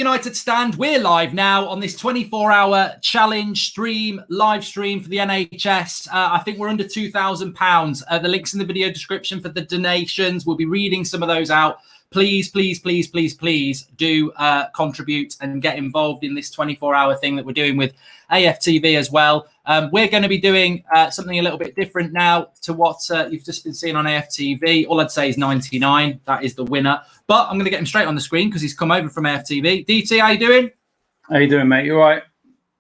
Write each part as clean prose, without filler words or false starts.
United stand. We're live now on this 24-hour challenge live stream for the NHS. I think we're under £2,000. The link's in the video description for the donations. We'll be reading some of those out. Please, please, please, please, please do contribute and get involved in this 24-hour thing that we're doing with AFTV as well. We're going to be doing something a little bit different now to what you've just been seeing on AFTV. All I'd say is 99. That is the winner. But I'm going to get him straight on the screen because he's come over from AFTV. DT, how you doing? How you doing, mate? You all right?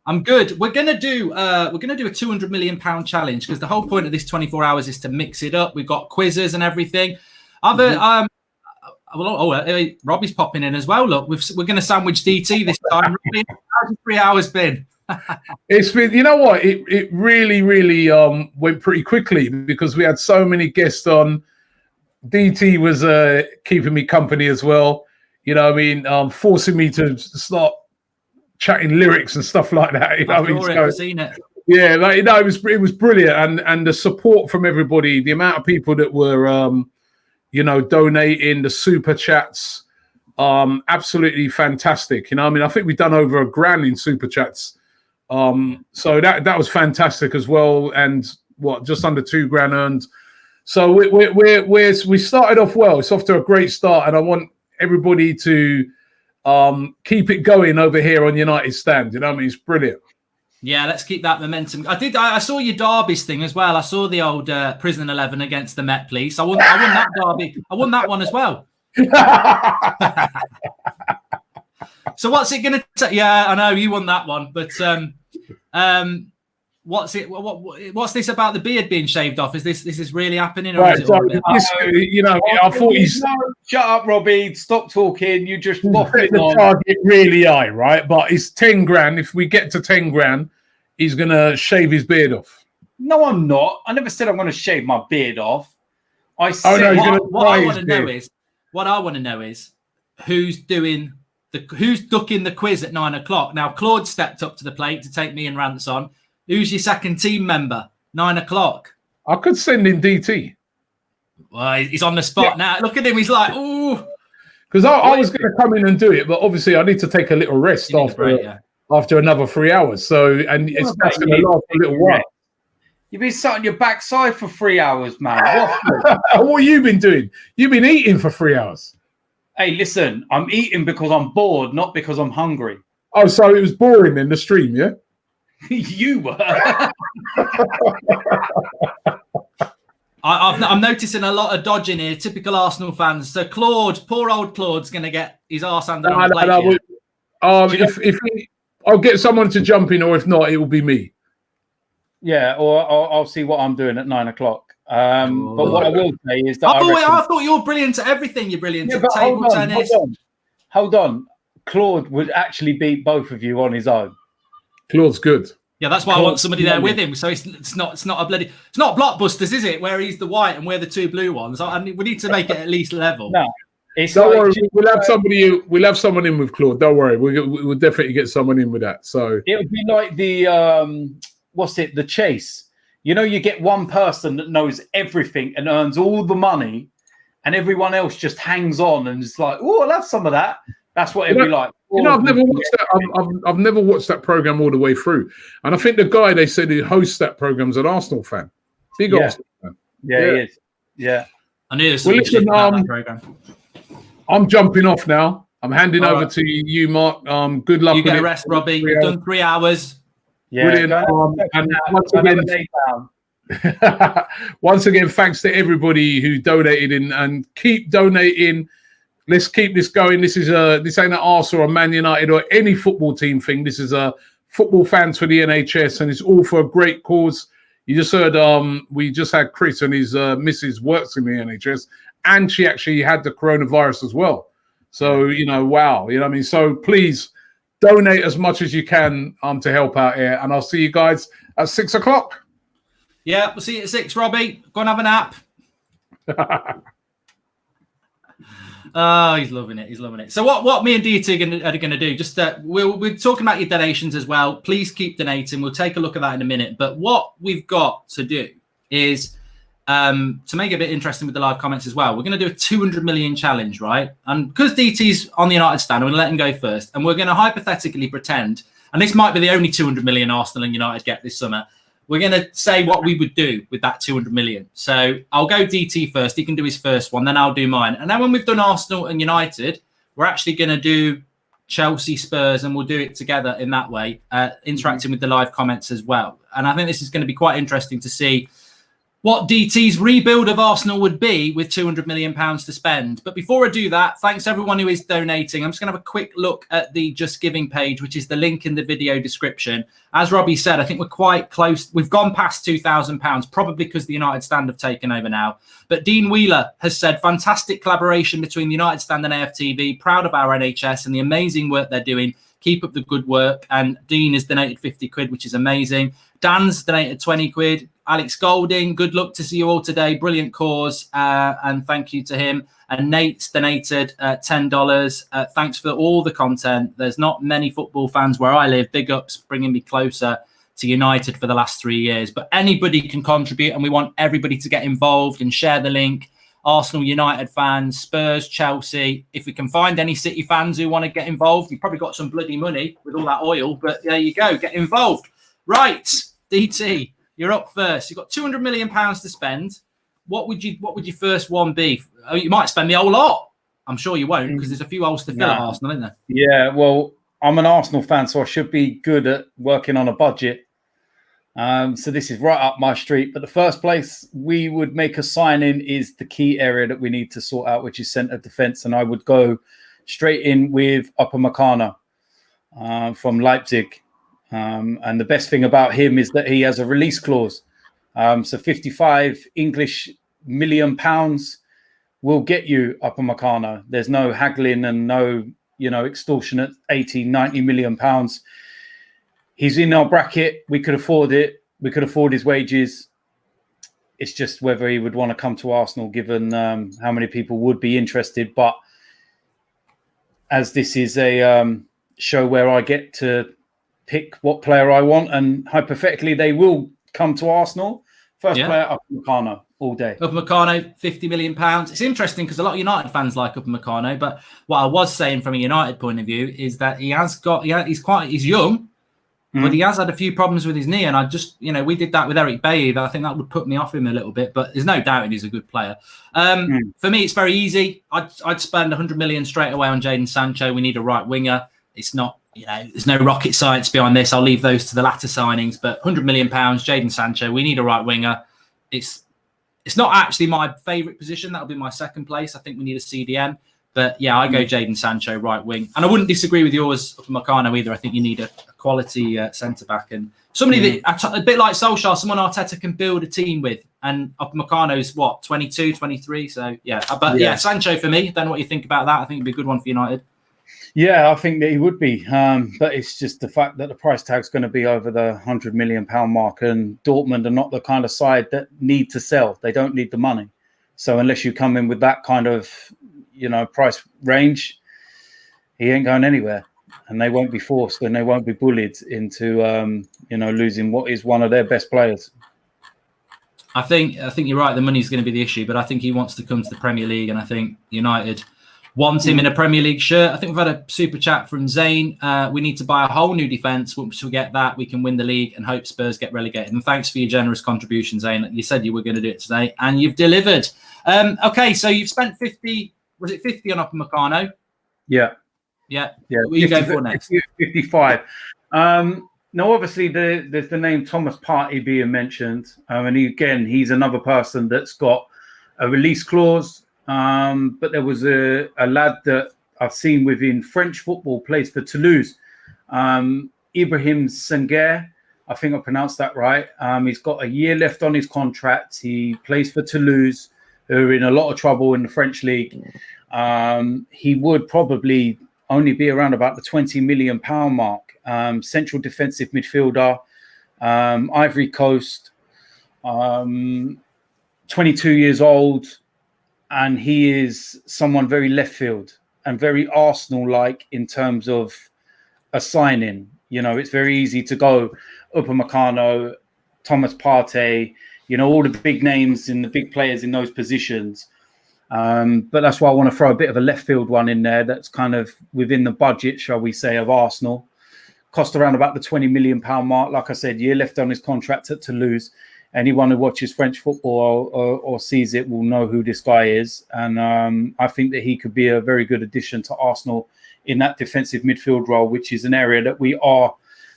I'm good. We're going to do a £200 million challenge because the whole point of this 24 hours is to mix it up. We've got quizzes and everything. Robbie's popping in as well. Look, we're going to sandwich DT this time. Robbie, how's your 3 hours been? It's been, you know what? It really went pretty quickly because we had so many guests on. DT was keeping me company as well. You know what I mean? Forcing me to start chatting lyrics and stuff like that. You know what I mean? I've seen it. Yeah, like, you know, it was brilliant, and the support from everybody, the amount of people that were you know, donating, the super chats, absolutely fantastic. You know, I mean, I think we've done over £1,000 in super chats. So that was fantastic as well. And just under £2,000 earned. So we started off well. It's off to a great start, and I want everybody to keep it going over here on United Stand. You know what I mean? It's brilliant. Yeah, let's keep that momentum. I saw your derbies thing as well. I saw the old Prison 11 against the Met Police. I won that derby. I won that one as well. So what's it going to take? Yeah, I know you won that one, but what's this about the beard being shaved off? Is this really happening? Or Right, is it you know, I thought he's shut up, Robbie. Stop talking. You just waffling the on. target really high, right? But it's £10,000. If we get to £10,000, he's gonna shave his beard off. No, I'm not. I never said I'm going to shave my beard off. I said what I want to know is who's ducking the quiz at 9 o'clock. Now Claude stepped up to the plate to take me and Rance on. Who's your second team member? 9 o'clock. I could send in DT. Well, he's on the spot now. Look at him. He's like, ooh. Because I was going to come in and do it, but obviously I need to take a little rest after another 3 hours. So, and it's that's going to last a little while. You've been sat on your backside for 3 hours, man. What have you been doing? You've been eating for 3 hours. Hey, listen, I'm eating because I'm bored, not because I'm hungry. Oh, so it was boring in the stream, yeah? You were. I'm noticing a lot of dodging here. Typical Arsenal fans. So Claude, poor old Claude's going to get his arse handed on the plate. I'll get someone to jump in, or if not, it will be me. Yeah, or I'll see what I'm doing at 9 o'clock. But what I will say is that I thought you were brilliant at everything. You're brilliant at table tennis. Hold on. Claude would actually beat both of you on his own. Claude's good. Yeah, that's why I want somebody there with him. So it's not Blockbusters, is it? Where he's the white and we're the two blue ones. We need to make it at least level. No, don't worry. We'll have somebody. We'll have someone in with Claude. Don't worry. We'll definitely get someone in with that. So it would be like the the chase. You know, you get one person that knows everything and earns all the money, and everyone else just hangs on and is like, "Oh, I'll have some of that." That's what it'd be like. You know, I've never watched that. I've never watched that program all the way through, and I think the guy they said who hosts that program's an Arsenal fan. Big Arsenal fan. Yeah, he is. Yeah, I knew this. Listen, that program. I'm jumping off now. I'm handing over to you, Mark. Good luck. You get a rest, Robbie. You've done 3 hours. Yeah, brilliant. And once again, thanks to everybody who donated and keep donating. Let's keep this going. This ain't an Arsenal or Man United or any football team thing. This is a football fans for the NHS, and it's all for a great cause. You just heard we just had Chris and his missus works in the NHS, and she actually had the coronavirus as well. So, you know, wow. You know what I mean? So please donate as much as you can to help out here. And I'll see you guys at 6 o'clock. Yeah, we'll see you at 6, Robbie. Go and have a nap. Oh, he's loving it. He's loving it. So what me and DT are going to do, just we're talking about your donations as well. Please keep donating. We'll take a look at that in a minute. But what we've got to do is to make it a bit interesting with the live comments as well, we're going to do a 200 million challenge, right? And because DT's on the United stand, I'm going to let him go first. And we're going to hypothetically pretend, and this might be the only 200 million Arsenal and United get this summer, we're going to say what we would do with that 200 million. So I'll go DT first. He can do his first one, then I'll do mine. And then when we've done Arsenal and United, we're actually going to do Chelsea, Spurs, and we'll do it together in that way, interacting with the live comments as well. And I think this is going to be quite interesting to see what DT's rebuild of Arsenal would be with £200 million to spend. But before I do that, thanks everyone who is donating. I'm just going to have a quick look at the Just Giving page, which is the link in the video description. As Robbie said, I think we're quite close. We've gone past £2,000, probably because the United stand have taken over now. But Dean Wheeler has said, fantastic collaboration between the United stand and AFTV. Proud of our NHS and the amazing work they're doing. Keep up the good work. And Dean has donated 50 quid, which is amazing. Dan's donated 20 quid. Alex Golding, good luck to see you all today. Brilliant cause. And thank you to him. And Nate's donated $10. Thanks for all the content. There's not many football fans where I live. Big ups, bringing me closer to United for the last 3 years. But anybody can contribute, and we want everybody to get involved and share the link. Arsenal, United fans, Spurs, Chelsea. If we can find any City fans who want to get involved, you've probably got some bloody money with all that oil. But there you go. Get involved. Right, DT. You're up first. You've got £200 million to spend. What would your first one be? Oh, you might spend the whole lot. I'm sure you won't, because there's a few holes to fill at Arsenal, isn't there? Yeah, well, I'm an Arsenal fan, so I should be good at working on a budget. So this is right up my street. But the first place we would make a sign-in is the key area that we need to sort out, which is centre defence. And I would go straight in with Upamecano from Leipzig. And the best thing about him is that he has a release clause. So 55 English million pounds will get you Upamecano. There's no haggling and no, extortionate 80, 90 million pounds. He's in our bracket. We could afford it. We could afford his wages. It's just whether he would want to come to Arsenal, given how many people would be interested. But as this is a show where I get to pick what player I want, and hypothetically they will come to Arsenal. First player, Upamecano, all day. Upamecano, £50 million. It's interesting because a lot of United fans like Upamecano, but what I was saying from a United point of view is that he's young, but he has had a few problems with his knee, and I just, we did that with Eric Bailly. I think that would put me off him a little bit, but there's no doubt he's a good player. For me, it's very easy. I'd spend 100 million straight away on Jadon Sancho. We need a right winger. It's not, there's no rocket science behind this. I'll leave those to the latter signings, but £100 million, Jadon Sancho. We need a right winger. It's not actually my favourite position. That'll be my second place. I think we need a CDM. But yeah, I go Jadon Sancho, right wing. And I wouldn't disagree with yours, Upamecano, either. I think you need a quality centre-back. And somebody that, a bit like Solskjaer, someone Arteta can build a team with. And Upamecano's, 22, 23? So yeah. But Sancho for me. Don't know what you think about that. I think it'd be a good one for United. Yeah, I think that he would be. But it's just the fact that the price tag's going to be over the £100 million mark. And Dortmund are not the kind of side that need to sell. They don't need the money. So unless you come in with that kind of, price range, he ain't going anywhere. And they won't be forced and they won't be bullied into, losing what is one of their best players. I think you're right. The money's going to be the issue, but I think he wants to come to the Premier League. And I think United wants him in a Premier League shirt. I think we've had a super chat from Zane. We need to buy a whole new defence. Once we get that, we can win the league and hope Spurs get relegated. And thanks for your generous contribution, Zane. You said you were going to do it today, and you've delivered. Okay, so you've spent 50. Was it 50 on Upamecano? Yeah. What are you going for next? 55. No, obviously there's the name Thomas Partey being mentioned, and he's another person that's got a release clause. But there was a lad that I've seen within French football, plays for Toulouse, Ibrahim Senghir. I think I pronounced that right. He's got a year left on his contract. He plays for Toulouse, who are in a lot of trouble in the French league. He would probably only be around about the £20 million mark. Central defensive midfielder, Ivory Coast, 22 years old. And he is someone very left field and very Arsenal-like in terms of a signing. It's very easy to go Upamecano, Thomas Partey, You know, all the big names and the big players in those positions. But that's why I want to throw a bit of a left field one in there that's kind of within the budget, shall we say, of Arsenal. Cost around about the £20 million mark. Like I said, year left on his contract at Toulouse. Anyone who watches French football or sees it will know who this guy is. And I think that he could be a very good addition to Arsenal in that defensive midfield role, which is an area that we are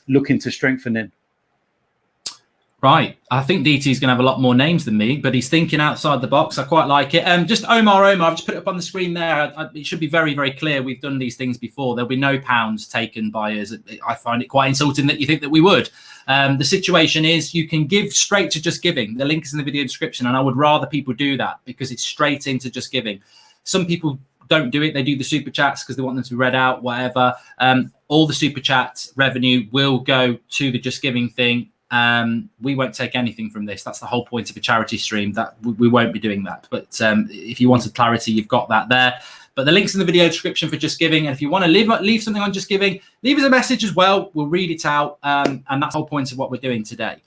looking to strengthen in. Right. I think DT is going to have a lot more names than me, but he's thinking outside the box. I quite like it. Just Omar, I've just put it up on the screen there. It should be very, very clear. We've done these things before. There'll be no pounds taken by us. I find it quite insulting that you think that we would. The situation is you can give straight to Just Giving. The link is in the video description, and I would rather people do that because it's straight into Just Giving. Some people don't do it. They do the super chats because they want them to be read out, whatever. All the super chats revenue will go to the Just Giving thing. We won't take anything from this. That's the whole point of a charity stream, that we won't be doing that. But if you wanted clarity, you've got that there. But the link's in the video description for Just Giving. And if you want to leave something on Just Giving, leave us a message as well. We'll read it out. And that's the whole point of what we're doing today.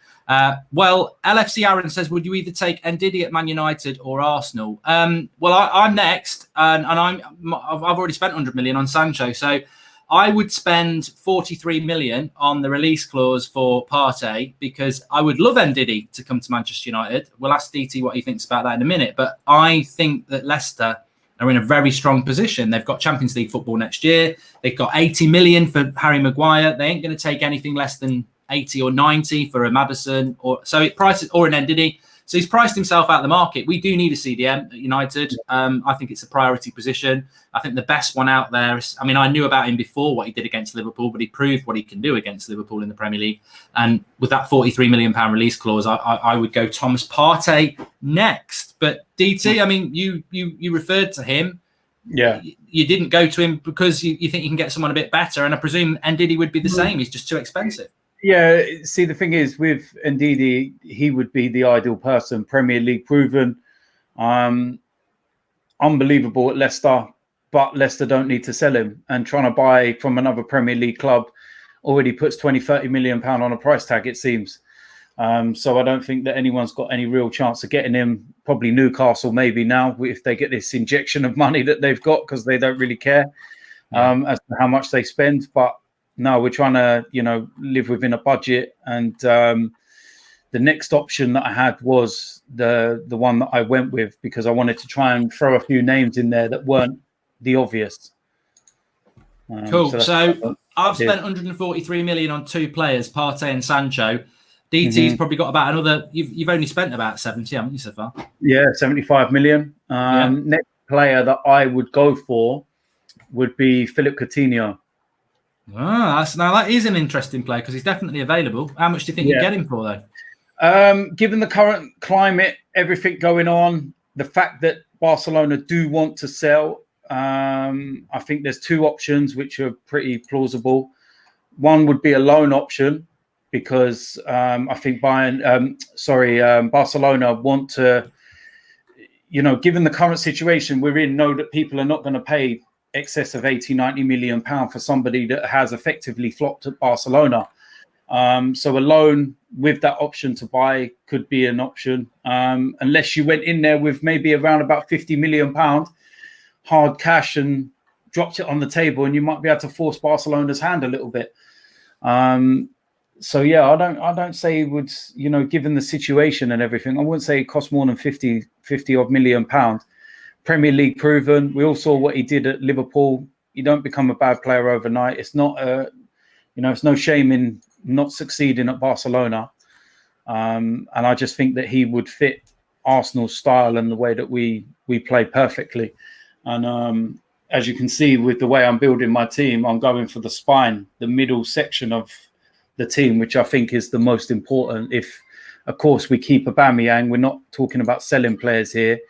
Well, LFC Aaron says, would you either take Ndidi at Man United or Arsenal? Well, I'm next. And I've already spent 100 million on Sancho. So I would spend 43 million on the release clause for Partey because I would love Ndidi to come to Manchester United. We'll ask DT what he thinks about that in a minute. But I think that Leicester are in a very strong position. They've got Champions League football next year. They've got 80 million for Harry Maguire. They ain't going to take anything less than 80 or 90 for a Madison or an Ndidi. So he's priced himself out of the market. We do need a CDM at United. I think it's a priority position. I think the best one out there is, I mean, I knew about him before what he did against Liverpool, but he proved what he can do against Liverpool in the Premier League. And with that £43 million release clause, I would go Thomas Partey next. But DT, I mean, you referred to him. Yeah. You didn't go to him because you think you can get someone a bit better. And I presume Ndidi would be the same. He's just too expensive. Yeah, see, the thing is with Ndidi, he would be the ideal person. Premier League proven, unbelievable at Leicester, but Leicester don't need to sell him. And trying to buy from another Premier League club already puts 20-30 million pound on a price tag, it seems. So I don't think that anyone's got any real chance of getting him. Probably Newcastle maybe now, if they get this injection of money that they've got, because they don't really care as to how much they spend. But no, we're trying to, live within a budget. And the next option that I had was the one that I went with because I wanted to try and throw a few names in there that weren't the obvious. Cool. So I've spent 143 million on two players, Partey and Sancho. DT's probably got about another. You've only spent about 70, haven't you, so far? Yeah, 75 million. Next player that I would go for would be Philip Coutinho. Now that is an interesting player because he's definitely available. How much do you think you get him for, though? Given the current climate, everything going on, the fact that Barcelona do want to sell, I think there's two options which are pretty plausible. One would be a loan option because I think Barcelona want to, given the current situation we're in, know that people are not going to pay excess of 80-90 million pound for somebody that has effectively flopped at Barcelona. So a loan with that option to buy could be an option, unless you went in there with maybe around about 50 million pound hard cash and dropped it on the table, and you might be able to force Barcelona's hand a little bit. So yeah, I don't say it would, given the situation and everything, I wouldn't say it costs more than 50 odd million pound. Premier League proven. We all saw what he did at Liverpool. You don't become a bad player overnight. It's not it's no shame in not succeeding at Barcelona. And I just think that he would fit Arsenal's style and the way that we play perfectly. And as you can see with the way I'm building my team, I'm going for the spine, the middle section of the team, which I think is the most important. If, of course, we keep Aubameyang, we're not talking about selling players here.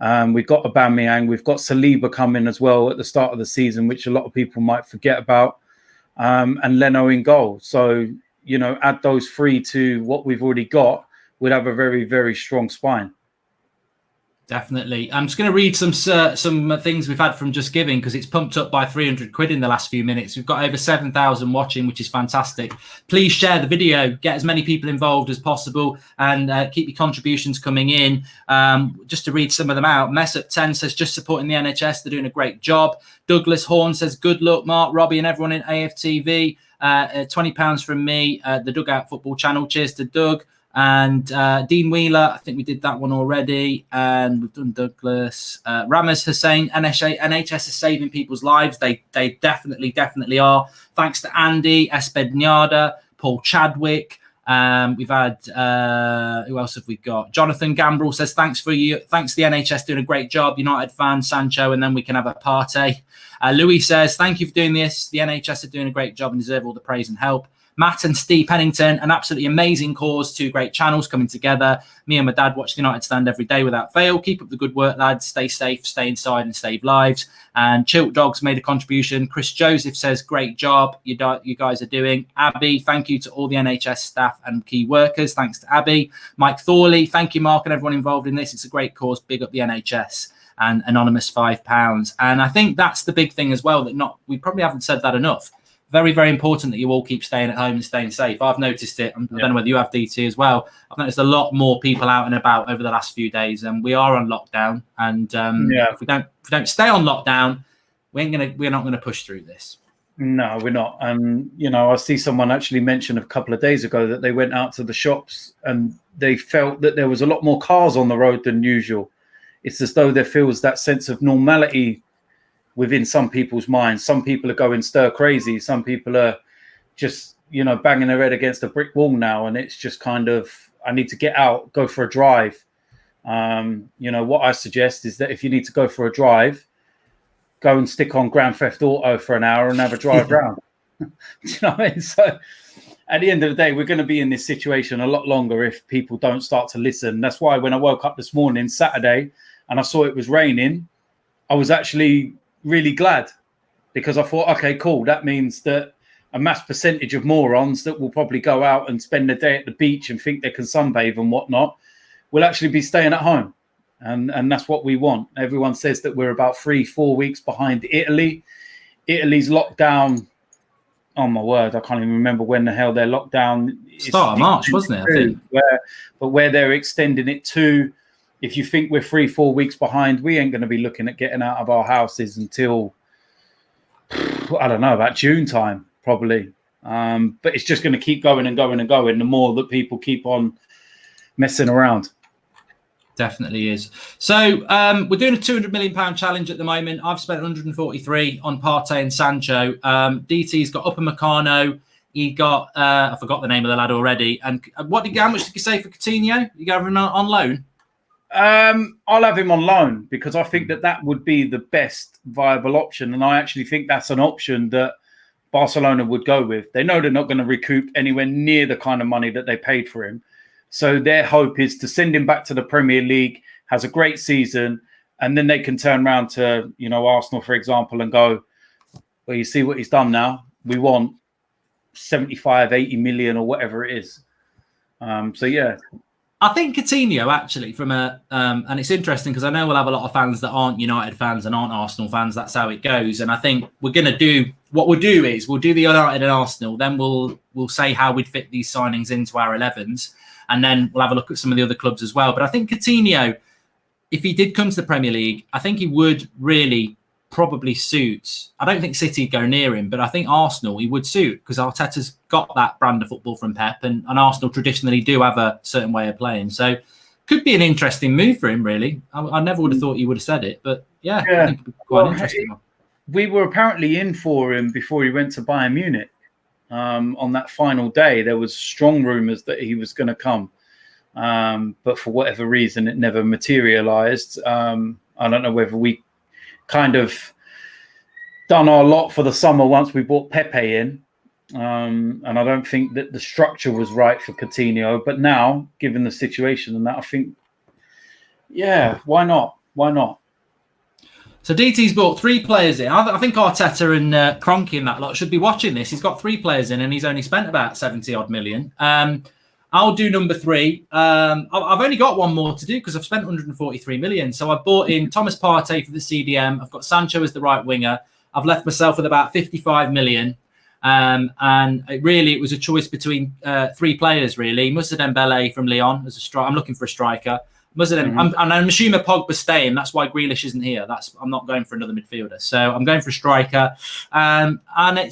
We've got Aubameyang, we've got Saliba coming as well at the start of the season, which a lot of people might forget about, and Leno in goal. So, add those three to what we've already got, we'd have a very, very strong spine. Definitely. I'm just going to read some things we've had from Just Giving, because it's pumped up by 300 quid in the last few minutes. We've got over 7,000 watching, which is fantastic. Please share the video, get as many people involved as possible, and keep your contributions coming in. Just to read some of them out. Mess Up 10 says, just supporting the NHS. They're doing a great job. Douglas Horn says, good luck, Mark, Robbie, and everyone in AFTV. £20 from me, the Dugout Football Channel. Cheers to Doug. And Dean Wheeler, I think we did that one already, and we've done Douglas. Ramesh Hussain, NHS is saving people's lives. They definitely are. Thanks to Andy Espednada, Paul Chadwick. We've had who else have we got? Jonathan Gambrel says, thanks to the NHS, doing a great job. United fan, Sancho, and then we can have a party. Louis says, thank you for doing this. The NHS are doing a great job and deserve all the praise and help. Matt and Steve Pennington, an absolutely amazing cause, 2 great channels coming together. Me and my dad watch the United Stand every day without fail. Keep up the good work, lads. Stay safe, stay inside, and save lives. And Chilt Dogs made a contribution. Chris Joseph says, great job you guys are doing. Abby, thank you to all the NHS staff and key workers. Thanks to Abby. Mike Thorley, thank you, Mark, and everyone involved in this. It's a great cause. Big up the NHS. And Anonymous, £5. And I think that's the big thing as well, that we probably haven't said that enough. Very, very important that you all keep staying at home and staying safe. I've noticed it. I don't know whether you have, DT, as well. I've noticed a lot more people out and about over the last few days, and we are on lockdown. And if we don't stay on lockdown, we're not gonna push through this. No, we're not. And I see someone actually mention a couple of days ago that they went out to the shops and they felt that there was a lot more cars on the road than usual. It's as though there feels that sense of normality within some people's minds. Some people are going stir crazy. Some people are just, banging their head against a brick wall now. And it's just kind of, I need to get out, go for a drive. What I suggest is that if you need to go for a drive, go and stick on Grand Theft Auto for an hour and have a drive round. Do you know what I mean? So at the end of the day, we're going to be in this situation a lot longer if people don't start to listen. That's why when I woke up this morning, Saturday, and I saw it was raining, I was actually really glad, because I thought, okay, cool. That means that a mass percentage of morons that will probably go out and spend the day at the beach and think they can sunbathe and whatnot will actually be staying at home. And that's what we want. Everyone says that we're about 3-4 weeks behind Italy. Italy's lockdown, oh my word, I can't even remember when the hell their lockdown start of March, wasn't it? I think. Where they're extending it to, if you think we're 3-4 weeks behind, we ain't going to be looking at getting out of our houses until, I don't know, about June time, probably. But it's just going to keep going and going and going the more that people keep on messing around. Definitely is. So we're doing a £200 million challenge at the moment. I've spent 143 on Partey and Sancho. DT's got Upamecano. He got, I forgot the name of the lad already. And how much did you say for Coutinho? You got him on loan? I'll have him on loan, because I think that would be the best viable option. And I actually think that's an option that Barcelona would go with. They know they're not going to recoup anywhere near the kind of money that they paid for him. So their hope is to send him back to the Premier League, has a great season, and then they can turn around to, Arsenal, for example, and go, well, you see what he's done now. We want 75, 80 million or whatever it is. So, yeah. I think Coutinho, actually, and it's interesting because I know we'll have a lot of fans that aren't United fans and aren't Arsenal fans. That's how it goes. And I think we're going to do, what we'll do is we'll do the United and Arsenal. Then we'll say how we'd fit these signings into our 11s. And then we'll have a look at some of the other clubs as well. But I think Coutinho, if he did come to the Premier League, I think he would really probably suit. I don't think City go near him, but I think Arsenal he would suit, because Arteta's got that brand of football from Pep, and Arsenal traditionally do have a certain way of playing. So could be an interesting move for him, really. I never would have thought you would have said it, but yeah. I think it'd be quite an interesting one. We were apparently in for him before he went to Bayern Munich. On that final day, there was strong rumours that he was going to come. But for whatever reason, it never materialised. I don't know whether we kind of done our lot for the summer once we brought Pepe in. And I don't think that the structure was right for Coutinho. But now, given the situation and that, I think, yeah, why not? Why not? So DT's brought 3 players in. I think Arteta and Kroenke and that lot should be watching this. He's got 3 players in and he's only spent about 70 odd million. I'll do number 3. I've only got one more to do because I've spent 143 million. So I've bought in Thomas Partey for the CDM. I've got Sancho as the right winger. I've left myself with about 55 million. And it was a choice between 3 players, really. Moussa Dembele from Lyon as a striker. I'm looking for a striker. I'm assuming Pogba's staying. That's why Grealish isn't here. I'm not going for another midfielder. So I'm going for a striker. And I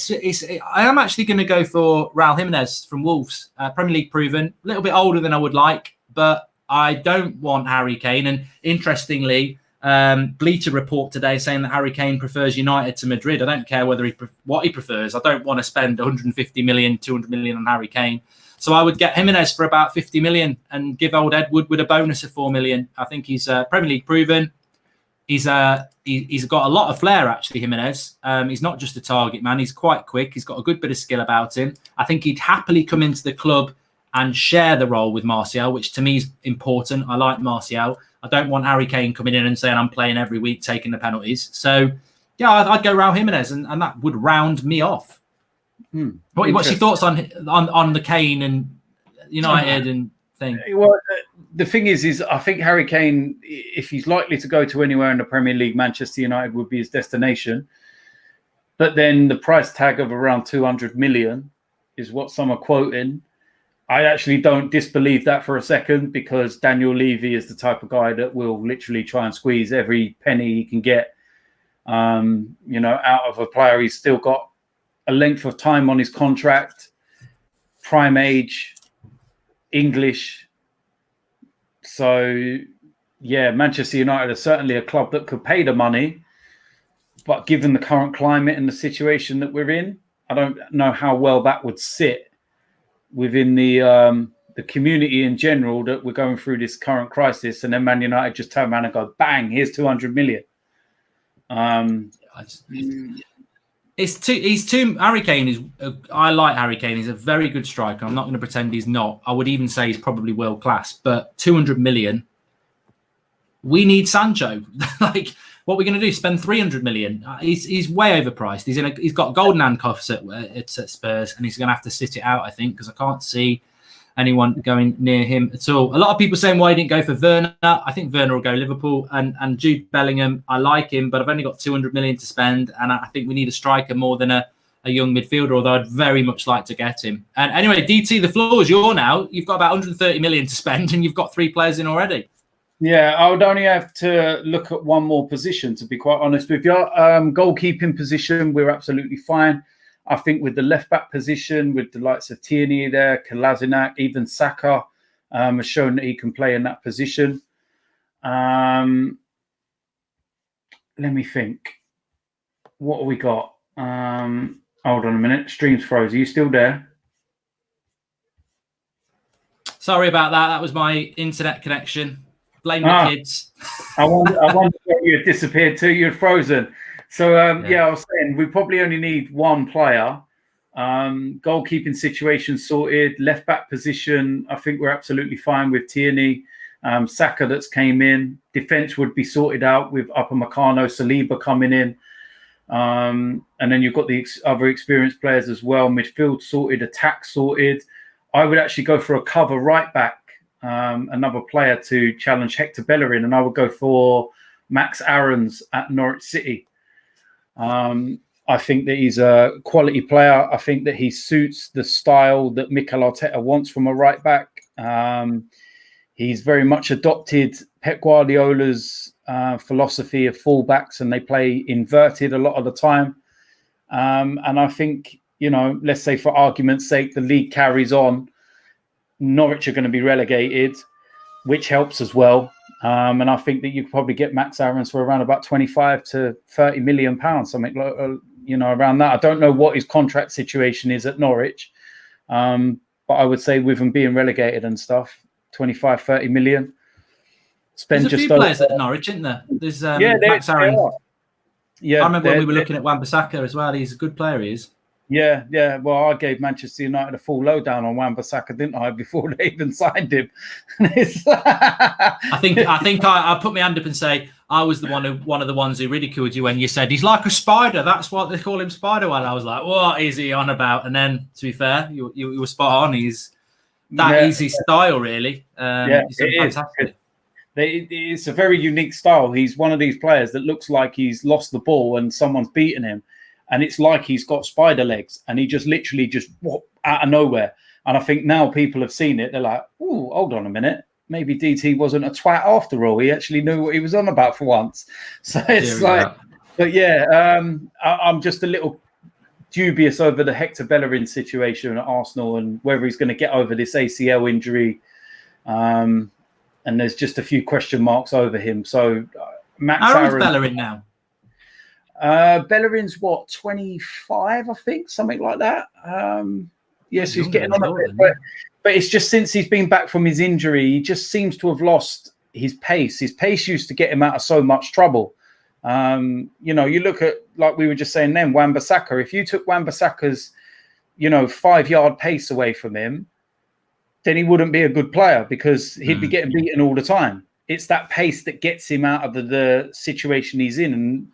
am actually going to go for Raul Jimenez from Wolves. Premier League proven. A little bit older than I would like, but I don't want Harry Kane. And interestingly, Bleacher report today saying that Harry Kane prefers United to Madrid. I don't care what he prefers. I don't want to spend 150 million, 200 million on Harry Kane. So I would get Jimenez for about 50 million and give old Ed Woodward a bonus of 4 million. I think he's Premier League proven. He's got a lot of flair, actually, Jimenez. He's not just a target man. He's quite quick. He's got a good bit of skill about him. I think he'd happily come into the club and share the role with Martial, which to me is important. I like Martial. I don't want Harry Kane coming in and saying I'm playing every week, taking the penalties. So, yeah, I'd go Raul Jimenez, and that would round me off. What's your thoughts on the Kane and United and thing? Well, the thing is I think Harry Kane, if he's likely to go to anywhere in the Premier League, Manchester United would be his destination. But then the price tag of around 200 million is what some are quoting. I actually don't disbelieve that for a second, because Daniel Levy is the type of guy that will literally try and squeeze every penny he can get, out of a player. He's still got a length of time on his contract, prime age, English. So, yeah, Manchester United are certainly a club that could pay the money. But given the current climate and the situation that we're in, I don't know how well that would sit within the community in general, that we're going through this current crisis, and then Man United just turn around and go, bang, here's 200 million. Harry Kane is. I like Harry Kane. He's a very good striker. I'm not going to pretend he's not. I would even say he's probably world class. But 200 million, we need Sancho. Like, what are we going to do? Spend 300 million? He's way overpriced. He's got golden handcuffs at Spurs, and he's going to have to sit it out, I think, because I can't see anyone going near him at all. A lot of people saying why he didn't go for Werner. I think Werner will go Liverpool, and Jude Bellingham. I like him, but I've only got 200 million to spend, and I think we need a striker more than a young midfielder, although I'd very much like to get him. And anyway, DT, the floor is yours now. You've got about 130 million to spend, and you've got 3 players in already. Yeah, I would only have to look at one more position, to be quite honest with you. Goalkeeping position, we're absolutely fine. I think with the left-back position, with the likes of Tierney there, Kolasinac, even Saka has shown that he can play in that position. Let me think. What have we got? Hold on a minute. Stream's froze. Are you still there? Sorry about that. That was my internet connection. Blame the kids. I wonder if you had disappeared too. You're frozen. So, I was saying we probably only need one player. Goalkeeping situation sorted. Left back position, I think we're absolutely fine with Tierney. Saka that's came in. Defence would be sorted out with Upamecano, Saliba coming in. And then you've got the other experienced players as well. Midfield sorted, attack sorted. I would actually go for a cover right back, another player to challenge Hector Bellerin, and I would go for Max Aarons at Norwich City. I think that he's a quality player. I think that he suits the style that Mikel Arteta wants from a right back. He's very much adopted Pep Guardiola's philosophy of fullbacks, and they play inverted a lot of the time. And I think, let's say for argument's sake, the league carries on. Norwich are going to be relegated, which helps as well. And I think that you could probably get Max Aarons for around about 25 to 30 million pounds, something like, around that. I don't know what his contract situation is at Norwich, but I would say with him being relegated and stuff, 25, 30 million. There's a few players at Norwich, isn't there? There's Max Aarons. Yeah, I remember when we were looking at Wan-Bissaka as well. He's a good player, he is. Yeah. Well, I gave Manchester United a full lowdown on Wan-Bissaka, didn't I, before they even signed him? I think I put my hand up and say I was one of the ones who ridiculed you when you said he's like a spider. That's what they call him, Spider. And I was like, what is he on about? And then, to be fair, you were spot on. He's That is his style, really. He's done fantastic. It's a very unique style. He's one of these players that looks like he's lost the ball and someone's beaten him, and it's like he's got spider legs, and he just literally just out of nowhere. And I think now people have seen it. They're like, "Oh, hold on a minute. Maybe DT wasn't a twat after all. He actually knew what he was on about for once." So it's but yeah, I'm just a little dubious over the Hector Bellerin situation at Arsenal and whether he's going to get over this ACL injury. And there's just a few question marks over him. So how old is Bellerin now? Bellerin's what, 25, I think, something like that. Yes, he's getting on a bit, but it's just since he's been back from his injury, he just seems to have lost his pace. His pace used to get him out of so much trouble. You know, you look at, like we were just saying then, Wan-Bissaka. If you took Wan-Bissaka's, 5-yard pace away from him, then he wouldn't be a good player because he'd be getting beaten all the time. It's that pace that gets him out of the situation he's in. And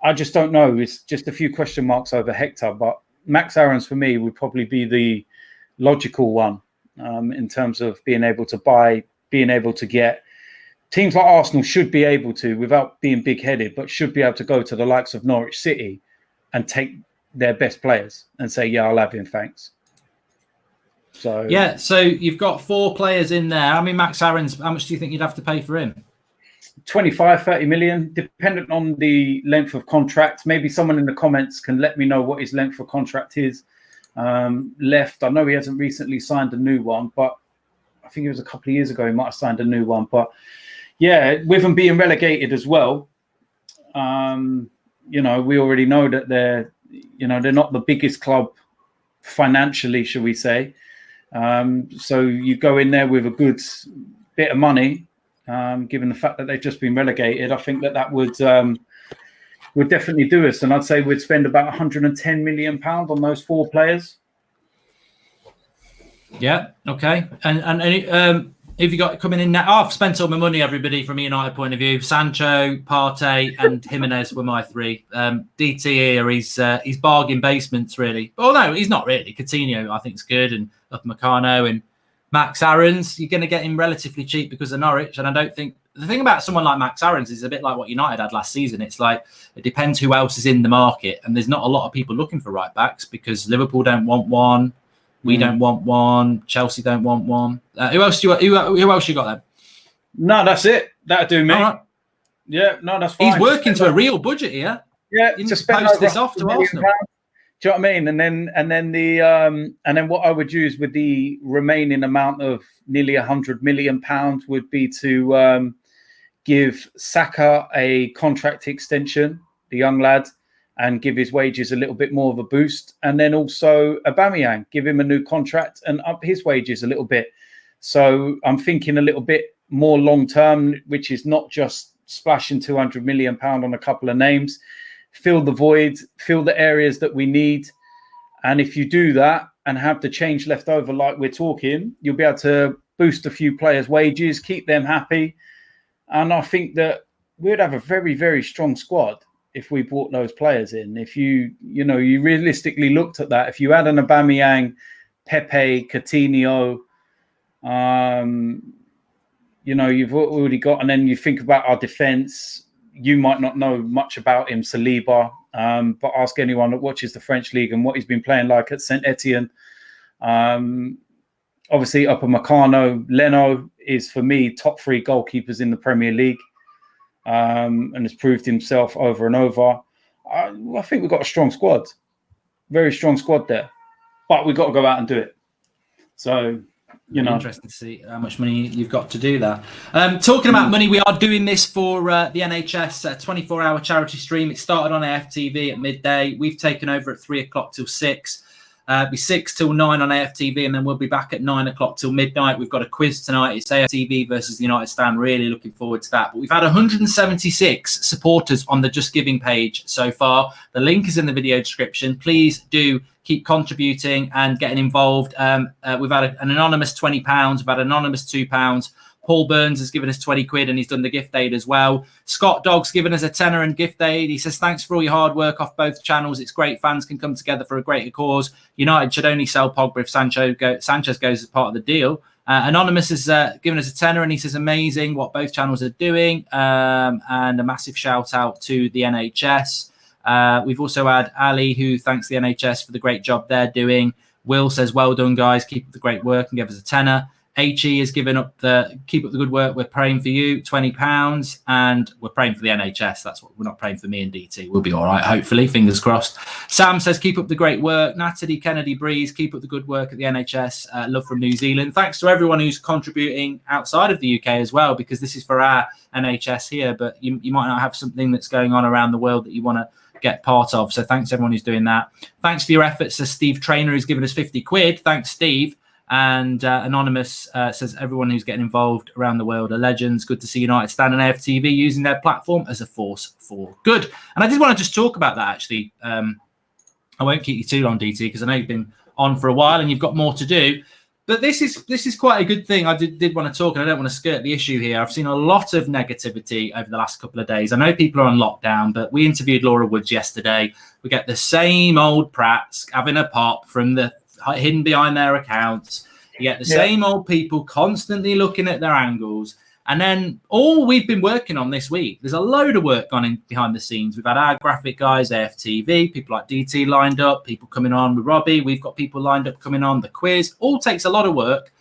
I just don't know. It's just a few question marks over Hector, but Max Aarons for me would probably be the logical one in terms of being able to buy, being able to get. Teams like Arsenal should be able to, without being big-headed, but should be able to go to the likes of Norwich City and take their best players and say, yeah, I'll have him, thanks. So yeah, so you've got 4 players in there. I mean, Max Aarons, how much do you think you'd have to pay for him? 25, 30 million, dependent on the length of contract. Maybe someone in the comments can let me know what his length of contract is left. I know he hasn't recently signed a new one, but I think it was a couple of years ago he might have signed a new one. But yeah, with them being relegated as well, we already know that they're not the biggest club financially, shall we say. So you go in there with a good bit of money, given the fact that they've just been relegated. I think that would definitely do us. And I'd say we'd spend about £110 million on those 4 players. Yeah. Okay. And have you got coming in now? Oh, I've spent all my money, everybody, from a United point of view. Sancho, Partey, and Jimenez were my 3. DT here, he's bargain basements, really. Oh, no, he's not really. Coutinho, I think, is good. And Upamecano and Max Aarons, you're going to get him relatively cheap because of Norwich. And I don't think the thing about someone like Max Aarons is a bit like what United had last season. It's like it depends who else is in the market. And there's not a lot of people looking for right backs because Liverpool don't want one. We don't want one. Chelsea don't want one. Who else you got then? No, that's it. That'll do me. Right. Yeah, no, that's fine. He's working to a real budget here. Yeah, to spend post this off to Arsenal. Do you know what I mean? And then what I would use with the remaining amount of nearly £100 million would be to give Saka a contract extension, the young lad, and give his wages a little bit more of a boost. And then also Aubameyang, give him a new contract and up his wages a little bit. So I'm thinking a little bit more long-term, which is not just splashing £200 million on a couple of names. Fill the void, fill the areas that we need. And if you do that and have the change left over like we're talking, you'll be able to boost a few players' wages, keep them happy. And I think that we'd have a very, very strong squad if we brought those players in. If you realistically looked at that, if you had an Aubameyang, Pepe, Coutinho, you've already got, and then you think about our defence, you might not know much about him, Saliba, but ask anyone that watches the French league and what he's been playing like at Saint Etienne. Obviously, Upamecano, Leno is, for me, top 3 goalkeepers in the Premier League. And has proved himself over and over. I think we've got a strong squad, very strong squad there, but we've got to go out and do it. So, interesting to see how much money you've got to do that. Talking about money, we are doing this for the NHS 24-hour charity stream. It started on AFTV at midday. We've taken over at 3 o'clock till 6. Be 6 till 9 on AFTV, and then we'll be back at 9 o'clock till midnight. We've got a quiz tonight. It's AFTV versus the United Stand. Really looking forward to that. But we've had 176 supporters on the Just Giving page so far. The link is in the video description. Please do keep contributing and getting involved. We've had an anonymous £20. We've had an anonymous £2. Paul Burns has given us 20 quid and he's done the gift aid as well. Scott Dogg's given us a tenner and gift aid. He says, thanks for all your hard work off both channels. It's great fans can come together for a greater cause. United should only sell Pogba if Sanchez goes as part of the deal. Anonymous has given us a tenner and he says, amazing what both channels are doing. And a massive shout out to the NHS. We've also had Ali, who thanks the NHS for the great job they're doing. Will says, well done, guys. Keep up the great work and give us a tenner. HE has given up keep up the good work. We're praying for you, £20. And we're praying for the NHS. That's what we're not praying for me and DT. We'll be all right, hopefully. Fingers crossed. Sam says, keep up the great work. Natalie Kennedy Breeze, keep up the good work at the NHS. Love from New Zealand. Thanks to everyone who's contributing outside of the UK as well, because this is for our NHS here, but you might not have something that's going on around the world that you want to get part of. So thanks everyone who's doing that. Thanks for your efforts to Steve Trainer, who's given us 50 quid. Thanks, Steve. And Anonymous says, everyone who's getting involved around the world are legends. Good to see United stand on AFTV using their platform as a force for good. And I did want to just talk about that, actually. I won't keep you too long, DT, because I know you've been on for a while and you've got more to do. But this is quite a good thing. I did want to talk, and I don't want to skirt the issue here. I've seen a lot of negativity over the last couple of days. I know people are on lockdown, but we interviewed Laura Woods yesterday. We get the same old prats having a pop from the hidden behind their accounts. You get the same old people constantly looking at their angles. And then all we've been working on this week, there's a load of work gone in behind the scenes. We've had our graphic guys, AFTV, people like DT lined up, people coming on with Robbie. We've got people lined up coming on, the quiz. All takes a lot of work.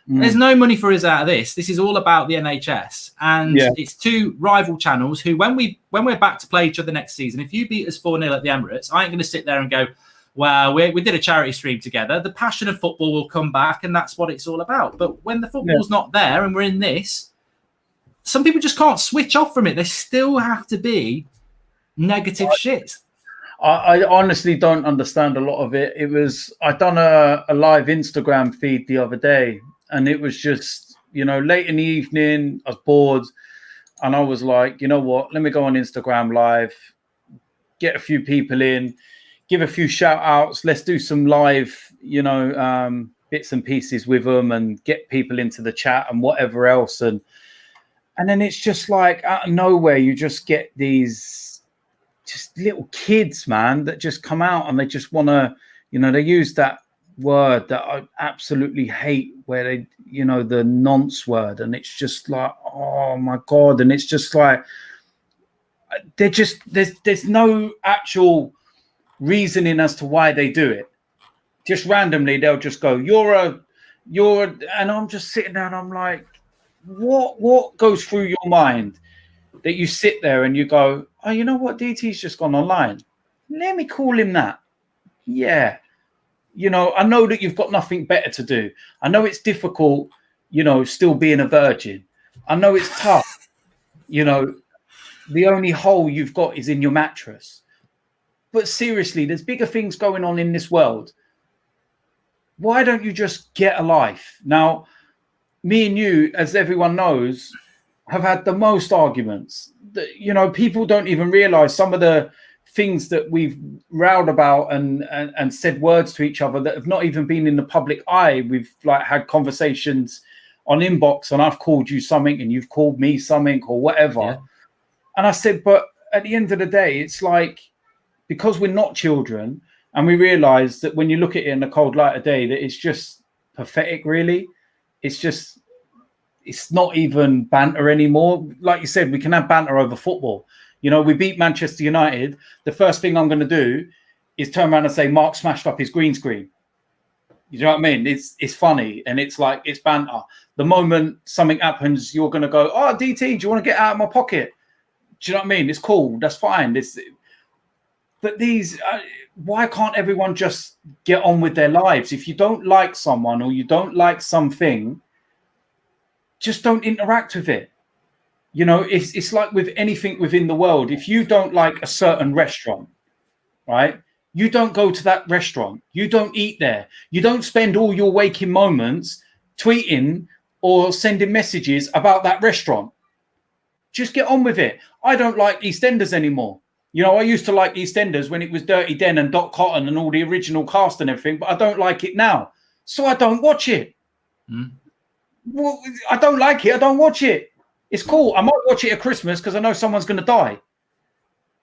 There's no money for us out of this. This is all about the NHS. And it's two rival channels who, when we're back to play each other next season, if you beat us 4-0 at the Emirates, I ain't going to sit there and go, well, we did a charity stream together. The passion of football will come back, and that's what it's all about. But when the football's not there and we're in this, some people just can't switch off from it. They still have to be negative shits. I honestly don't understand a lot of it. I done a live Instagram feed the other day, and it was just, late in the evening, I was bored, and I was like, you know what, let me go on Instagram live, get a few people in, give a few shout outs. Let's do some live, bits and pieces with them and get people into the chat and whatever else. And then it's just like out of nowhere, you just get these just little kids, man, that just come out and they just want to, they use that word that I absolutely hate, where they, the nonce word. And it's just like, oh my God. And it's just like, there's no actual reasoning as to why they do it. Just randomly, they'll just go, and I'm just sitting there and I'm like, what goes through your mind that you sit there and you go, oh, you know what, DT's just gone online, let me call him that. I know that you've got nothing better to do. I know it's difficult, still being a virgin. I know it's tough. The only hole you've got is in your mattress. But seriously, there's bigger things going on in this world. Why don't you just get a life? Now, me and you, as everyone knows, have had the most arguments. People don't even realize some of the things that we've rowed about and said words to each other that have not even been in the public eye. We've had conversations on inbox, and I've called you something and you've called me something or whatever. Yeah. And I said, but at the end of the day, it's like, because we're not children, and we realize that when you look at it in the cold light of day, that it's just pathetic, really. It's not even banter anymore. Like you said, we can have banter over football. We beat Manchester United. The first thing I'm going to do is turn around and say, Mark smashed up his green screen. You know what I mean? It's funny, and it's like, it's banter. The moment something happens, you're going to go, oh, DT, do you want to get out of my pocket? Do you know what I mean? It's cool. That's fine. But these, why can't everyone just get on with their lives? If you don't like someone or you don't like something, just don't interact with it. It's like with anything within the world. If you don't like a certain restaurant, right, you don't go to that restaurant. You don't eat there. You don't spend all your waking moments tweeting or sending messages about that restaurant. Just get on with it. I don't like EastEnders anymore. I used to like EastEnders when it was Dirty Den and Dot Cotton and all the original cast and everything, but I don't like it now. So I don't watch it. Well, I don't like it. I don't watch it. It's cool. I might watch it at Christmas because I know someone's going to die.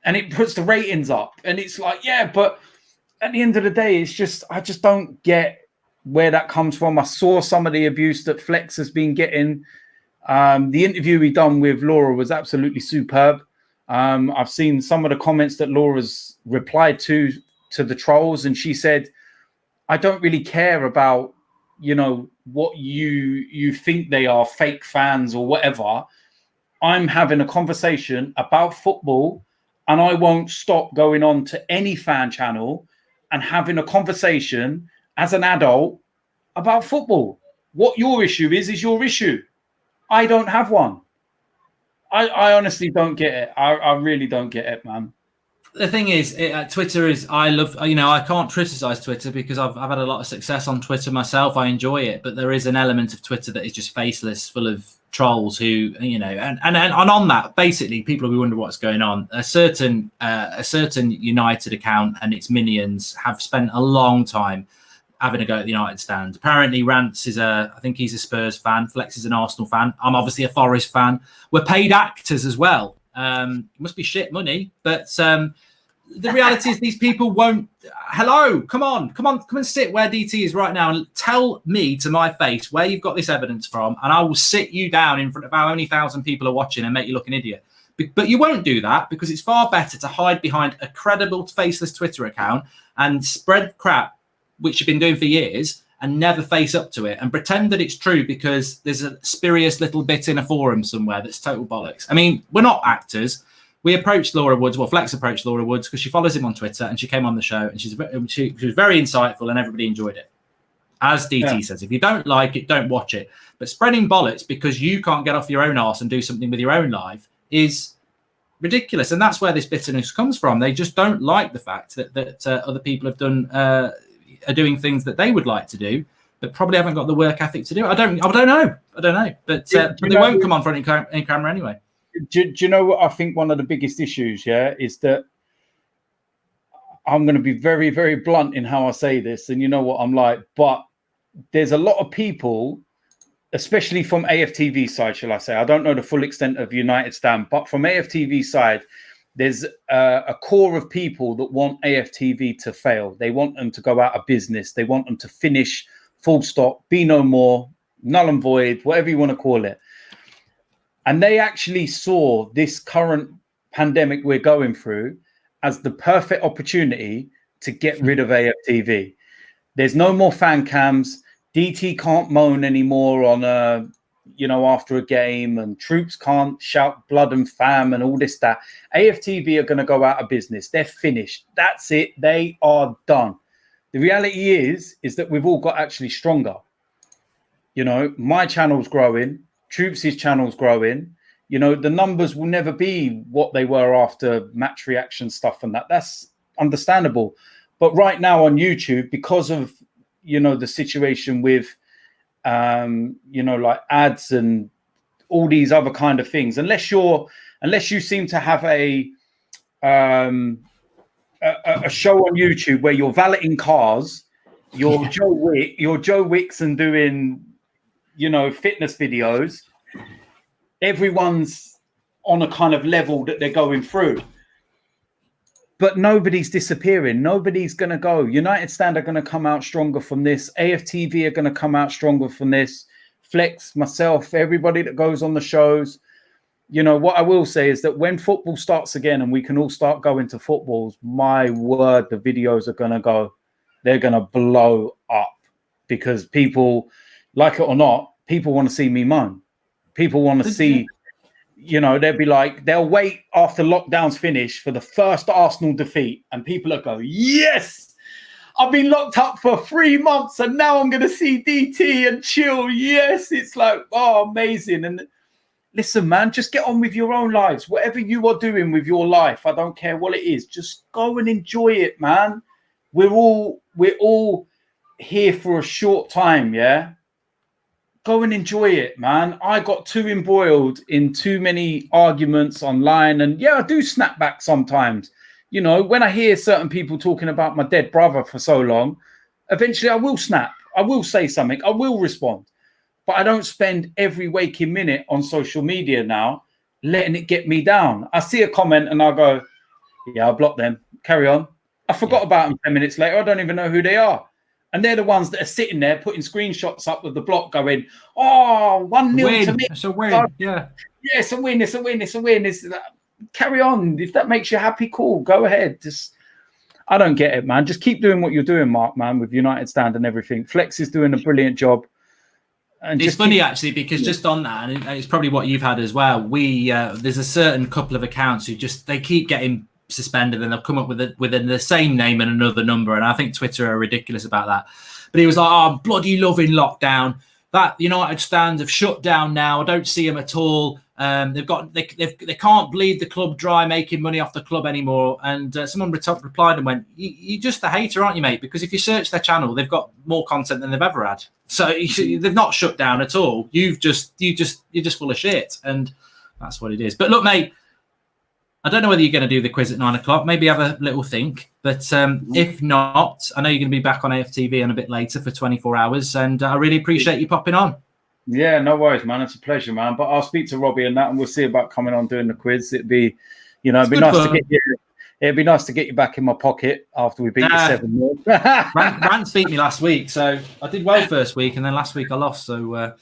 And it puts the ratings up. And it's like, yeah, but at the end of the day, it's just, I just don't get where that comes from. I saw some of the abuse that Flex has been getting. The interview we done with Laura was absolutely superb. I've seen some of the comments that Laura's replied to the trolls, and she said, I don't really care about, you know, what you think they are, fake fans or whatever. I'm having a conversation about football, and I won't stop going on to any fan channel and having a conversation as an adult about football. What your issue is your issue. I don't have one. I honestly don't get it. I really don't get it, man. The thing is, Twitter is, I love, you know, I can't criticize Twitter because I've had a lot of success on Twitter myself. I enjoy it, but there is an element of Twitter that is just faceless, full of trolls who, you know, and on that, basically, people who wonder what's going on. A certain United account and its minions have spent a long time having a go at the United stand. Apparently, Rance is I think he's a Spurs fan. Flex is an Arsenal fan. I'm obviously a Forest fan. We're paid actors as well. It must be shit money, but the reality is these people won't. Hello, come on and sit where DT is right now and tell me to my face where you've got this evidence from, and I will sit you down in front of how many 1,000 people are watching and make you look an idiot. But you won't do that because it's far better to hide behind a credible, faceless Twitter account and spread crap, which you've been doing for years, and never face up to it and pretend that it's true because there's a spurious little bit in a forum somewhere that's total bollocks. I mean, we're not actors. We approached Laura Woods, well, Flex approached Laura Woods because she follows him on Twitter and she came on the show and she was very insightful and everybody enjoyed it. As DT says, if you don't like it, don't watch it. But spreading bollocks because you can't get off your own arse and do something with your own life is ridiculous. And that's where this bitterness comes from. They just don't like the fact that other people have done are doing things that they would like to do, but probably haven't got the work ethic to do it. I don't know. But they won't come on for any camera anyway. Do you know what I think one of the biggest issues, is that I'm going to be very, very blunt in how I say this, and you know what I'm like, but there's a lot of people, especially from AFTV side, shall I say, I don't know the full extent of United Stand, but from AFTV side, there's a core of people that want AFTV to fail. They want them to go out of business. They want them to finish, full stop, be no more, null and void, whatever you want to call it. And they actually saw this current pandemic we're going through as the perfect opportunity to get rid of AFTV. There's no more fan cams. DT can't moan anymore on after a game, and troops can't shout blood and fam and all this, that. AFTV are going to go out of business. They're finished. That's it. They are done. The reality is that we've all got actually stronger. You know, my channel's growing. Troops' channel's growing. You know, the numbers will never be what they were after match reaction stuff and that. That's understandable. But right now on YouTube, because of, you know, the situation with, like ads and all these other kind of things, unless you seem to have a show on YouTube where you're valeting cars, you're Joe Wicks and doing, you know, fitness videos, everyone's on a kind of level that they're going through. But nobody's disappearing. Nobody's going to go. United Stand are going to come out stronger from this. AFTV are going to come out stronger from this. Flex, myself, everybody that goes on the shows. You know, what I will say is that when football starts again and we can all start going to footballs, my word, the videos are going to go. They're going to blow up because people, like it or not, people want to see me moan. People want to see, you know, they'll be like, they'll wait after lockdown's finished for the first Arsenal defeat. And people are going, yes, I've been locked up for 3 months and now I'm going to see DT and chill. Yes, it's like, oh, amazing. And listen, man, just get on with your own lives. Whatever you are doing with your life, I don't care what it is. Just go and enjoy it, man. We're all here for a short time, yeah? Go and enjoy it, man. I got too embroiled in too many arguments online. And yeah, I do snap back sometimes. You know, when I hear certain people talking about my dead brother for so long, eventually I will snap. I will say something. I will respond. but I don't spend every waking minute on social media now, letting it get me down. I see a comment and I'll go, yeah, I'll block them. Carry on. I forgot about them 10 minutes later. I don't even know who they are. And they're the ones that are sitting there putting screenshots up of the block going, oh, 1-0 to me. It's a win. Yeah. Yeah, it's a win. It's a win. It's a win. Carry on. If that makes you happy, cool. Go ahead. I don't get it, man. Just keep doing what you're doing, Mark, man, with United Stand and everything. Flex is doing a brilliant job. And it's funny actually, because just on that, and it's probably what you've had as well. There's a certain couple of accounts who they keep getting suspended, and they'll come up within the same name and another number. And I think Twitter are ridiculous about that. But he was like, "Oh, I'm bloody loving lockdown. That United Stand have shut down now. I don't see them at all. They can't bleed the club dry, making money off the club anymore." And someone replied and went, "You're just a hater, aren't you, mate? Because if you search their channel, they've got more content than they've ever had. So they've not shut down at all. You're just full of shit." And that's what it is. But look, mate, I don't know whether you're going to do the quiz at 9 o'clock. Maybe have a little think. But if not, I know you're going to be back on AFTV and a bit later for 24 hours. And I really appreciate you popping on. Yeah, no worries, man. It's a pleasure, man. But I'll speak to Robbie and that, and we'll see about coming on doing the quiz. It'd be nice to get you. It'd be nice to get you back in my pocket after we beat you 7-0. Rance beat me last week, so I did well first week, and then last week I lost. So,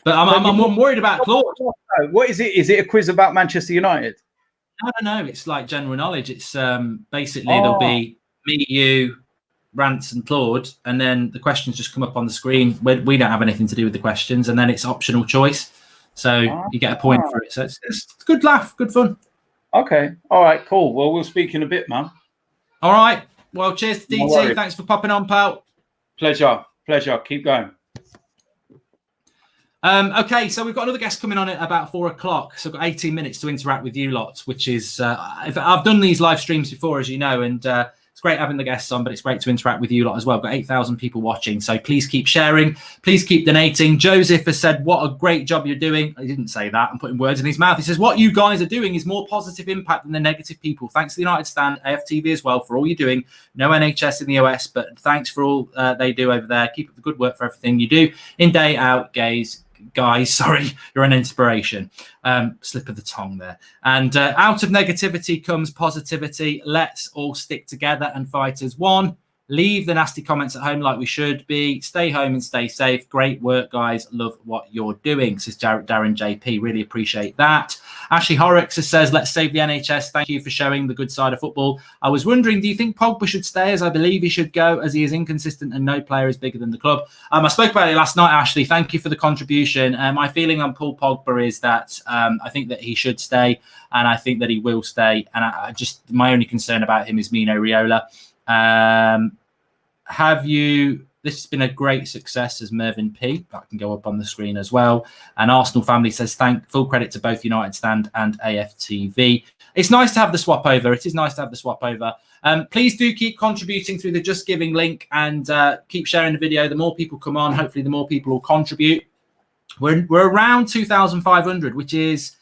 but I'm worried about Claude. What is it? Is it a quiz about Manchester United? No. It's like general knowledge. It's basically there'll be me, you, Rance, and Claude, and then the questions just come up on the screen. We don't have anything to do with the questions, and then it's optional choice, so you get a point for it. So it's good laugh, good fun. Okay, all right, cool. Well, we'll speak in a bit, man. All right. Well, cheers to DT. Thanks for popping on, pal. Pleasure. Keep going. Okay, so we've got another guest coming on at about 4 o'clock. So I've got 18 minutes to interact with you lots, which is I've done these live streams before, as you know, and it's great having the guests on, but it's great to interact with you lot as well. I've got 8,000 people watching, so please keep sharing, please keep donating. Joseph has said, "What a great job you're doing." He didn't say that. I'm putting words in his mouth. He says, "What you guys are doing is more positive impact than the negative people. Thanks to the United Stand, AFTV as well, for all you're doing. No NHS in the US, but thanks for all they do over there. Keep up the good work for everything you do in, day out, guys, sorry, you're an inspiration." Slip of the tongue there. And out of negativity comes positivity. Let's all stick together and fight as one. Leave the nasty comments at home like we should be. Stay home and stay safe. Great work, guys. Love what you're doing, says Darren JP. Really appreciate that. Ashley Horrocks says, "Let's save the NHS. Thank you for showing the good side of football. I was wondering, do you think Pogba should stay, as I believe he should go, as he is inconsistent and no player is bigger than the club?" I spoke about it last night, Ashley. Thank you for the contribution. My feeling on Paul Pogba is that I think that he should stay, and I think that he will stay. And my only concern about him is Mino Raiola. This has been a great success, as Mervyn P. That can go up on the screen as well. And Arsenal family says, full credit to both United Stand and AFTV. It's nice to have the swap over. It is nice to have the swap over. Please do keep contributing through the Just Giving link, and keep sharing the video. The more people come on, hopefully the more people will contribute. We're around 2,500, which is,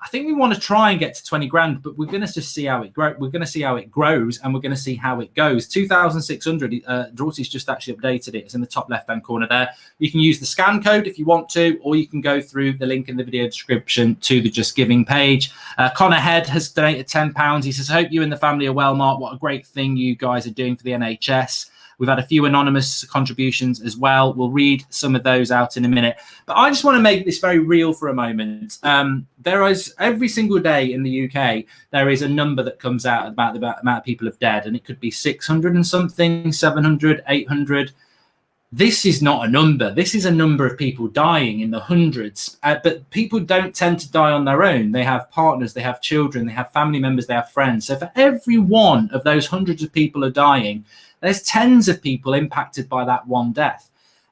I think we want to try and get to 20 grand, but we're going to just see how it grows. We're going to see how it grows, and we're going to see how it goes. 2,600. Dorsey's just actually updated it. It's in the top left-hand corner there. You can use the scan code if you want to, or you can go through the link in the video description to the Just Giving page. Connor Head has donated £10. He says, "Hope you and the family are well, Mark. What a great thing you guys are doing for the NHS." We've had a few anonymous contributions as well. We'll read some of those out in a minute. But I just want to make this very real for a moment. There is, every single day in the UK, there is a number that comes out about the amount of people have died. And it could be 600 and something, 700, 800. This is not a number. This is a number of people dying in the hundreds. But people don't tend to die on their own. They have partners, they have children, they have family members, they have friends. So for every one of those hundreds of people are dying, there's tens of people impacted by that one death.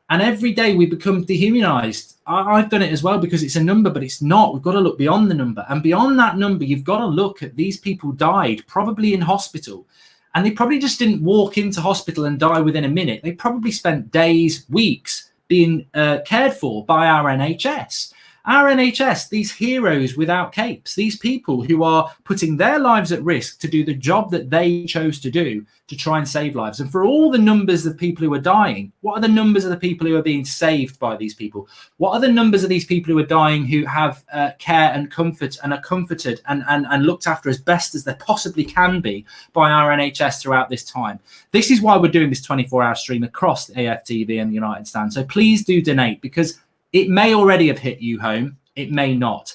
And every day we become dehumanized. I've done it as well, because it's a number, but it's not. We've got to look beyond the number. And beyond that number, you've got to look at these people died, probably in hospital. And they probably just didn't walk into hospital and die within a minute. They probably spent days, weeks being cared for by our NHS. Our NHS, these heroes without capes, these people who are putting their lives at risk to do the job that they chose to do to try and save lives. And for all the numbers of people who are dying, what are the numbers of the people who are being saved by these people? What are the numbers of these people who are dying who have care and comfort and are comforted and looked after as best as they possibly can be by our NHS throughout this time? This is why we're doing this 24-hour stream across the AFTV and the United Stand. So please do donate, because it may already have hit you home. It may not.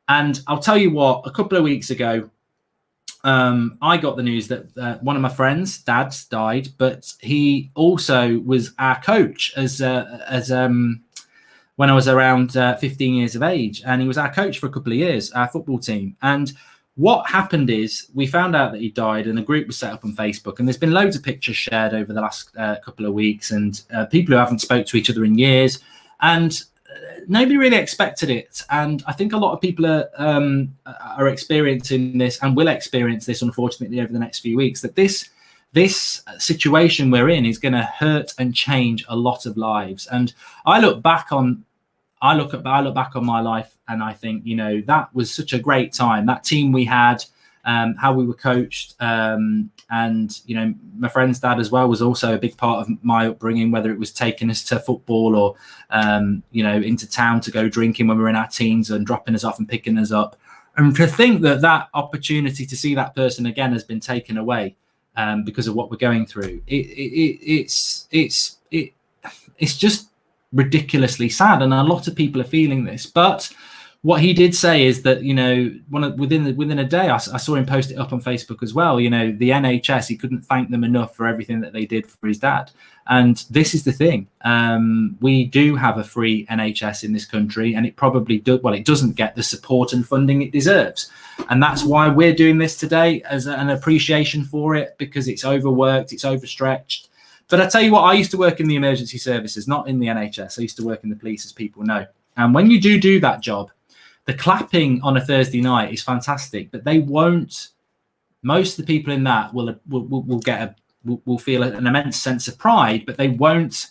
And I'll tell you what, a couple of weeks ago, I got the news that one of my friends' dads died, but he also was our coach as when I was around 15 years of age. And he was our coach for a couple of years, our football team. And what happened is we found out that he died, and a group was set up on Facebook. And there's been loads of pictures shared over the last couple of weeks, and people who haven't spoke to each other in years. And nobody really expected it, and I think a lot of people are experiencing this and will experience this, unfortunately, over the next few weeks. That this situation we're in is going to hurt and change a lot of lives. And I look back on my life, and I think, you know, that was such a great time. That team we had, how we were coached, and you know, my friend's dad as well was also a big part of my upbringing, whether it was taking us to football or you know, into town to go drinking when we were in our teens and dropping us off and picking us up. And to think that that opportunity to see that person again has been taken away because of what we're going through, it's just ridiculously sad, and a lot of people are feeling this. But what he did say is that, you know, within a day, I saw him post it up on Facebook as well. You know, the NHS, he couldn't thank them enough for everything that they did for his dad. And this is the thing. We do have a free NHS in this country, and it probably it doesn't get the support and funding it deserves. And that's why we're doing this today, as an appreciation for it, because it's overworked, it's overstretched. But I tell you what, I used to work in the emergency services, not in the NHS. I used to work in the police, as people know. And when you do that job, the clapping on a Thursday night is fantastic, but they won't. Most of the people in that will feel an immense sense of pride, but they won't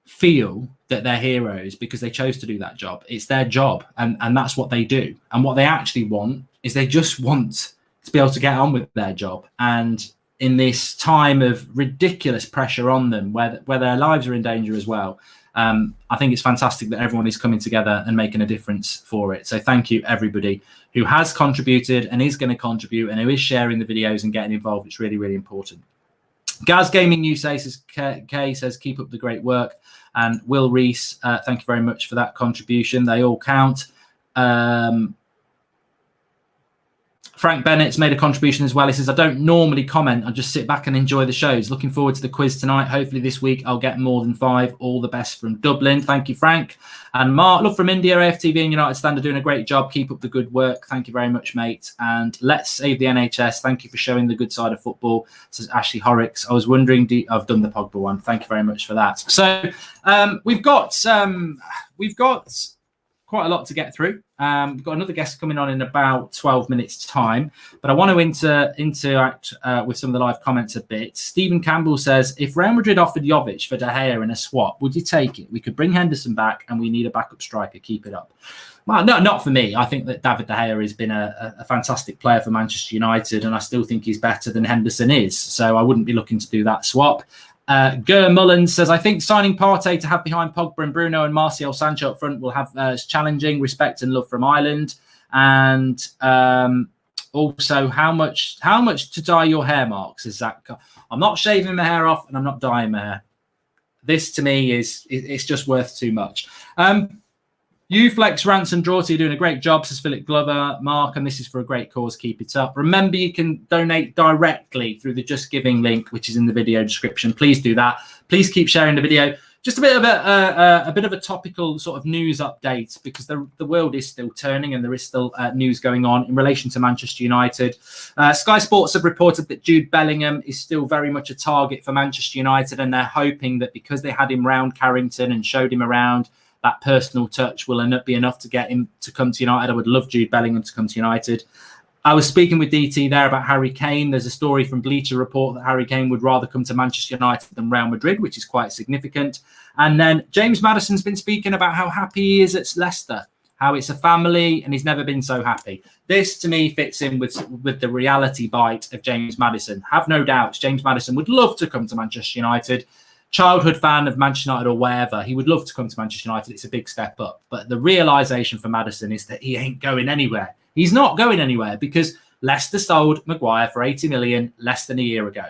feel that they're heroes because they chose to do that job. It's their job, and that's what they do. And what they actually want is they just want to be able to get on with their job. And in this time of ridiculous pressure on them, where their lives are in danger as well, I think it's fantastic that everyone is coming together and making a difference for it. So thank you, everybody who has contributed and is going to contribute and who is sharing the videos and getting involved. It's really, really important. Gaz Gaming News says, Kay says, keep up the great work. And Will Reese, thank you very much for that contribution. They all count. Frank Bennett's made a contribution as well. He says, I don't normally comment. I just sit back and enjoy the shows. Looking forward to the quiz tonight. Hopefully this week I'll get more than 5. All the best from Dublin. Thank you, Frank. And Mark, love from India, AFTV and United Stand are doing a great job. Keep up the good work. Thank you very much, mate. And let's save the NHS. Thank you for showing the good side of football, says Ashley Horrocks. I was wondering, I've done the Pogba one. Thank you very much for that. So we've got quite a lot to get through. We've got another guest coming on in about 12 minutes time, but I want to interact with some of the live comments a bit. Stephen Campbell says, if Real Madrid offered Jovic for De Gea in a swap, would you take it? We could bring Henderson back and we need a backup striker. Keep it up. Well, no, not for me. I think that David De Gea has been a fantastic player for Manchester United, and I still think he's better than Henderson is. So I wouldn't be looking to do that swap. Ger Mullins says, I think signing Partey to have behind Pogba and Bruno and Martial Sancho up front will have challenging respect and love from Ireland. And also, how much to dye your hair, Mark? Says Zach. I'm not shaving my hair off and I'm not dyeing my hair. This to me it's just worth too much. Uflex Ransom Drawty, you're doing a great job, says Philip Glover. Mark, and this is for a great cause. Keep it up. Remember, you can donate directly through the Just Giving link, which is in the video description. Please do that. Please keep sharing the video. Just a bit of a topical sort of news update, because the world is still turning and there is still news going on in relation to Manchester United. Sky Sports have reported that Jude Bellingham is still very much a target for Manchester United, and they're hoping that because they had him round Carrington and showed him around, that personal touch will be enough to get him to come to United. I would love Jude Bellingham to come to United. I was speaking with DT there about Harry Kane. There's a story from Bleacher Report that Harry Kane would rather come to Manchester United than Real Madrid, which is quite significant. And then James Maddison's been speaking about how happy he is at Leicester, how it's a family and he's never been so happy. This, to me, fits in with the reality bite of James Maddison. Have no doubts, James Maddison would love to come to Manchester United. Childhood fan of Manchester United or wherever, he would love to come to Manchester United. It's a big step up. But the realisation for Maddison is that he ain't going anywhere. He's not going anywhere because Leicester sold Maguire for 80 million less than a year ago.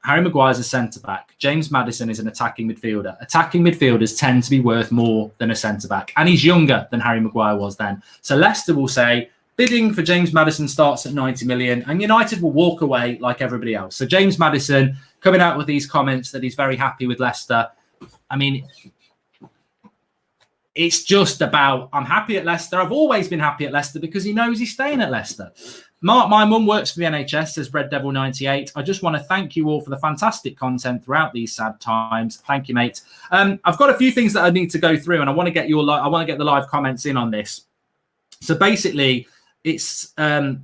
Harry Maguire's a centre-back. James Maddison is an attacking midfielder. Attacking midfielders tend to be worth more than a centre-back. And he's younger than Harry Maguire was then. So Leicester will say, bidding for James Maddison starts at 90 million and United will walk away like everybody else. So James Maddison coming out with these comments that he's very happy with Leicester. I mean, it's just about, I'm happy at Leicester. I've always been happy at Leicester because he knows he's staying at Leicester. Mark, my mum works for the NHS, says Red Devil 98. I just want to thank you all for the fantastic content throughout these sad times. Thank you, mate. I've got a few things that I need to go through, and I want to get the live comments in on this. So basically, it's player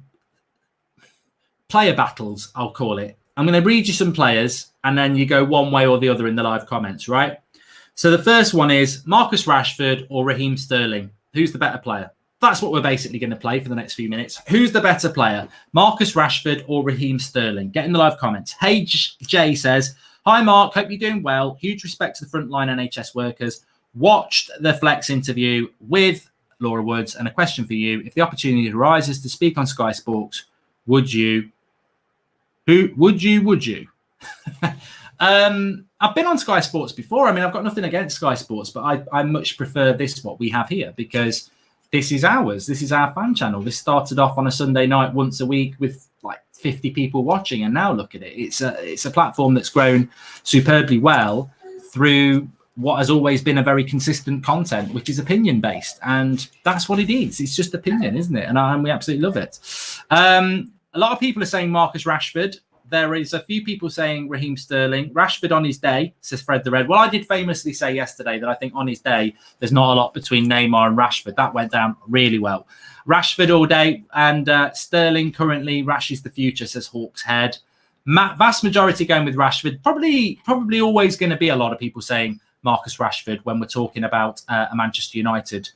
battles, I'll call it. I'm going to read you some players, and then you go one way or the other in the live comments, right? So the first one is Marcus Rashford or Raheem Sterling. Who's the better player? That's what we're basically going to play for the next few minutes. Who's the better player? Marcus Rashford or Raheem Sterling? Get in the live comments. Hey Jay says, hi Mark, hope you're doing well. Huge respect to the frontline NHS workers. Watched the Flex interview with Laura Woods, and a question for you. If the opportunity arises to speak on Sky Sports, would you? Would you? I've been on Sky Sports before. I mean, I've got nothing against Sky Sports, but I much prefer this, what we have here, because this is ours. This is our fan channel. This started off on a Sunday night once a week with like 50 people watching, and now look at it. It's a platform that's grown superbly well through what has always been a very consistent content, which is opinion based, and that's what it is. It's just opinion, isn't it? And we absolutely love it. A lot of people are saying Marcus Rashford. There is a few people saying Raheem Sterling. Rashford on his day, says Fred the Red. Well, I did famously say yesterday that I think on his day, there's not a lot between Neymar and Rashford. That went down really well. Rashford all day, and Sterling currently. Rash is the future, says Hawk's Head. Vast majority going with Rashford. Probably always going to be a lot of people saying Marcus Rashford when we're talking about a Manchester United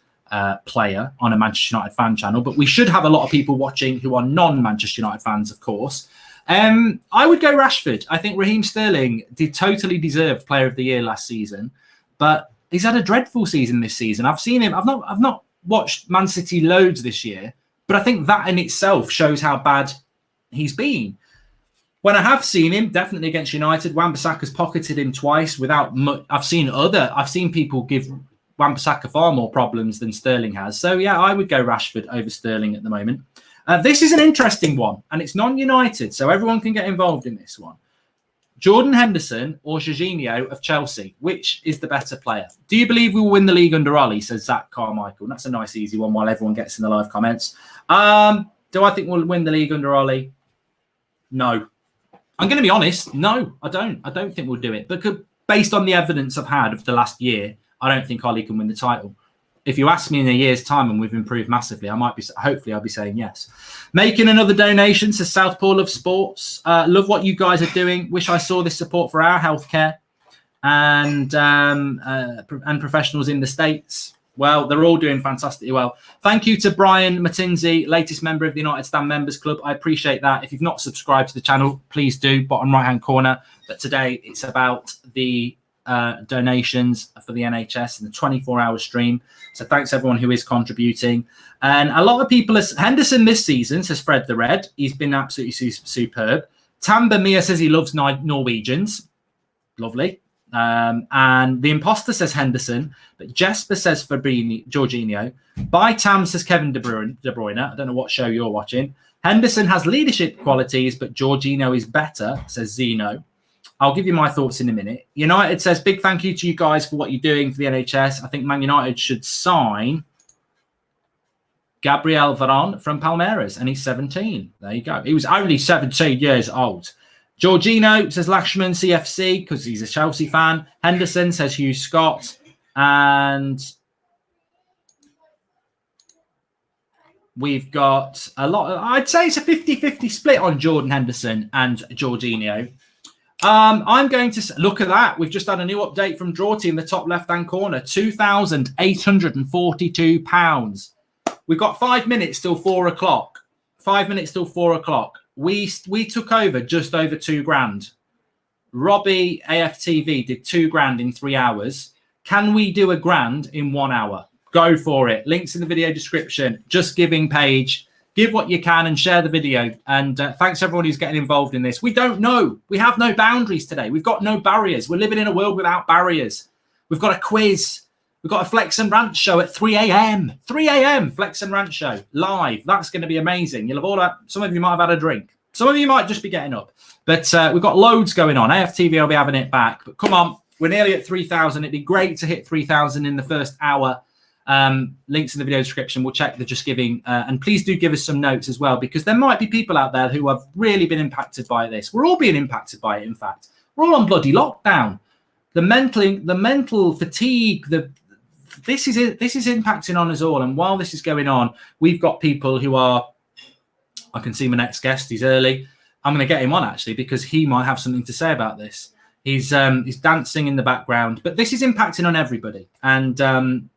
player on a Manchester United fan channel. But we should have a lot of people watching who are non-Manchester United fans, of course. I would go Rashford. I think Raheem Sterling did totally deserve Player of the Year last season, but he's had a dreadful season this season. I've seen him. I've not watched Man City loads this year, but I think that in itself shows how bad he's been. When I have seen him, definitely against United, Wan-Bissaka's pocketed him twice without much. I've seen people give Wan-Bissaka far more problems than Sterling has. So yeah, I would go Rashford over Sterling at the moment. This is an interesting one, and it's non-United, so everyone can get involved in this one. Jordan Henderson or Jorginho of Chelsea, which is the better player? Do you believe we will win the league under Ollie, says Zach Carmichael. That's a nice, easy one while everyone gets in the live comments. Do I think we'll win the league under Ollie? No. I'm going to be honest. No, I don't. I don't think we'll do it. Because based on the evidence I've had of the last year, I don't think Ollie can win the title. If you ask me in a year's time and we've improved massively, hopefully I'll be saying yes. Making another donation, says Southpaw Love Sports. Love what you guys are doing. Wish I saw this support for our healthcare and professionals in the States. Well, they're all doing fantastically well. Thank you to Brian Matinzi, latest member of the United Stand Members Club. I appreciate that. If you've not subscribed to the channel, please do. Bottom right-hand corner. But today it's about the donations for the NHS and the 24-hour stream. So thanks everyone who is contributing. And a lot of people, Henderson this season, says Fred the Red. He's been absolutely superb. Tamba Mia says he loves Norwegians. Lovely. And the imposter says Henderson, but Jesper says Jorginho. By Tam says Kevin De Bruyne. I don't know what show you're watching. Henderson has leadership qualities, but Jorginho is better, says Zeno. I'll give you my thoughts in a minute. United says, big thank you to you guys for what you're doing for the NHS. I think Man United should sign Gabriel Varane from Palmeiras, and he's 17. There you go. He was only 17 years old. Jorginho says Lakshman CFC because he's a Chelsea fan. Henderson says Hugh Scott. And we've got a lot. I'd say it's a 50-50 split on Jordan Henderson and Jorginho. I'm going to look at that. We've just had a new update from Geordie in the top left-hand corner. £2,842. We've got 5 minutes till 4 o'clock. 5 minutes till 4 o'clock. We took over just over £2,000. Robbie AFTV did £2,000 in 3 hours. Can we do £1,000 in 1 hour? Go for it. Links in the video description. Just Giving page. Give what you can and share the video. And thanks everyone who's getting involved in this. We don't know. We have no boundaries today. We've got no barriers. We're living in a world without barriers. We've got a quiz. We've got a Flex and Rant show at 3 a.m. 3 a.m. Flex and Rant show live. That's going to be amazing. You'll have all that. Some of you might have had a drink. Some of you might just be getting up. But we've got loads going on. AFTV will be having it back. But come on. We're nearly at 3,000. It'd be great to hit 3,000 in the first hour. Links in the video description. We'll check the Just Giving. And please do give us some notes as well, because there might be people out there who have really been impacted by this. We're all being impacted by it, in fact. We're all on bloody lockdown. The mental fatigue, this is impacting on us all. And while this is going on, we've got people who are, I can see my next guest, he's early. I'm going to get him on actually, because he might have something to say about this. He's dancing in the background, but this is impacting on everybody. And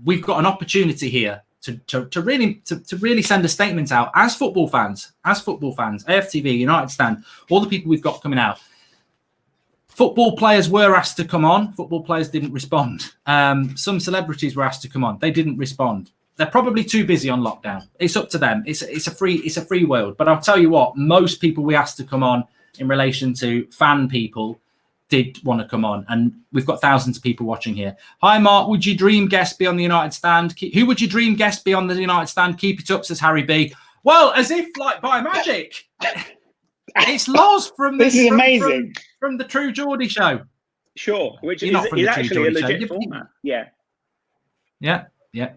we've got an opportunity here to really send a statement out as football fans, AFTV, United Stand, all the people we've got coming out. Football players were asked to come on. Football players didn't respond. Some celebrities were asked to come on. They didn't respond. They're probably too busy on lockdown. It's up to them. It's a free world. But I'll tell you what, most people we asked to come on in relation to fan people did want to come on, and we've got thousands of people watching here. Hi Mark, would your dream guest be on the United Stand? Who would your dream guest be on the United Stand? Keep it up, says Harry B. Well, as if like by magic. It's Loz from this is amazing from the True Geordie show. Sure, which is actually a legit format. Yeah.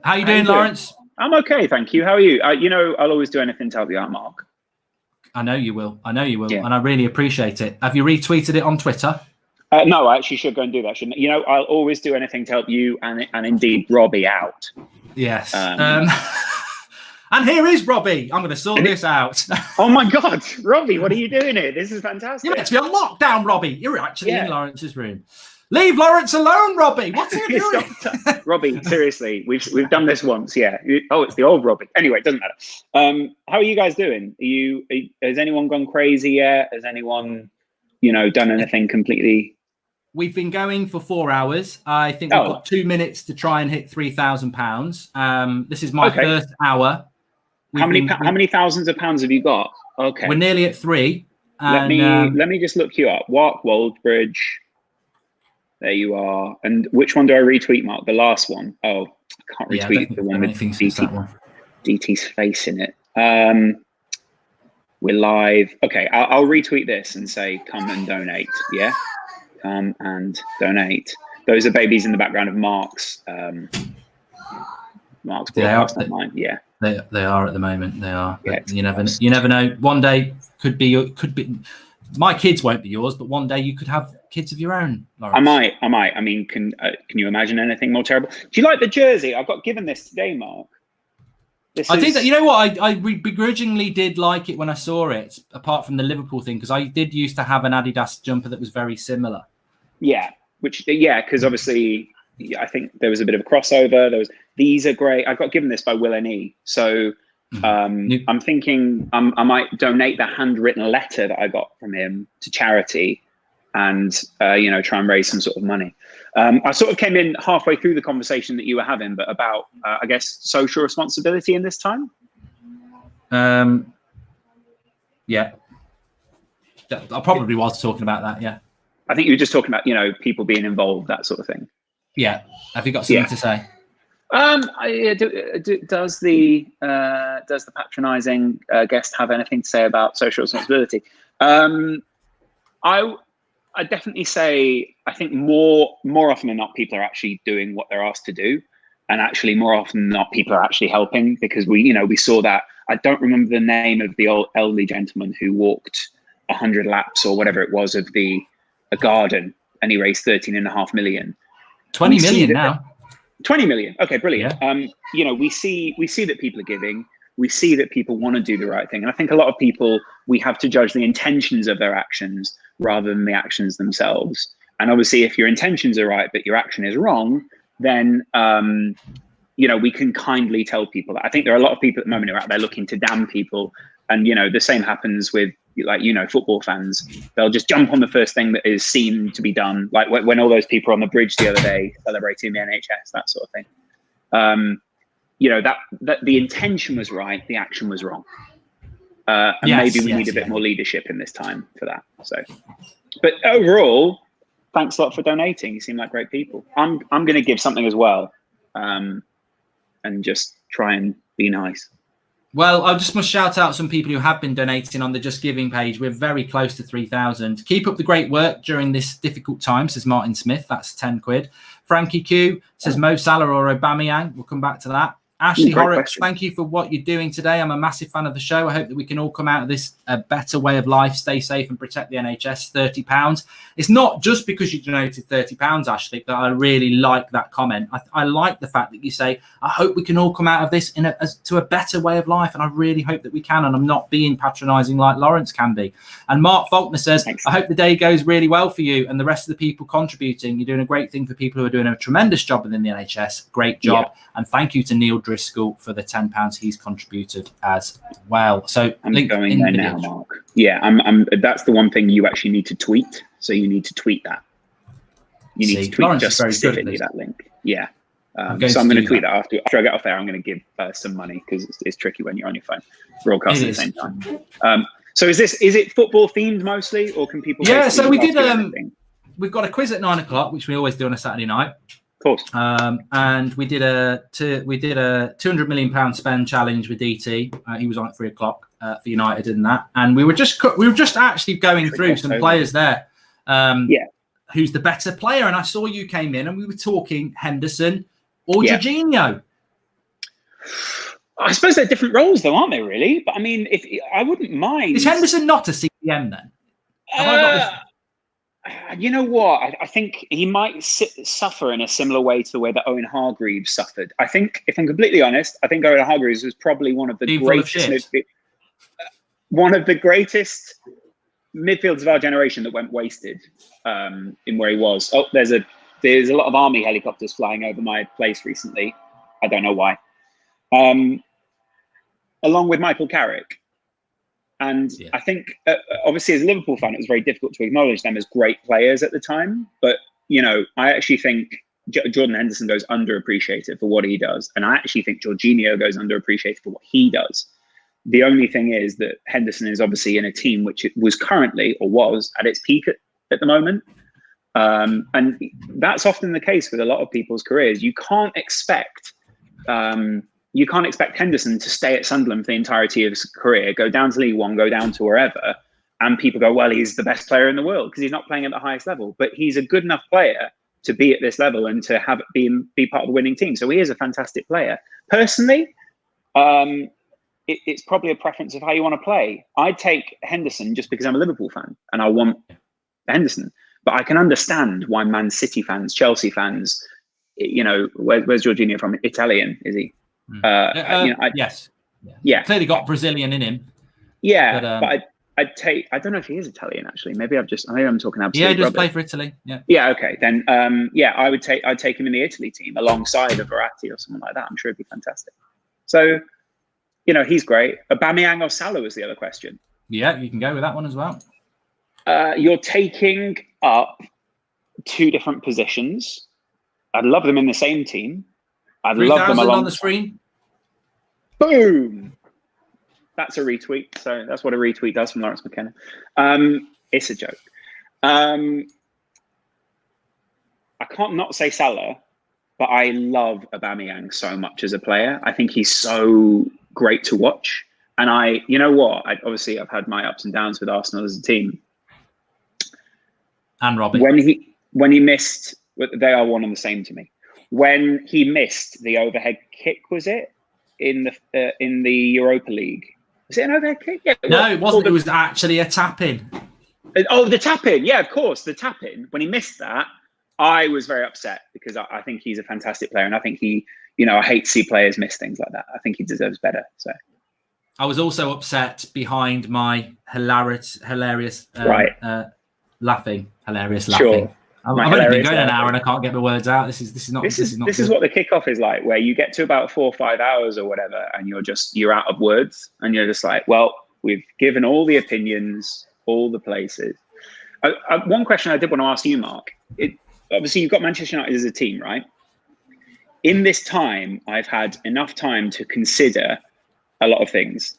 How you doing, Lawrence? I'm okay, thank you. How are you? I'll always do anything to help you out, Mark. I know you will. Yeah. Yeah. And I really appreciate it. Have you retweeted it on Twitter? No, I actually should go and do that, shouldn't I? I'll always do anything to help you and indeed Robbie out. Yes. And here is Robbie. I'm going to sort this out. Oh my God, Robbie, what are you doing here? This is fantastic. You're meant to be on lockdown, Robbie. You're actually in Lawrence's room. Leave Lawrence alone, Robbie. What's he doing? Robbie, seriously, we've done this once. Yeah. Oh, it's the old Robbie. Anyway, it doesn't matter. How are you guys doing? Has anyone gone crazy yet? Has anyone, done anything completely? We've been going for 4 hours. I think we've got 2 minutes to try and hit £3,000. This is my first hour. How many thousands of pounds have you got? Okay, we're nearly at 3. Let me just look you up. Goldbridge. There you are. And which one do I retweet, Mark? The last one. Oh, I can't retweet the one with DT's face in it. We're live. Okay, I'll retweet this and say, come and donate. Yeah. Come and donate. Those are babies in the background of Mark's broadcast online. Yeah, they are at the moment. They are. Yeah, you never know. One day could be. My kids won't be yours, but one day you could have kids of your own, Lawrence. I might. I mean, can you imagine anything more terrible? Do you like the jersey? I got given this today, Mark. I think that, you know what, I begrudgingly did like it when I saw it, apart from the Liverpool thing, because I did used to have an Adidas jumper that was very similar. Yeah, because obviously I think there was a bit of a crossover. These are great. I got given this by Will and E. So I'm thinking I might donate the handwritten letter that I got from him to charity and, try and raise some sort of money. I sort of came in halfway through the conversation that you were having, but about, I guess, social responsibility in this time. Yeah. I probably was talking about that, yeah. I think you were just talking about, people being involved, that sort of thing. Yeah. Have you got something to say? Does the patronising guest have anything to say about social responsibility? I definitely say I think more often than not people are actually doing what they're asked to do, and actually more often than not people are actually helping, because we saw that. I don't remember the name of the old elderly gentleman who walked 100 laps or whatever it was of a garden, and he raised 13.5 million. 20 million now. 20 million. Okay, brilliant. Yeah. We see that people are giving. we see that people want to do the right thing. And I think a lot of people, we have to judge the intentions of their actions rather than the actions themselves. And obviously, if your intentions are right, but your action is wrong, then, you know, we can kindly tell people that. I think there are a lot of people at the moment who are out there looking to damn people. And, you know, the same happens with, like, you know, football fans. They'll just jump on the first thing that is seen to be done. Like when all those people on the bridge the other day celebrating the NHS, that sort of thing. You know, that the intention was right, the action was wrong. And maybe we need a bit more leadership in this time for that. So, but overall, thanks a lot for donating. You seem like great people. I'm going to give something as well, and just try and be nice. Well, I just must shout out some people who have been donating on the Just Giving page. We're very close to 3,000. Keep up the great work during this difficult time, says Martin Smith. That's 10 quid. Frankie Q says Mo Salah or Aubameyang. We'll come back to that. Ashley Horrocks, thank you for what you're doing today. I'm a massive fan of the show. I hope that we can all come out of this a better way of life, stay safe and protect the NHS. £30. It's not just because you donated £30, Ashley, that I really like that comment. I like the fact that you say, I hope we can all come out of this to a better way of life. And I really hope that we can. And I'm not being patronising like Lawrence can be. And Mark Faulkner says, thanks. I hope the day goes really well for you and the rest of the people contributing. You're doing a great thing for people who are doing a tremendous job within the NHS. Great job. Yeah. And thank you to Neil Driscoll for the £10 he's contributed as well. So I'm going there now, Mark. Yeah, that's the one thing you actually need to tweet. So you need to tweet that. You need to tweet Lawrence just specifically that link. Yeah. So I'm going to tweet that after I get off there. I'm going to give some money because it's tricky when you're on your phone broadcasting at the same time. So is it football themed mostly, or can people? Yeah. So we did. We've got a quiz at 9 o'clock, which we always do on a Saturday night. Of course. And we did a £200 million spend challenge with DT. He was on at 3 o'clock for United in that, and we were just actually going through some players there. Who's the better player? And I saw you came in, and we were talking Henderson or Jorginho. I suppose they're different roles, though, aren't they? Really, but I mean, if I wouldn't mind. Is Henderson not a CPM then? Have I got this? You know what? I think he might suffer in a similar way to the way that Owen Hargreaves suffered. I think, if I'm completely honest, I think Owen Hargreaves was probably one of the greatest midfielders of our generation that went wasted in where he was. Oh, there's a lot of army helicopters flying over my place recently. I don't know why. Along with Michael Carrick. And I think, obviously, as a Liverpool fan, it was very difficult to acknowledge them as great players at the time. But, you know, I actually think Jordan Henderson goes underappreciated for what he does. And I actually think Jorginho goes underappreciated for what he does. The only thing is that Henderson is obviously in a team which was currently, or was, at its peak at the moment. And that's often the case with a lot of people's careers. You can't expect Henderson to stay at Sunderland for the entirety of his career, go down to League One, go down to wherever, and people go, well, he's the best player in the world because he's not playing at the highest level. But he's a good enough player to be at this level and to be part of the winning team. So he is a fantastic player. Personally, it's probably a preference of how you want to play. I take Henderson just because I'm a Liverpool fan and I want Henderson. But I can understand why Man City fans, Chelsea fans, you know, where's Jorginho from? Italian, is he? Yes. Yeah. Clearly got Brazilian in him. Yeah, but I'd take. I don't know if he is Italian actually. Maybe I'm talking absolute. Yeah, he does rubbish. play for Italy. Yeah. Yeah. Okay. Then. I'd take him in the Italy team alongside a Verratti or someone like that. I'm sure it'd be fantastic. So, you know, he's great. Aubameyang or Salah was the other question. Yeah, you can go with that one as well. You're taking up two different positions. I'd love them in the same team. I'd love them along on the screen. Boom. That's a retweet. So that's what a retweet does from Lawrence McKenna. It's a joke. I can't not say Salah, but I love Aubameyang so much as a player. I think he's so great to watch. And you know what? Obviously, I've had my ups and downs with Arsenal as a team. And Robbie. When he missed, they are one and the same to me. When he missed the overhead kick, was it in the Europa League? Was it an overhead kick? Yeah, no, it wasn't. It was actually a tap-in. Oh, the tap-in. Yeah, of course, the tap-in. When he missed that, I was very upset because I think he's a fantastic player, and I think I hate to see players miss things like that. I think he deserves better. So I was also upset behind my hilarious laughing. Sure. I've only been going an hour and I can't get the words out. This is not This is good. what the kickoff is like, where you get to about 4 or 5 hours or whatever, and you're out of words, and you're just like, well, we've given all the opinions, all the places. One question I did want to ask you, Mark. Obviously, you've got Manchester United as a team, right? In this time, I've had enough time to consider a lot of things.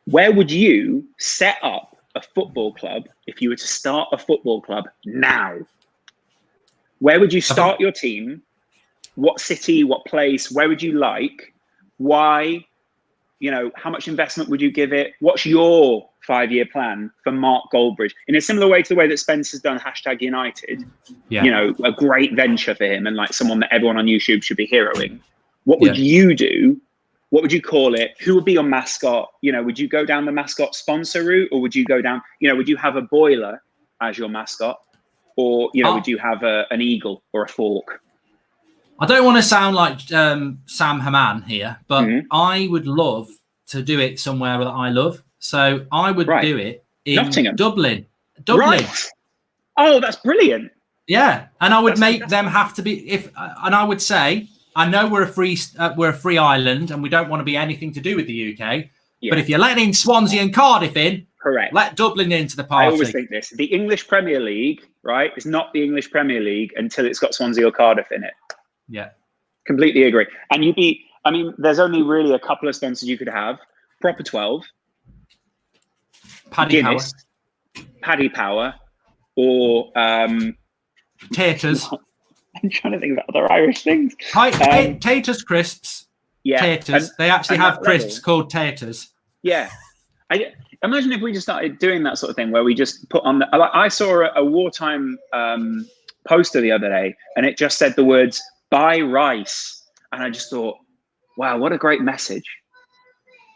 Where would you set up a football club if you were to start a football club now? Where would you start your team? What city, what place, where would you like? Why? You know, how much investment would you give it? What's your 5-year plan for Mark Goldbridge? In a similar way to the way that Spencer's done #United, you know, a great venture for him and like someone that everyone on YouTube should be heroing. What would you do? What would you call it? Who would be your mascot? You know, would you go down the mascot sponsor route, or would you go down, you know, would you have a boiler as your mascot? Or, you know, would you have an eagle or a fork? I don't want to sound like Sam Haman here, but I would love to do it somewhere that I love. So I would do it in Nottingham. Dublin. Right. Oh, that's brilliant. Yeah, and I would make them have to be and I would say, I know we're a free island and we don't want to be anything to do with the UK. Yeah. But if you're letting Swansea and Cardiff in, correct, let Dublin into the party. I always think this: the English Premier League, right, is not the English Premier League until it's got Swansea or Cardiff in it. Yeah, completely agree. And I mean, there's only really a couple of sponsors you could have: Proper 12, Paddy Guinness, Paddy Power, or Taters. I'm trying to think of other Irish things. Taters crisps. Yeah, Taters. They actually have crisps called Taters. Yeah, I imagine if we just started doing that sort of thing, where we just put on I saw a wartime poster the other day, and it just said the words "buy rice," and I just thought, wow, what a great message.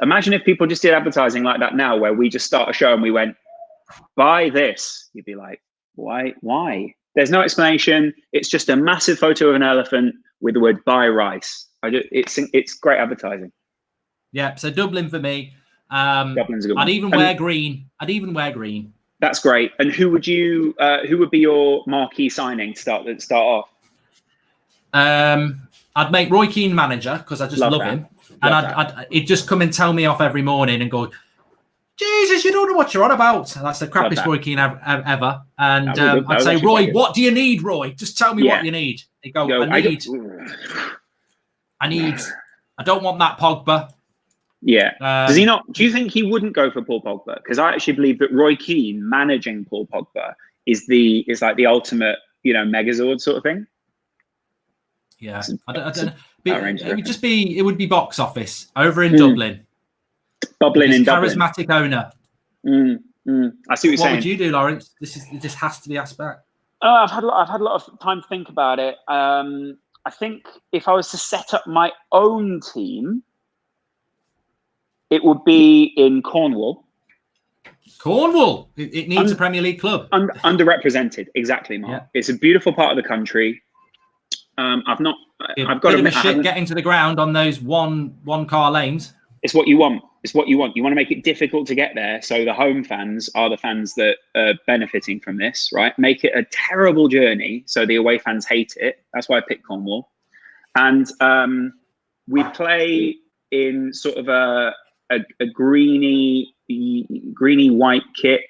Imagine if people just did advertising like that now, where we just start a show and we went, buy this. You'd be like, why? There's no explanation. It's just a massive photo of an elephant with the word "buy rice." It's great advertising. Yeah, so Dublin for me. Dublin's a good one. I'd even wear green. That's great. And who would be your marquee signing to start off? I'd make Roy Keane manager because I just love him. And he'd just come and tell me off every morning and go, Jesus, you don't know what you're on about. That's the crappiest Roy Keane ever. And I'd say, Roy, what do you need, Roy? Just tell me what you need. He'd go, I don't want that Pogba. Yeah. Does he not? Do you think he wouldn't go for Paul Pogba? Because I actually believe that Roy Keane managing Paul Pogba is like the ultimate, you know, Megazord sort of thing. Yeah. I don't know. It would be box office over in Dublin. Dublin. Charismatic owner. I see what you're saying. What would you do, Lawrence? This has to be asked back. I've had a lot of time to think about it. I think if I was to set up my own team, it would be in Cornwall. Cornwall. It needs a Premier League club. Underrepresented, exactly, Mark. Yeah. It's a beautiful part of the country. I've got to admit, getting to the ground on those one car lanes. It's what you want. You want to make it difficult to get there, so the home fans are the fans that are benefiting from this, right? Make it a terrible journey, so the away fans hate it. That's why I picked Cornwall. And we play in sort of a greeny white kit,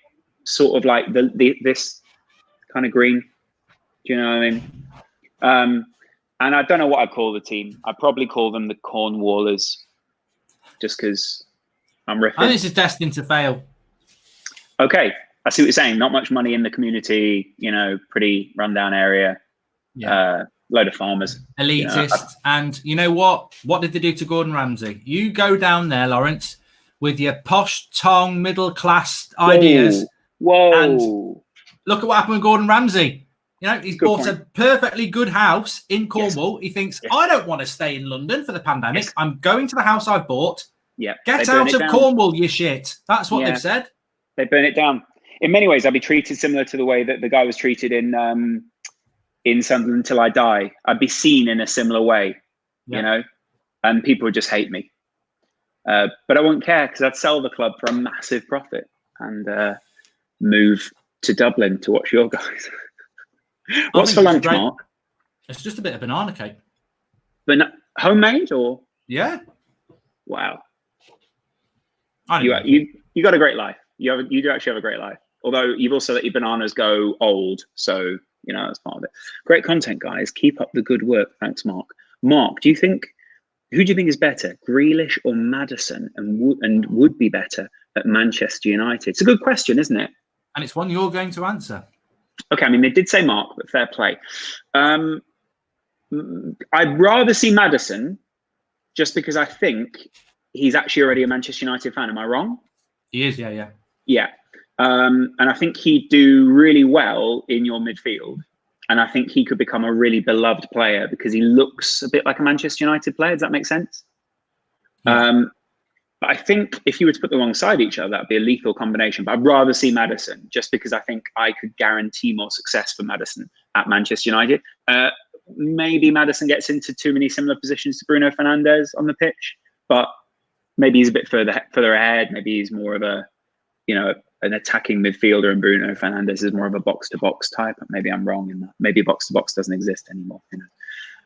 sort of like this kind of green. Do you know what I mean? And I don't know what I'd call the team. I'd probably call them the Cornwallers, just because I'm riffing. I think this is destined to fail. Okay, I see what you're saying. Not much money in the community, you know, pretty rundown area. Yeah. Load of farmers. Elitist. And you know what? What did they do to Gordon Ramsay? You go down there, Lawrence, with your posh tongue, middle class ideas. Whoa. And look at what happened with Gordon Ramsay. You know, he's bought a perfectly good house in Cornwall. Yes. He thinks, I don't want to stay in London for the pandemic. Yes. I'm going to the house I've bought. Yeah. Get out of Cornwall, you shit. That's what they've said. They burn it down. In many ways, I'd be treated similar to the way that the guy was treated in Sunderland Until I Die. I'd be seen in a similar way, you know, and people would just hate me. But I wouldn't care because I'd sell the club for a massive profit and move to Dublin to watch your guys. What's for lunch, Mark? It's just a bit of banana cake. Homemade or? Yeah. Wow. You got a great life. You do actually have a great life. Although you've also let your bananas go old, so you know that's part of it. Great content, guys. Keep up the good work. Thanks, Mark. Mark, who do you think is better, Grealish or Maddison, and would be better at Manchester United? It's a good question, isn't it? And it's one you're going to answer. Okay, I mean, they did say Mark, but fair play. I'd rather see Maddison just because I think he's actually already a Manchester United fan. Am I wrong? He is, yeah. Yeah. And I think he'd do really well in your midfield. And I think he could become a really beloved player because he looks a bit like a Manchester United player. Does that make sense? Yeah. But I think if you were to put them alongside each other, that'd be a lethal combination. But I'd rather see Maddison just because I think I could guarantee more success for Maddison at Manchester United. Maybe Maddison gets into too many similar positions to Bruno Fernandes on the pitch, but maybe he's a bit further ahead. Maybe he's more of an attacking midfielder, and Bruno Fernandes is more of a box-to-box type. Maybe I'm wrong in that. Maybe box-to-box doesn't exist anymore.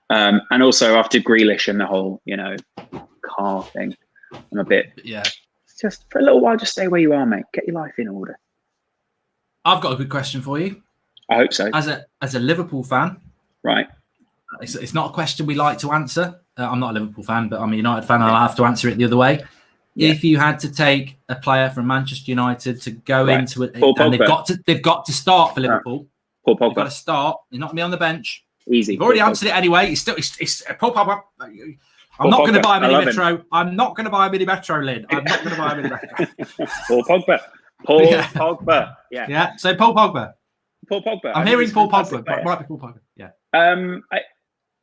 And also after Grealish and the whole, car thing, I'm a bit, just for a little while, just stay where you are, mate. Get your life in order. I've got a good question for you. I hope so. As a Liverpool fan, right? It's not a question we like to answer. I'm not a Liverpool fan, but I'm a United fan, and I'll have to answer it the other way. Yeah. If you had to take a player from Manchester United to go into it, and they've got to start for Liverpool. Paul Pogba. They've got to start. You're not going to be on the bench. Easy. You've already answered it anyway. It's Paul Pogba. I'm not going to buy a mini metro. I'm not going to buy a mini metro lid. I'm not going to buy a mini metro. Paul Pogba. Pogba. Yeah. Yeah. So Paul Pogba. I'm hearing Paul Pogba. Might be Paul Pogba. Yeah.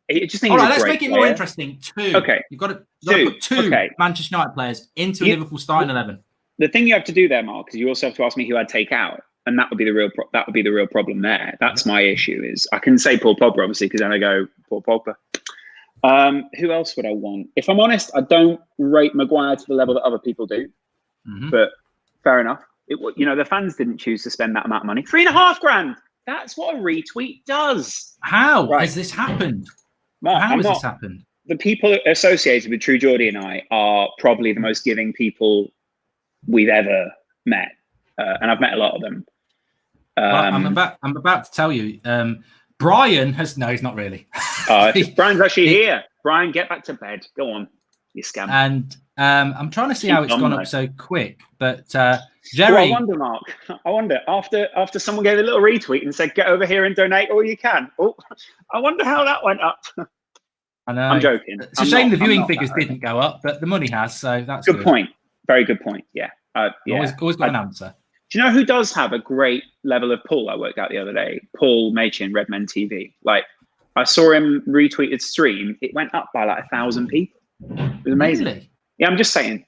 It just all right, let's make it more interesting. Okay. You've got to put two Manchester United players into a Liverpool starting 11. The thing you have to do there, Mark, is you also have to ask me who I'd take out, and that would be the real problem there. That's my issue. Is I can say Paul Pogba obviously because then I go Paul Pogba. Who else would I want? If I'm honest, I don't rate Maguire to the level that other people do, but fair enough. The fans didn't choose to spend that amount of money. $3.5 grand. That's what a retweet does. How has this happened? Mark, how has this happened? The people associated with True Geordie and I are probably the most giving people we've ever met, and I've met a lot of them. I'm about to tell you. Brian has no, he's not really. Brian's actually here. Brian, get back to bed. Go on, you scam. And I'm trying to see how it's gone up so quick, but Jerry. Well, I wonder, Mark. I wonder after someone gave a little retweet and said, "Get over here and donate all you can." Oh, I wonder how that went up. I know. I'm joking. It's a shame the viewing figures didn't go up, but the money has, so that's good point. Very good point. Yeah. Always got an answer. Do you know who does have a great level of pull? I worked out the other day. Paul Machin, Redmen TV. Like, I saw him retweet his stream. It went up by like 1,000 people. It was amazing. Really? Yeah, I'm just saying.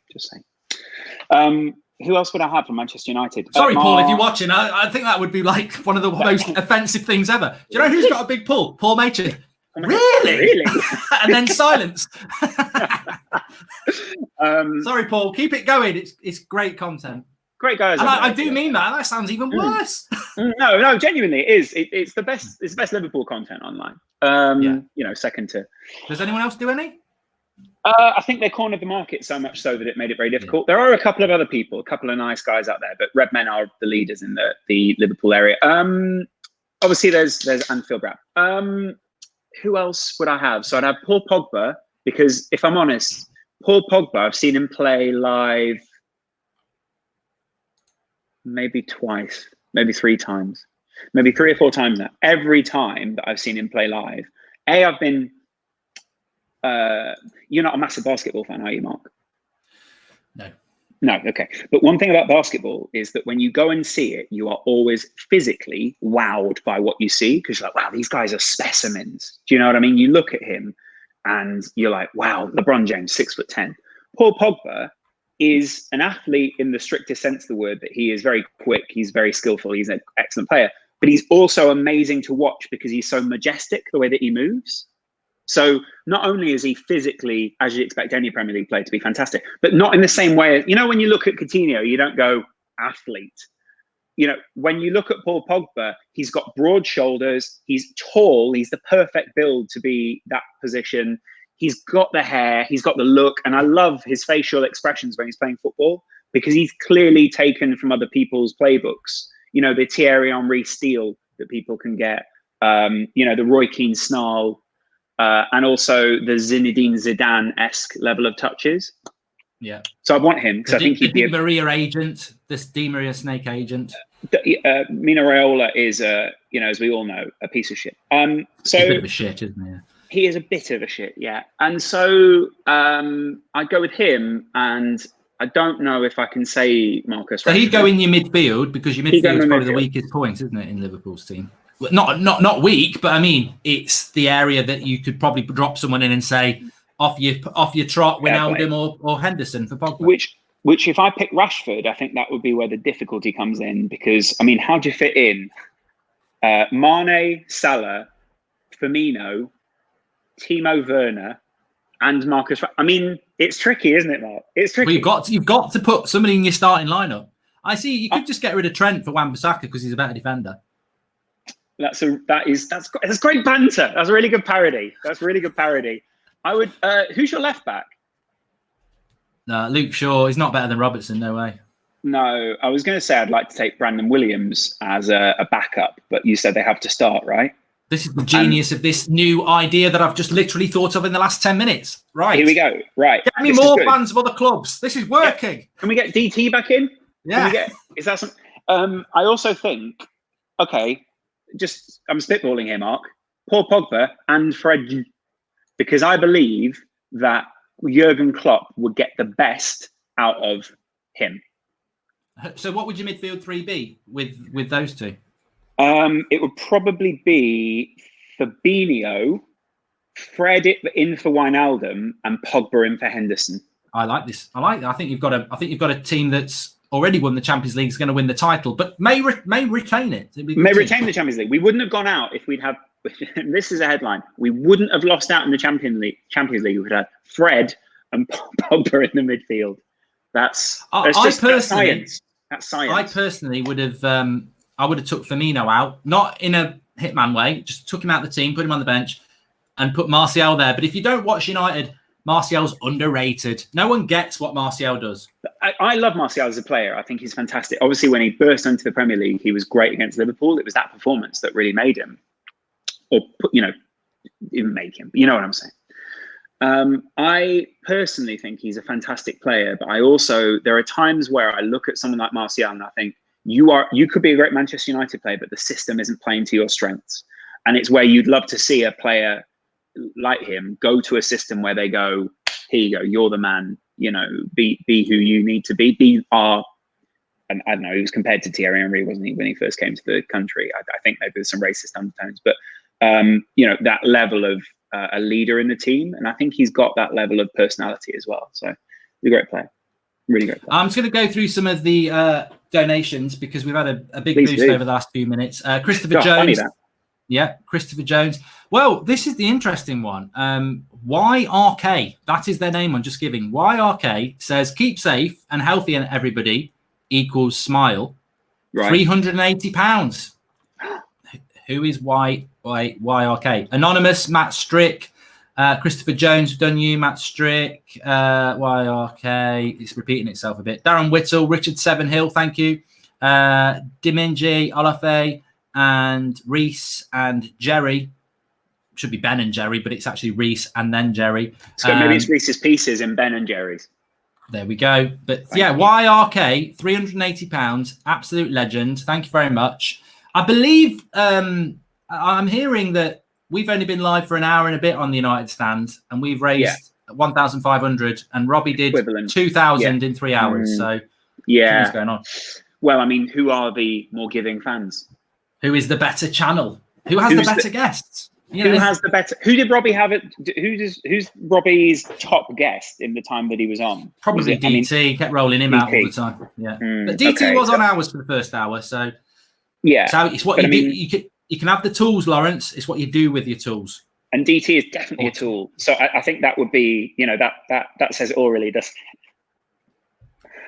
Who else would I have from Manchester United? Sorry, Paul, if you're watching, I think that would be like one of the most offensive things ever. Do you know who's got a big pull? Paul Machin. Really? And then silence. Sorry, Paul. Keep it going. It's great content. Great guys. And I do mean that. That sounds even worse. No, genuinely, it is. It's the best. It's the best Liverpool content online. Second to. Does anyone else do any? I think they cornered the market so much so that it made it very difficult. There are a couple of other people, a couple of nice guys out there, but Redmen are the leaders in the Liverpool area. Obviously, there's Anfield Rap. Who else would I have? So I'd have Paul Pogba, because if I'm honest, Paul Pogba, I've seen him play live maybe twice, maybe 3 times, maybe 3 or 4 times now. Every time that I've seen him play live, I've been, you're not a massive basketball fan, are you, Mark? No, okay. But one thing about basketball is that when you go and see it, you are always physically wowed by what you see, because you're like, wow, these guys are specimens. Do you know what I mean? You look at him and you're like, wow, LeBron James, 6'10". Paul Pogba is an athlete in the strictest sense of the word, that he is very quick, he's very skillful, he's an excellent player, but he's also amazing to watch because he's so majestic, the way that he moves. So not only is he physically, as you'd expect any Premier League player to be, fantastic, but not in the same way. You know, when you look at Coutinho, you don't go athlete. You know, when you look at Paul Pogba, he's got broad shoulders. He's tall. He's the perfect build to be that position. He's got the hair. He's got the look. And I love his facial expressions when he's playing football, because he's clearly taken from other people's playbooks. You know, the Thierry Henry steal that people can get. You know, the Roy Keane snarl. And also the Zinedine Zidane-esque level of touches. Yeah. So I want him because I think he'd be Di Maria agent, this Di Maria snake agent. Mino Raiola is, you know, as we all know, a piece of shit. So he's a bit of a shit, isn't he? He is a bit of a shit, yeah. And so I go with him, and I don't know if I can say Marcus. So he'd go in your midfield, because your midfield is probably the weakest point, isn't it, in Liverpool's team? Not weak, but I mean, it's the area that you could probably drop someone in and say, off your trot, Wijnaldum or Henderson for Pogba. Which if I pick Rashford, I think that would be where the difficulty comes in, because I mean, how do you fit in Mane, Salah, Firmino, Timo Werner, and Marcus? I mean, it's tricky, isn't it, Mark? It's tricky. Well, you've got to put somebody in your starting lineup. I see. You could just get rid of Trent for Wan-Bissaka because he's a better defender. That's great banter. That's a really good parody. I would. Who's your left back? No, Luke Shaw. He's not better than Robertson. No way. No, I was going to say I'd like to take Brandon Williams as a backup, but you said they have to start, right? This is the genius of this new idea that I've just literally thought of in the last 10 minutes. Right. Here we go. Right. Get me more fans of other clubs. This is working. Yeah. Can we get DT back in? Yeah. Is that some? I also think. Okay. I'm spitballing here, Mark. Paul Pogba and Fred, because I believe that Jurgen Klopp would get the best out of him. So what would your midfield three be with those two? It would probably be Fabinho, Fred in for Wijnaldum, and Pogba in for Henderson. I like this. I think you've got a team that's already won the Champions League, is going to win the title, but may retain it. May retain the Champions League. We wouldn't have gone out if we'd have. This is a headline. We wouldn't have lost out in the Champions League. If we'd had Fred and Pogba in the midfield. That's science. That's science. I personally would have. I would have took Firmino out, not in a hitman way. Just took him out of the team, put him on the bench, and put Martial there. But if you don't watch United, Martial's underrated. No one gets what Martial does. I love Martial as a player. I think he's fantastic. Obviously, when he burst into the Premier League, he was great against Liverpool. It was that performance that really made him, or didn't make him. You know what I'm saying? I personally think he's a fantastic player, but there are times where I look at someone like Martial and I think you could be a great Manchester United player, but the system isn't playing to your strengths, and it's where you'd love to see a player like him go to a system where they go, here you go, you're the man, be who you need to be and I don't know, he was compared to Thierry Henry, wasn't he, when he first came to the country? I think maybe there's some racist undertones, but that level of a leader in the team, and I think he's got that level of personality as well. So he's a great player, really great player. I'm just going to go through some of the donations because we've had a big boost over the last few minutes. Christopher Jones. Yeah, Christopher Jones. Well, this is the interesting one. YRK, that is their name on Just Giving. YRK says, keep safe and healthy, and everybody equals smile. Right. £380. Who is YRK? Anonymous, Matt Strick, Christopher Jones, done you, Matt Strick, YRK. It's repeating itself a bit. Darren Whittle, Richard Sevenhill, thank you. Diminji, Olafe, and Reese and Jerry. Should be Ben and Jerry, but it's actually Reese and then Jerry. So maybe it's Reese's Pieces and Ben and Jerry's. There we go. But YRK, £380, absolute legend. Thank you very much. I believe I'm hearing that we've only been live for an hour and a bit on the United stand, and we've raised 1,500, and Robbie did 2,000 in 3 hours. So what's going on? Well, I mean, who are the more giving fans? Who is the better channel? Who has the better guests? Who has the better? Who did Robbie have it? Who's Robbie's top guest in the time that he was on? Probably DT. Kept rolling him out all the time. Yeah, but DT was on ours for the first hour, so yeah. So it's what you do. You can have the tools, Lawrence. It's what you do with your tools. And DT is definitely a tool. So I think that would be, you know, that says it all, really.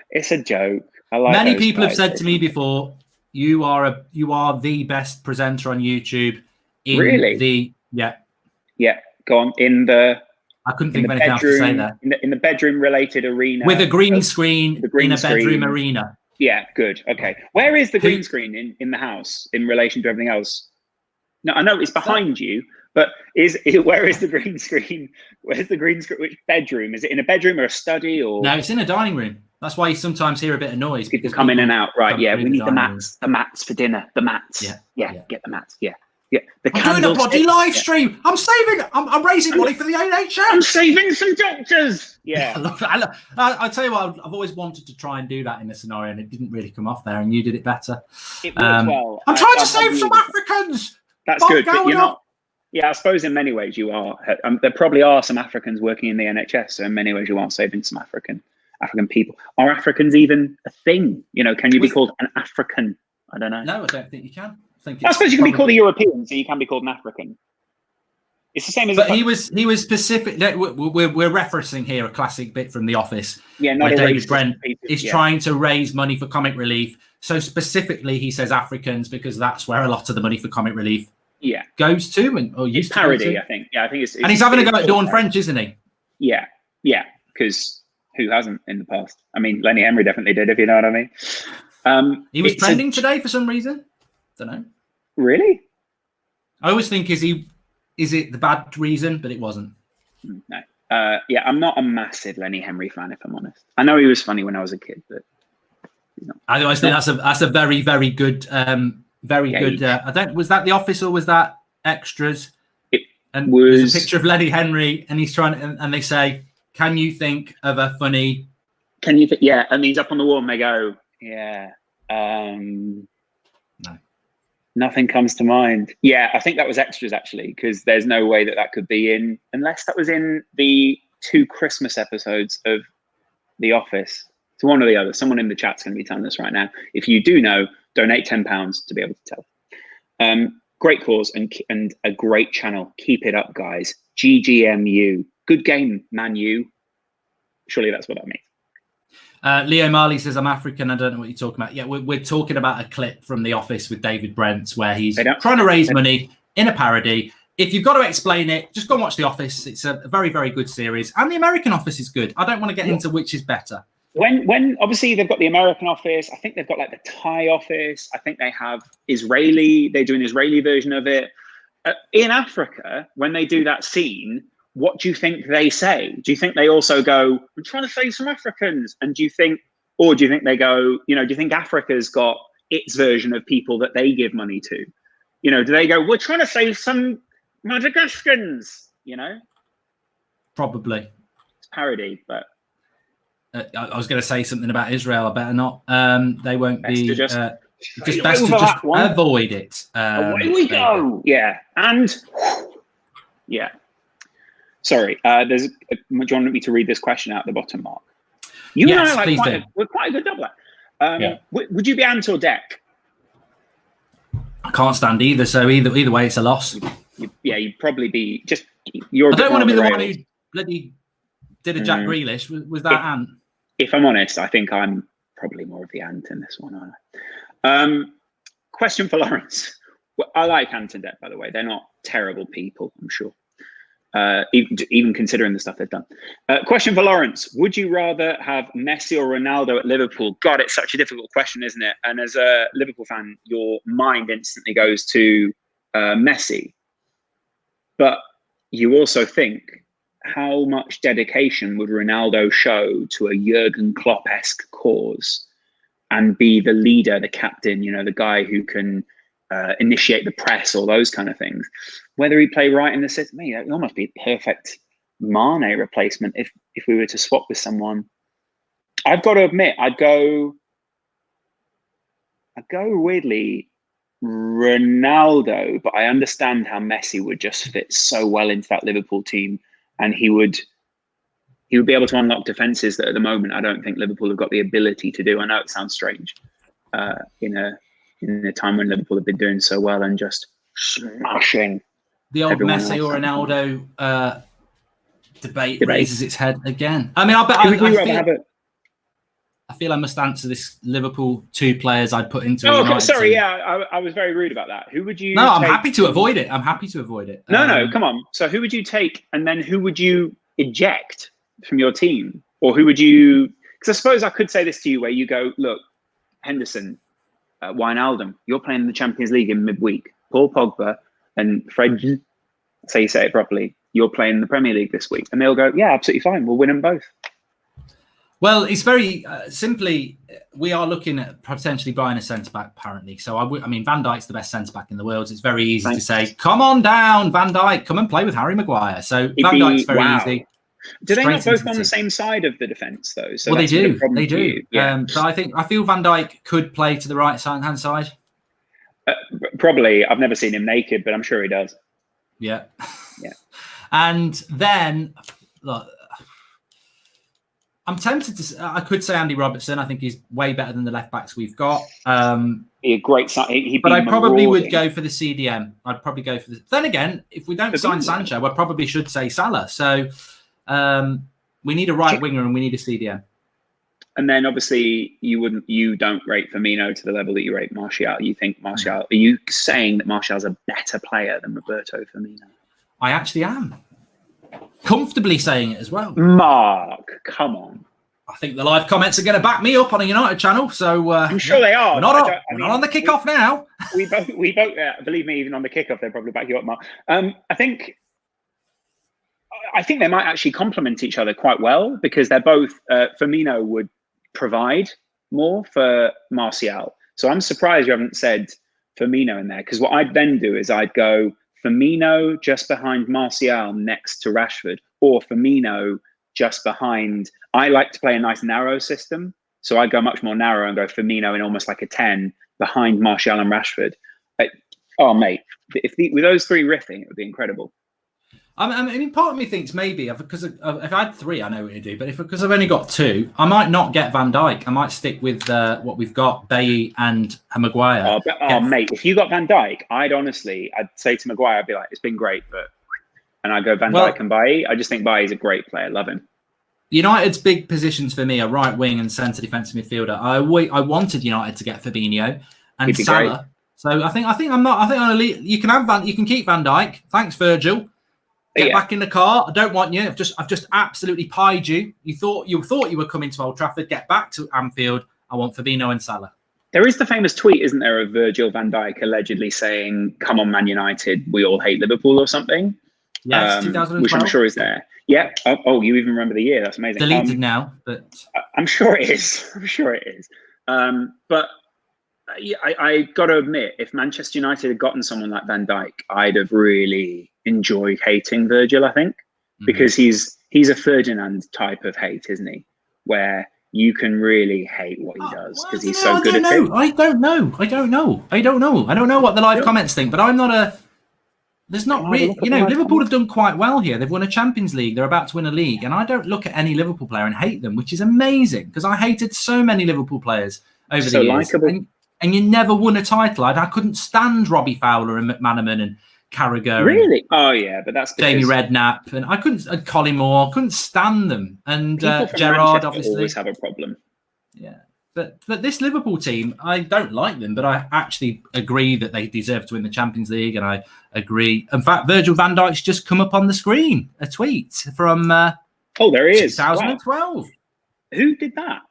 It's a joke. I like Many people have said to me before, you are the best presenter on YouTube. Really? Yeah. Go on. I couldn't think of anything else to say there. In the bedroom related arena. With a green screen in a bedroom arena. Yeah, good. Okay. Where is the green screen in the house in relation to everything else? No, I know it's behind you, but where is the green screen? Where's the green screen? Which bedroom? Is it in a bedroom or a study? Or no, it's in a dining room. That's why you sometimes hear a bit of noise. People come in and out. Right. Yeah. We need the mats. The mats for dinner. The mats. Yeah. Get the mats. Yeah. I'm doing a bloody live stream. I'm raising money for the NHS. I'm saving some doctors. Yeah. I tell you what, I've always wanted to try and do that in a scenario, and it didn't really come off there, and you did it better. It worked well. I'm trying to save some Africans. That's good, but you're not. Yeah, I suppose in many ways you are. There probably are some Africans working in the NHS, so in many ways you are saving some African people. Are Africans even a thing? You know, can you be called an African? I don't know. No, I don't think you can. I suppose you can be called a European, so you can be called an African. It's the same as. But he was specific. We're referencing here a classic bit from The Office. Yeah, not where David Brent is trying to raise money for comic relief. So specifically, he says Africans because that's where a lot of the money for comic relief goes to, or used to. Parody, I think. Yeah, I think it's and he's having a go at Dawn French, isn't he? Yeah, because who hasn't in the past? I mean, Lenny Henry definitely did, if you know what I mean. He was trending today for some reason. Don't know. Really? I always think is it the bad reason, but it wasn't. No. I'm not a massive Lenny Henry fan, if I'm honest. I know he was funny when I was a kid, but he's not. I always think that's a very, very good good. Was that The Office or was that Extras? And there's a picture of Lenny Henry, and he's trying, and they say, "Can you think of a funny?" And he's up on the wall, and they go, "Yeah." No. Nothing comes to mind. Yeah, I think that was Extras, actually, because there's no way that could be in, unless that was in the 2 Christmas episodes of The Office. It's one or the other. Someone in the chat's going to be telling us right now. If you do know, donate £10 to be able to tell. Great cause and a great channel. Keep it up, guys. GGMU. Good game, Man U. Surely that's what that means. Leo Marley says, I'm African. I don't know what you're talking about. Yeah, we're talking about a clip from The Office with David Brent where he's trying to raise money in a parody. If you've got to explain it, just go and watch The Office. It's a very, very good series. And The American Office is good. I don't want to get into which is better. When obviously they've got the American Office, I think they've got like the Thai Office. I think they have Israeli. They do an Israeli version of it. In Africa, when they do that scene, what do you think they say? Do you think they also go, "We're trying to save some Africans"? And do you think they go, do you think Africa's got its version of people that they give money to? Do they go, "We're trying to save some Madagascans"? Probably. It's parody, but. I was going to say something about Israel. I better not. They won't be. Just best to just avoid it. Away we go. Yeah, and yeah. Sorry. Do you want me to read this question out the bottom, Mark? You and I we're quite a good doubler. Would you be ant or deck? I can't stand either. So either way, it's a loss. You'd probably be just. I don't want to be the one who bloody did a Jack Grealish. Was that ant? If I'm honest, I think I'm probably more of the ant in this one, aren't I? Question for Lawrence. Well, I like ant and deck, by the way. They're not terrible people, I'm sure. Even considering the stuff they've done. Question for Lawrence. Would you rather have Messi or Ronaldo at Liverpool? God, it's such a difficult question, isn't it? And as a Liverpool fan, your mind instantly goes to Messi. But you also think, how much dedication would Ronaldo show to a Jurgen Klopp-esque cause and be the leader, the captain, the guy who can initiate the press, all those kind of things? Whether he play right in the system, it almost be a perfect Mane replacement if we were to swap with someone. I've got to admit, I'd go weirdly Ronaldo, but I understand how Messi would just fit so well into that Liverpool team, and he would be able to unlock defenses that at the moment I don't think Liverpool have got the ability to do. I know it sounds strange in a time when Liverpool have been doing so well and just smashing The old everyone Messi else. or Ronaldo debate raises its head again. I mean, I feel I must answer this Liverpool 2 players I'd put into. Oh, United sorry. team. Yeah, I was very rude about that. Who would you? No, I'm happy to avoid it. I'm happy to avoid it. No, come on. So who would you take, and then who would you eject from your team, or who would you? Because I suppose I could say this to you, where you go, look, Henderson, Wijnaldum, you're playing in the Champions League in midweek. Paul Pogba and Fred, say it properly, you're playing in the Premier League this week, and they'll go, yeah, absolutely fine. We'll win them both. Well, it's very simply, we are looking at potentially buying a centre-back, apparently. So, I mean, Van Dijk's the best centre-back in the world. It's very easy to say, come on down, Van Dijk, come and play with Harry Maguire. So, Van Dijk's very easy. Do they not both on the same side of the defence, though? So well, they do. They do. Yeah. So, I feel Van Dijk could play to the right-hand side. Probably. I've never seen him naked, but I'm sure he does. Yeah. Yeah. And then, look, I'm tempted to. I could say Andy Robertson. I think he's way better than the left backs we've got. He a great. But I probably would go for the CDM. I'd probably go for the. Then again, if we don't sign Sancho, I probably should say Salah. So we need a right winger and we need a CDM. And then obviously you don't rate Firmino to the level that you rate Martial. You think Martial? Are you saying that Martial's a better player than Roberto Firmino? I actually am. Comfortably saying it as well. Mark, come on. I think the live comments are going to back me up on a United channel. So I'm sure they are. We're not on the kickoff now. We both believe me, even on the kickoff, they'll probably back you up, Mark. I think they might actually complement each other quite well, because they're both Firmino would provide more for Martial. So I'm surprised you haven't said Firmino in there, because what I'd then do is I'd go Firmino just behind Martial next to Rashford, or Firmino just behind. I like to play a nice narrow system, so I go much more narrow and go Firmino in almost like a 10 behind Martial and Rashford. Oh, mate, with those three riffing, it would be incredible. I mean, part of me thinks maybe because if I had 3, I know what to do. But because I've only got 2, I might not get Van Dijk. I might stick with what we've got, Bailly and Maguire. Mate, if you got Van Dijk, I'd say to Maguire, I'd be like, it's been great, and I go Van Dijk and Bailly. I just think Bailly's a great player. Love him. United's big positions for me are right wing and centre defensive midfielder. I wanted United to get Fabinho and Salah. Great. So I think you can keep Van Dijk. Thanks, Virgil. Get back in the car. I don't want you. I've just absolutely pied you. You thought you were coming to Old Trafford. Get back to Anfield. I want Fabinho and Salah. There is the famous tweet, isn't there, of Virgil van Dijk allegedly saying, "Come on, Man United, we all hate Liverpool" or something. Yes, 2012. Which I'm sure is there. Yeah. Oh, you even remember the year? That's amazing. Deleted now, but I'm sure it is. I'm sure it is. But I got to admit, if Manchester United had gotten someone like Van Dijk, I'd have really enjoyed hating Virgil, I think, because he's a Ferdinand type of hate, isn't he? Where you can really hate what he does because he's so good at it. I don't know what the live comments think, but I'm not a. There's not really, Liverpool have done quite well here. They've won a Champions League. They're about to win a league, and I don't look at any Liverpool player and hate them, which is amazing because I hated so many Liverpool players over the years. And you never won a title. I couldn't stand Robbie Fowler and McManaman and Carragher. Really? Oh yeah, but that's Jamie Redknapp, and I couldn't. And Colin Moore, couldn't stand them. And Gerrard, obviously, always have a problem. Yeah, but this Liverpool team, I don't like them, but I actually agree that they deserve to win the Champions League, and I agree. In fact, Virgil van Dijk's just come up on the screen. A tweet from there he is, 2012. Wow. Who did that?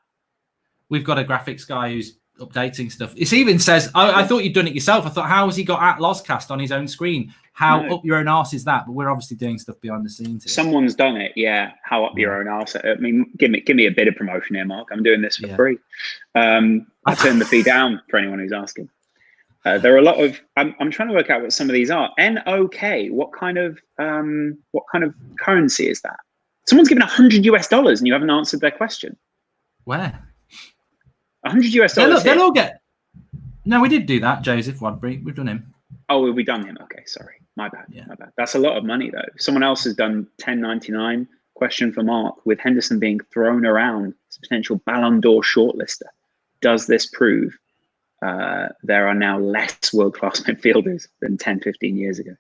We've got a graphics guy who's updating stuff. It even says, I thought you'd done it yourself. I thought, how has he got at Lozcast on his own screen? How up your own arse is that? But we're obviously doing stuff behind the scenes here. Someone's done it, yeah. How up your own arse? I mean, give me a bit of promotion here, Mark. I'm doing this for free. I turn the fee down for anyone who's asking. There are a lot of. I'm trying to work out what some of these are. NOK. What kind of currency is that? Someone's given $100 and you haven't answered their question. Where? $100. They'll all get. No, we did do that. Joseph Wadbury. We've done him. Oh, we done him. Okay, sorry. My bad. Yeah. My bad. That's a lot of money, though. Someone else has done $10.99. Question for Mark. With Henderson being thrown around as a potential Ballon d'Or shortlister, does this prove there are now less world-class midfielders than 10, 15 years ago?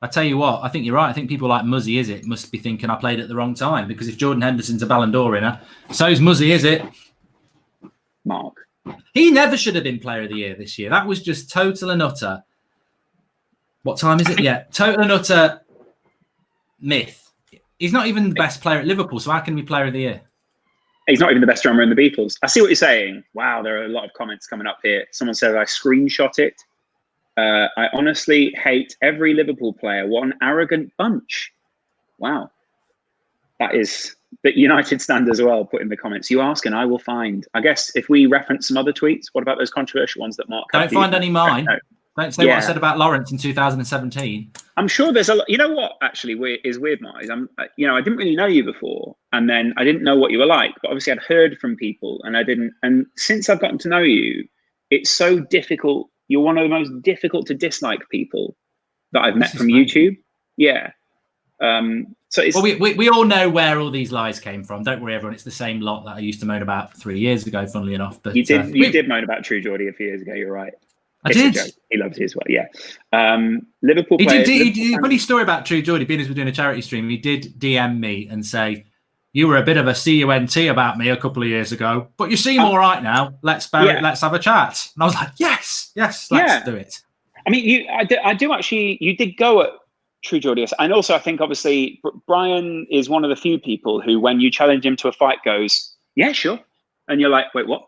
I tell you what, I think you're right. I think people like Muzzy Is It must be thinking I played at the wrong time, because if Jordan Henderson's a Ballon d'Or winner, so's Muzzy Is It. Mark. He never should have been Player of the Year this year. That was just total and utter. What time is it? Yeah, total and utter myth. He's not even the best player at Liverpool, so how can he be Player of the Year? He's not even the best drummer in the Beatles. I see what you're saying. Wow, there are a lot of comments coming up here. Someone says I screenshot it. I honestly hate every Liverpool player. What an arrogant bunch. Wow. That is the United stand as well. Put in the comments. You ask and I will find. I guess if we reference some other tweets, what about those controversial ones that Mark? Don't find any mine. Don't say what I said about Lawrence in 2017. I'm sure there's a lot. You know what actually is weird, Mark? I didn't really know you before, and then I didn't know what you were like, but obviously I'd heard from people, and I didn't. And since I've gotten to know you, it's so difficult. You're one of the most difficult to dislike people that I've met from YouTube. Yeah. So it's, well, we all know where all these lies came from. Don't worry, everyone. It's the same lot that I used to moan about 3 years ago, funnily enough. But you did moan about True Geordie a few years ago. You're right. I did. He loves you as well. Yeah. Liverpool. Funny story about True Geordie. Being as we're doing a charity stream, he did DM me and say, "You were a bit of a cunt about me a couple of years ago, but you seem all right now. Let's have a chat." And I was like, "Yes, let's do it." I mean, I do actually. You did go at True Geordie, and also I think obviously Brian is one of the few people who, when you challenge him to a fight, goes, "Yeah, sure," and you're like, "Wait, what?"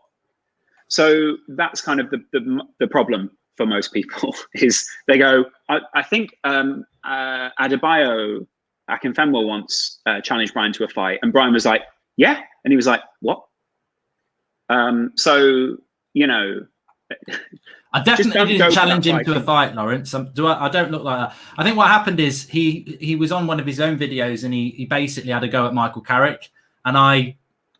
So that's kind of the problem for most people is they go, I think Adebayo Akinfenwa once challenged Brian to a fight, and Brian was like, yeah. And he was like, what? So, you know. I definitely didn't challenge him to a fight, Lawrence. I don't look like that. I think what happened is he was on one of his own videos and he basically had a go at Michael Carrick. And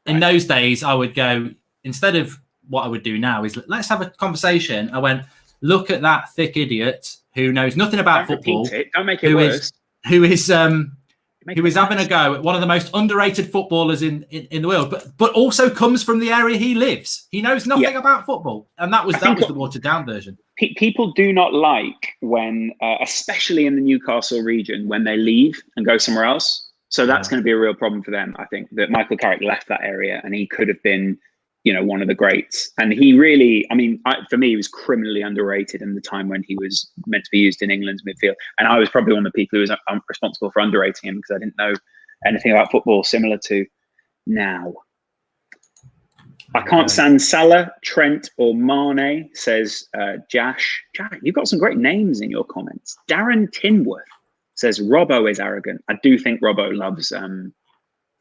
in those days, I would go, instead of what I would do now is let's have a conversation. I went, look at that thick idiot who knows nothing about football. Don't make it worse. Who is having a go at one of the most underrated footballers in the world, but also comes from the area he lives. He knows nothing about football, and that was the watered down version. People do not like when, especially in the Newcastle region, when they leave and go somewhere else. So that's going to be a real problem for them. I think that Michael Carrick left that area, and he could have been, one of the greats. And he really, for me, he was criminally underrated in the time when he was meant to be used in England's midfield. And I was probably one of the people who was responsible for underrating him because I didn't know anything about football similar to now. I can't stand Salah, Trent, or Mane, says Jash. You've got some great names in your comments. Darren Tinworth says Robbo is arrogant. I do think Robbo loves.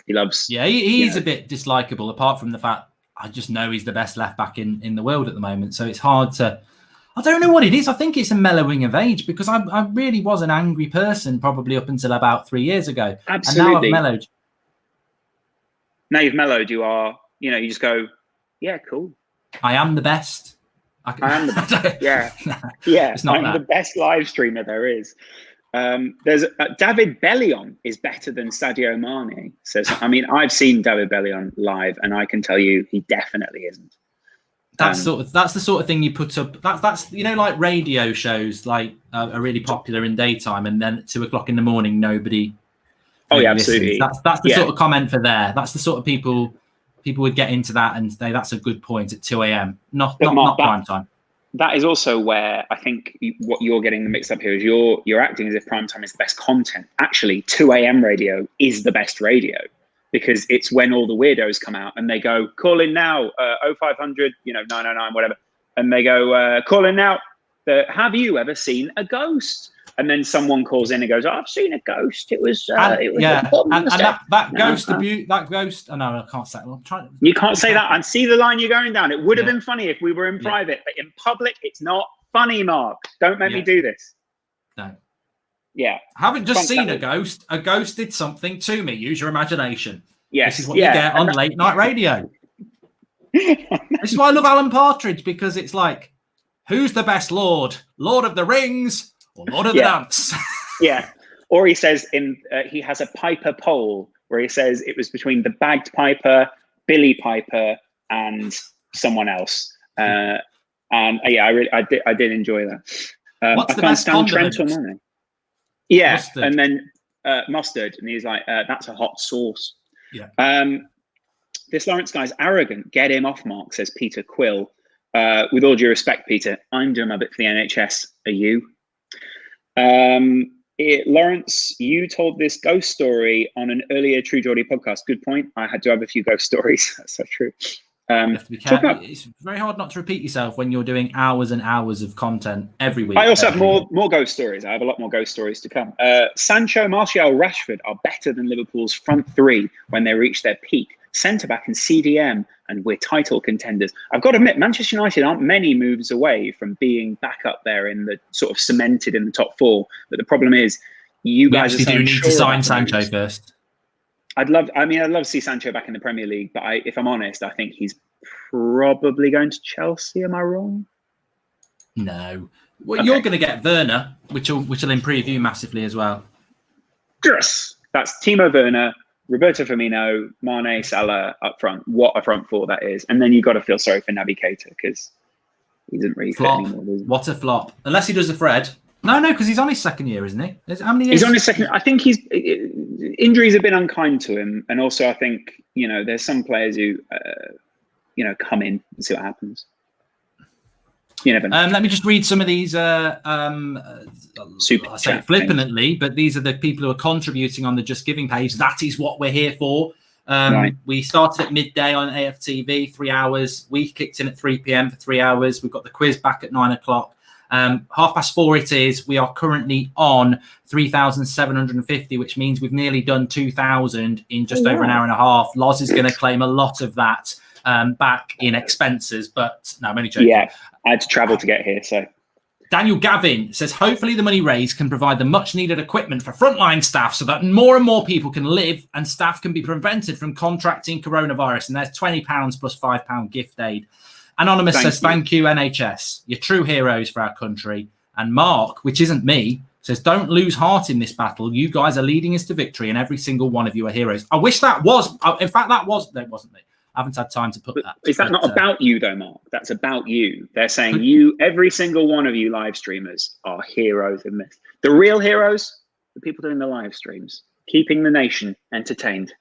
He loves. Yeah, he's a bit dislikable. Apart from the fact I just know he's the best left back in the world at the moment. So it's hard to. I don't know what it is. I think it's a mellowing of age because I really was an angry person probably up until about 3 years ago. Absolutely. And now I've mellowed. Now you've mellowed. You are. You just go. Yeah, cool. I am the best. I am the best. Yeah. It's not I'm the best live streamer there is. There's David Bellion is better than Sadio Mane. Says, I've seen David Bellion live, and I can tell you he definitely isn't. That's the sort of thing you put up. That's like radio shows like are really popular in daytime, and then at 2 o'clock in the morning nobody. Oh yeah, absolutely. That's the sort of comment for there. That's the sort of people would get into that and say that's a good point at 2 a.m. Not prime time. That is also where I think what you're getting the mix up here is you're acting as if prime time is the best content. Actually, 2 a.m. radio is the best radio because it's when all the weirdos come out and they go, call in now, 0500, 909, whatever. And they go, call in now. Have you ever seen a ghost? And then someone calls in and goes, I've seen a ghost. It was that ghost abuse. That ghost. Oh, no, I can't say. You can't say that and see the line you're going down. It would have been funny if we were in private, but in public, it's not funny, Mark. Don't make me do this. No. Yeah. I haven't just seen a ghost. A ghost did something to me. Use your imagination. Yes. This is what you get on late night radio. This is why I love Alan Partridge, because it's like, who's the best Lord? Lord of the Rings? Or Lord of the Dance. Yeah. Or he says he has a Piper poll where he says it was between the bagged Piper, Billy Piper, and someone else. I did enjoy that. What's the best condiment? Yeah, Mustard. and then mustard, and he's like, that's a hot sauce. Yeah. This Lawrence guy's arrogant. Get him off, Mark, says Peter Quill. With all due respect, Peter, I'm doing my bit for the NHS. Are you? Lawrence, you told this ghost story on an earlier True Geordie podcast. Good point. I had to have a few ghost stories. That's so true. You have to be careful. It's very hard not to repeat yourself when you're doing hours and hours of content every week. I also have more ghost stories. I have a lot more ghost stories to come. Sancho, Martial, Rashford are better than Liverpool's front three when they reach their peak. Centre-back and CDM, and we're title contenders. I've got to admit, Manchester United aren't many moves away from being back up there in the sort of cemented in the top four. But the problem is, you guys actually do need to sign Sancho first. I'd love to see Sancho back in the Premier League, but if I'm honest, I think he's probably going to Chelsea. Am I wrong? No. Well, you're going to get Werner, which will improve you massively as well. Yes, that's Timo Werner, Roberto Firmino, Mane, Salah up front. What a front four that is! And then you got to feel sorry for Naby Keita because he doesn't really fit anymore. What a flop! Unless he does the Fred. No, because he's on his second year, isn't he? How many years? He's on his second. I think injuries have been unkind to him, and also I think there's some players who come in and see what happens. You never know. Let me just read some of these. Super I say flippantly, but these are the people who are contributing on the Just Giving page. That is what we're here for. Right. We started at midday on AFTV, 3 hours. We kicked in at 3 p.m. for 3 hours. We've got the quiz back at 9 o'clock. 4:30 it is. We are currently on 3,750, which means we've nearly done 2,000 in just over an hour and a half. Loz is going to claim a lot of that back in expenses, but no, I'm only joking. Yeah, I had to travel to get here, so. Daniel Gavin says, hopefully the money raised can provide the much needed equipment for frontline staff so that more and more people can live and staff can be prevented from contracting coronavirus. And there's £20 plus £5 gift aid. Anonymous says, thank you, NHS. You're true heroes for our country. And Mark, which isn't me, says, don't lose heart in this battle. You guys are leading us to victory and every single one of you are heroes. I wish that was, in fact, that wasn't me. I haven't had time to put that. Is that not about you though, Mark? That's about you. They're saying every single one of you live streamers are heroes in this. The real heroes, the people doing the live streams, keeping the nation entertained.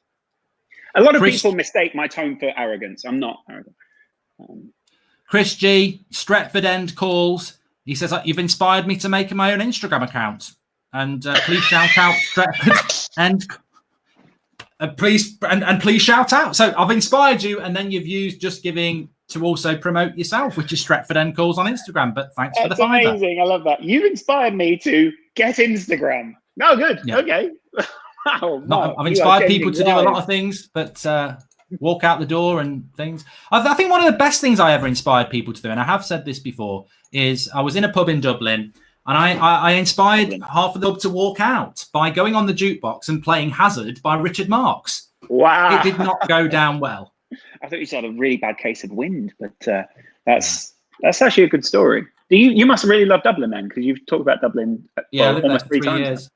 A lot of people mistake my tone for arrogance. I'm not arrogant. Chris G, Stretford End calls. He says, you've inspired me to make my own Instagram account. And please shout out Stretford End. Please shout out. So I've inspired you, and then you've used Just Giving to also promote yourself, which is Stretford End Calls on Instagram. But thanks for the $5. Amazing. I love that. You've inspired me to get Instagram. Oh, good. Yeah. Okay. Wow. I've inspired people to do a lot of things, but walk out the door and things. I think one of the best things I ever inspired people to do, and I have said this before, is I was in a pub in Dublin. And I inspired half of the pub to walk out by going on the jukebox and playing Hazard by Richard Marx. Wow. It did not go down well. I thought you said a really bad case of wind, but that's actually a good story. You must really love Dublin then, because you've talked about Dublin almost 3 times. Years.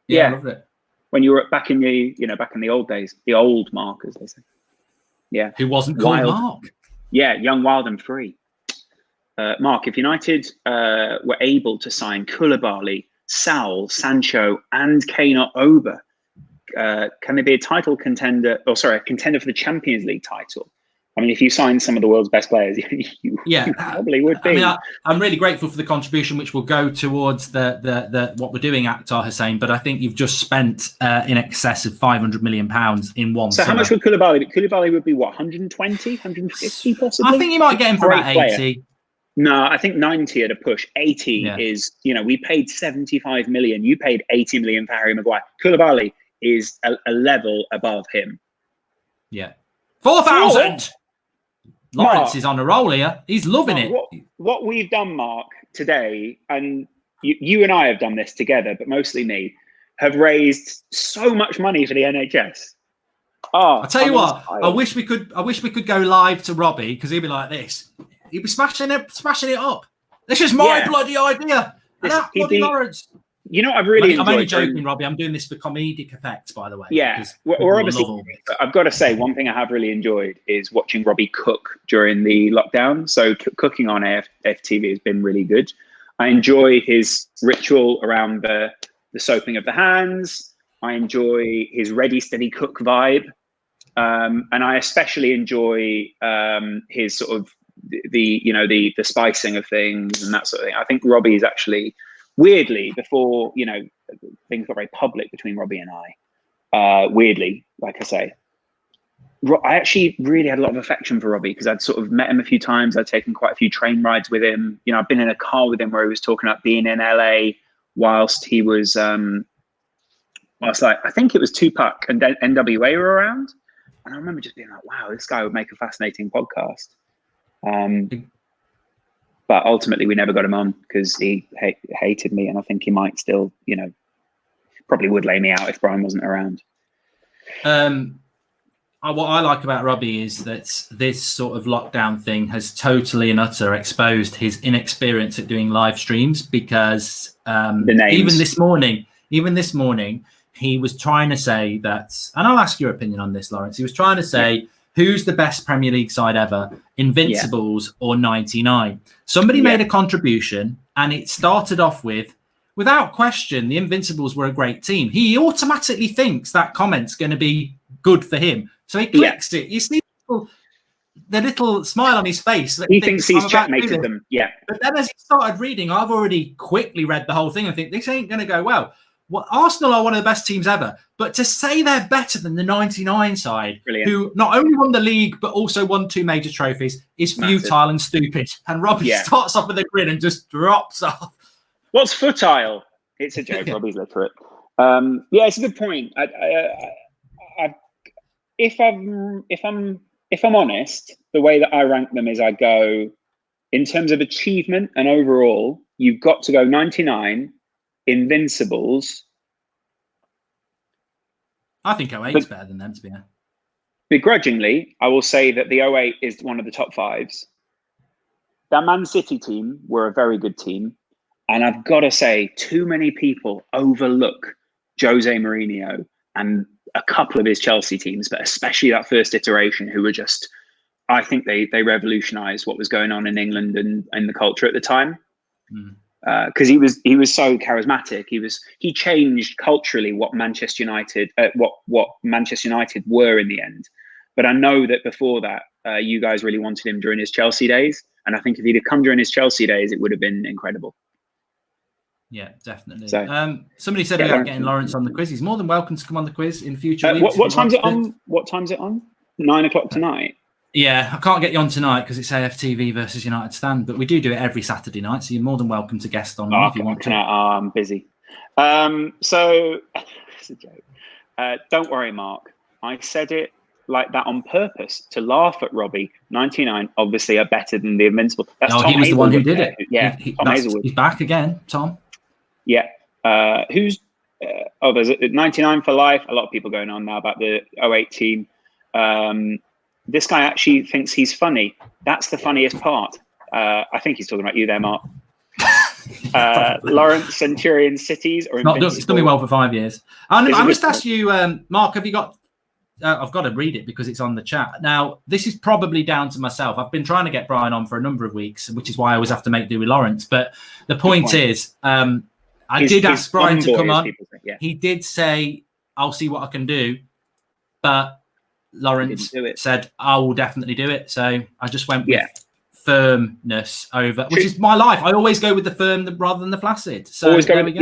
Yeah, I loved it. When you were back in the old days, the old Mark, as they say. Yeah. Who wasn't called Mark. Yeah, young, wild and free. Mark, if United were able to sign Koulibaly, Sal, Sancho, and Kane Oba, can they be a title contender? A contender for the Champions League title? I mean, if you sign some of the world's best players, you probably would be. I mean, I'm really grateful for the contribution, which will go towards the what we're doing, Akhtar Hussain. But I think you've just spent in excess of £500 million in one. So how much would Koulibaly? Koulibaly would be what, 120, 150 possibly? I think you might get him for about 80. No, I think 90 at a push. 80 is, we paid 75 million. You paid 80 million for Harry Maguire. Koulibaly is a level above him. Yeah. 4,000! Lawrence is on a roll here. He's loving it. What we've done, Mark, today, and you and I have done this together, but mostly me, have raised so much money for the NHS. I'll tell you what, I wish we could go live to Robbie, because he'd be like this. He'd be smashing it up. This is my bloody idea. Bloody Lawrence. You know, I've really enjoyed. I'm only joking, Robbie. I'm doing this for comedic effects, by the way. Yeah, we're obviously. I've got to say, one thing I have really enjoyed is watching Robbie cook during the lockdown. So cooking on FTV has been really good. I enjoy his ritual around the the soaping of the hands. I enjoy his ready, steady cook vibe. And I especially enjoy his sort of the spicing of things and that sort of thing. I think Robbie is actually, weirdly, before, things got very public between Robbie and I, weirdly, like I say, I actually really had a lot of affection for Robbie because I'd sort of met him a few times. I'd taken quite a few train rides with him. I've been in a car with him where he was talking about being in LA whilst he was, I think it was Tupac and NWA were around. And I remember just being like, wow, this guy would make a fascinating podcast. But ultimately we never got him on because he hated me. And I think he might still, probably would lay me out if Brian wasn't around. What I like about Robbie is that this sort of lockdown thing has totally and utter exposed his inexperience at doing live streams because even this morning, he was trying to say that, and I'll ask your opinion on this, Lawrence. He was trying to say, who's the best Premier League side ever, Invincibles or 99? Somebody made a contribution and it started off with, without question, the Invincibles were a great team. He automatically thinks that comment's going to be good for him. So he clicks it. You see the little smile on his face. He thinks he's checkmated them. Yeah. But then as he started reading, I've already quickly read the whole thing and think this ain't going to go well. Well, Arsenal are one of the best teams ever. But to say they're better than the 99 side, who not only won the league, but also won 2 major trophies, is futile and stupid. And Robbie starts off with a grin and just drops off. What's futile? It's a joke. Robbie's literate. It's a good point. If I'm honest, the way that I rank them is I go, in terms of achievement and overall, you've got to go 99, Invincibles. I think 08 is better than them, to be honest. Begrudgingly, I will say that the 08 is one of the top 5s. That Man City team were a very good team. And I've got to say, too many people overlook Jose Mourinho and a couple of his Chelsea teams, but especially that first iteration, who were just, I think they revolutionized what was going on in England and the culture at the time. Because he was so charismatic. He changed culturally what Manchester United were in the end. But I know that before that, you guys really wanted him during his Chelsea days. And I think if he'd have come during his Chelsea days, it would have been incredible. Yeah, definitely. So, somebody said about getting Lawrence on the quiz. He's more than welcome to come on the quiz in future weeks. What time's it on? What time's it on? 9 o'clock tonight. Yeah, I can't get you on tonight because it's AFTV versus United Stand, but we do it every Saturday night, so you're more than welcome to guest on if you want to. I'm busy. So it's a joke. Don't worry, Mark. I said it like that on purpose to laugh at Robbie. 99 obviously are better than the Invincible. That's Tom he was Hazelwood, the one who did it. Yeah, Tom Hazelwood. He's back again, Tom. Yeah. There's 99 for life. A lot of people going on now about the 08 team. This guy actually thinks he's funny. That's the funniest part. I think he's talking about you there, Mark. Lawrence, Centurion Cities or Invincible? It's done me well for 5 years. I must ask you, Mark, have you got... I've got to read it because it's on the chat. Now, this is probably down to myself. I've been trying to get Brian on for a number of weeks, which is why I always have to make do with Lawrence. But the point is, I did ask Brian to come on. He did say, I'll see what I can do. But Lawrence said, I will definitely do it. So I just went with firmness over, which is my life. I always go with the firm rather than the flaccid. So always go with,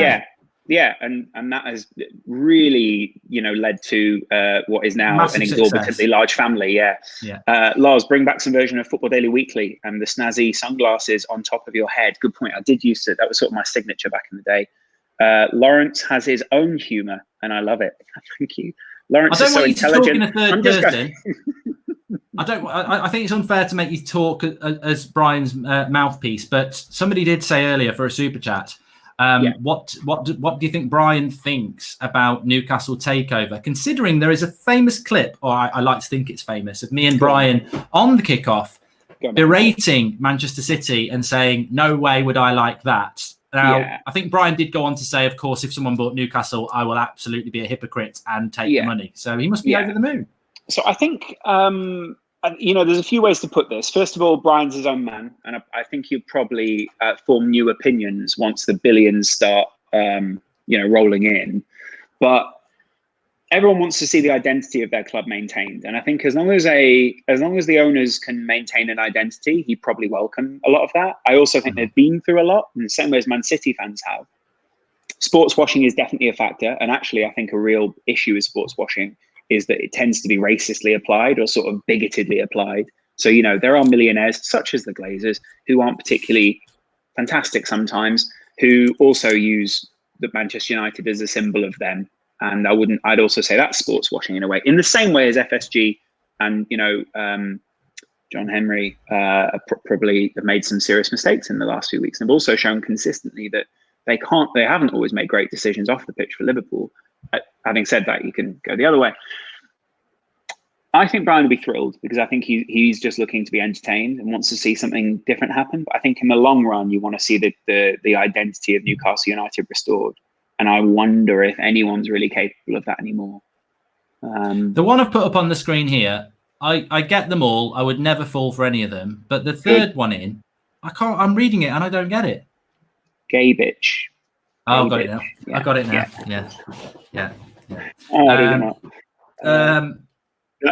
yeah, and that has really, led to what is now massive an exorbitantly success. Large family. Yeah. Lars, bring back some version of Football Daily Weekly and the snazzy sunglasses on top of your head. Good point. I did use it. That was sort of my signature back in the day. Lawrence has his own humour, and I love it. Thank you. Lawrence is so intelligent. I think it's unfair to make you talk as Brian's mouthpiece, but somebody did say earlier for a super chat. What do you think Brian thinks about Newcastle takeover? Considering there is a famous clip, or I like to think it's famous, of me and Brian on the kickoff berating Manchester City and saying, "No way would I like that." Now, I think Brian did go on to say, of course, if someone bought Newcastle, I will absolutely be a hypocrite and take the money. So he must be over the moon. So I think, there's a few ways to put this. First of all, Brian's his own man. And I think he'll probably form new opinions once the billions start rolling in. But everyone wants to see the identity of their club maintained, and I think as long as the owners can maintain an identity, he probably welcome a lot of that. I also think they've been through a lot, in the same way as Man City fans have. Sports washing is definitely a factor, and actually, I think a real issue with sports washing is that it tends to be racistly applied or sort of bigotedly applied. So there are millionaires such as the Glazers who aren't particularly fantastic sometimes, who also use the Manchester United as a symbol of them. And I'd also say that's sports washing in a way, in the same way as FSG and, John Henry probably have made some serious mistakes in the last few weeks, and have also shown consistently that they haven't always made great decisions off the pitch for Liverpool. Having said that, you can go the other way. I think Brian will be thrilled, because I think he's just looking to be entertained and wants to see something different happen. But I think in the long run, you want to see the identity of Newcastle United restored. And I wonder if anyone's really capable of that anymore. The one I've put up on the screen here, I get them all. I would never fall for any of them. But the third one in, I'm reading it and I don't get it. Gabich. Oh, I've got it now. Yeah. I got it now. Yeah.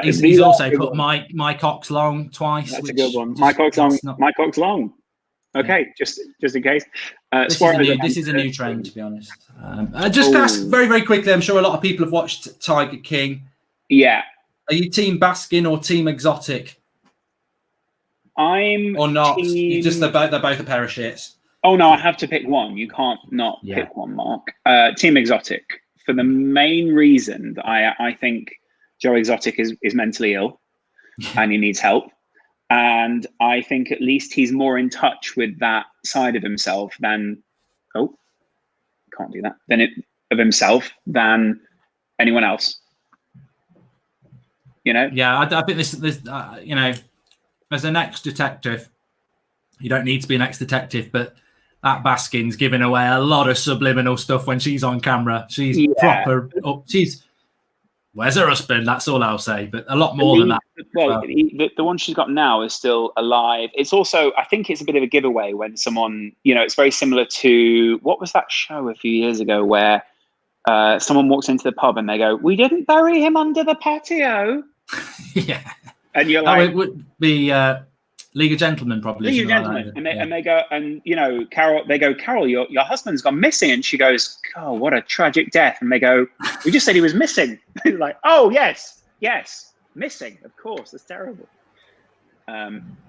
He's also put my cock's long twice. That's a good one. My cock's long. Okay, just in case. This is a new trend, to be honest. Just ask very, very quickly. I'm sure a lot of people have watched Tiger King. Yeah. Are you team Baskin or team Exotic? I'm or not. They're both a pair of shits. Oh no, I have to pick one. You can't not pick one, Mark. Team Exotic, for the main reason that I think Joe Exotic is mentally ill and he needs help. And I think at least he's more in touch with that side of himself than of himself than anyone else. Yeah, I think this as an ex-detective, you don't need to be an ex-detective, but that Baskin's giving away a lot of subliminal stuff when she's on camera. She's proper. Where's her husband? That's all I'll say. But a lot more than that. Well, the one she's got now is still alive. It's also, I think it's a bit of a giveaway when someone, it's very similar to, what was that show a few years ago where someone walks into the pub and they go, "We didn't bury him under the patio." Yeah. And you're like, it would be League of Gentlemen, probably. League of Gentlemen. And they go, and Carol, Carol, your husband's gone missing. And she goes, "Oh, what a tragic death." And they go, "We just said he was missing." Like, "Oh, yes, missing. Of course, that's terrible."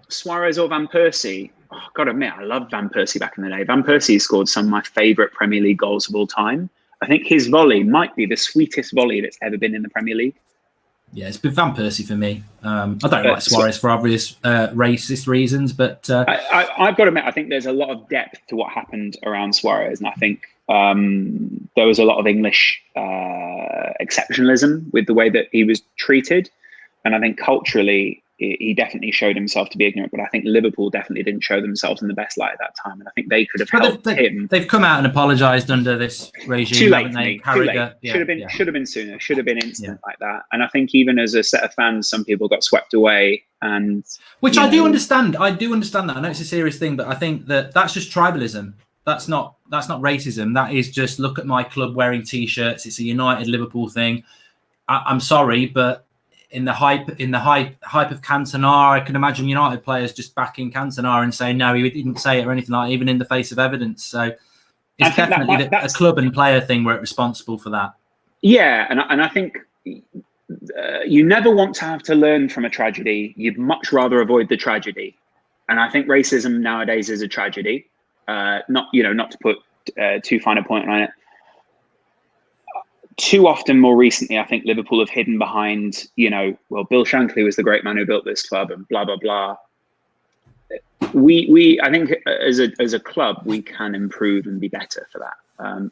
Suarez or Van Persie? Oh, got to admit, I loved Van Persie back in the day. Van Persie scored some of my favourite Premier League goals of all time. I think his volley might be the sweetest volley that's ever been in the Premier League. Yeah, it's been Van Persie for me. I don't like Suarez for obvious racist reasons, but I've got to admit, I think there's a lot of depth to what happened around Suarez, and I think there was a lot of English exceptionalism with the way that he was treated, and I think culturally he definitely showed himself to be ignorant. But I think Liverpool definitely didn't show themselves in the best light at that time, and I think they could have helped him. They've come out and apologised under this regime. Too late. Too late. Should have been sooner. Should have been instant like that. And I think even as a set of fans, some people got swept away. And I do understand. I do understand that. I know it's a serious thing, but I think that's just tribalism. That's not racism. That is just, look at my club wearing T-shirts. It's a United Liverpool thing. I'm sorry, but in the hype of Cantona, I can imagine United players just backing Cantona and saying no, he didn't say it or anything like that, even in the face of evidence. So it's definitely a club and player thing where it's responsible for that. Yeah, and I think you never want to have to learn from a tragedy. You'd much rather avoid the tragedy. And I think racism nowadays is a tragedy. Not to put too fine a point on it. Too often, more recently, I think Liverpool have hidden behind, Bill Shankly was the great man who built this club and blah, blah, blah. I think as a club, we can improve and be better for that.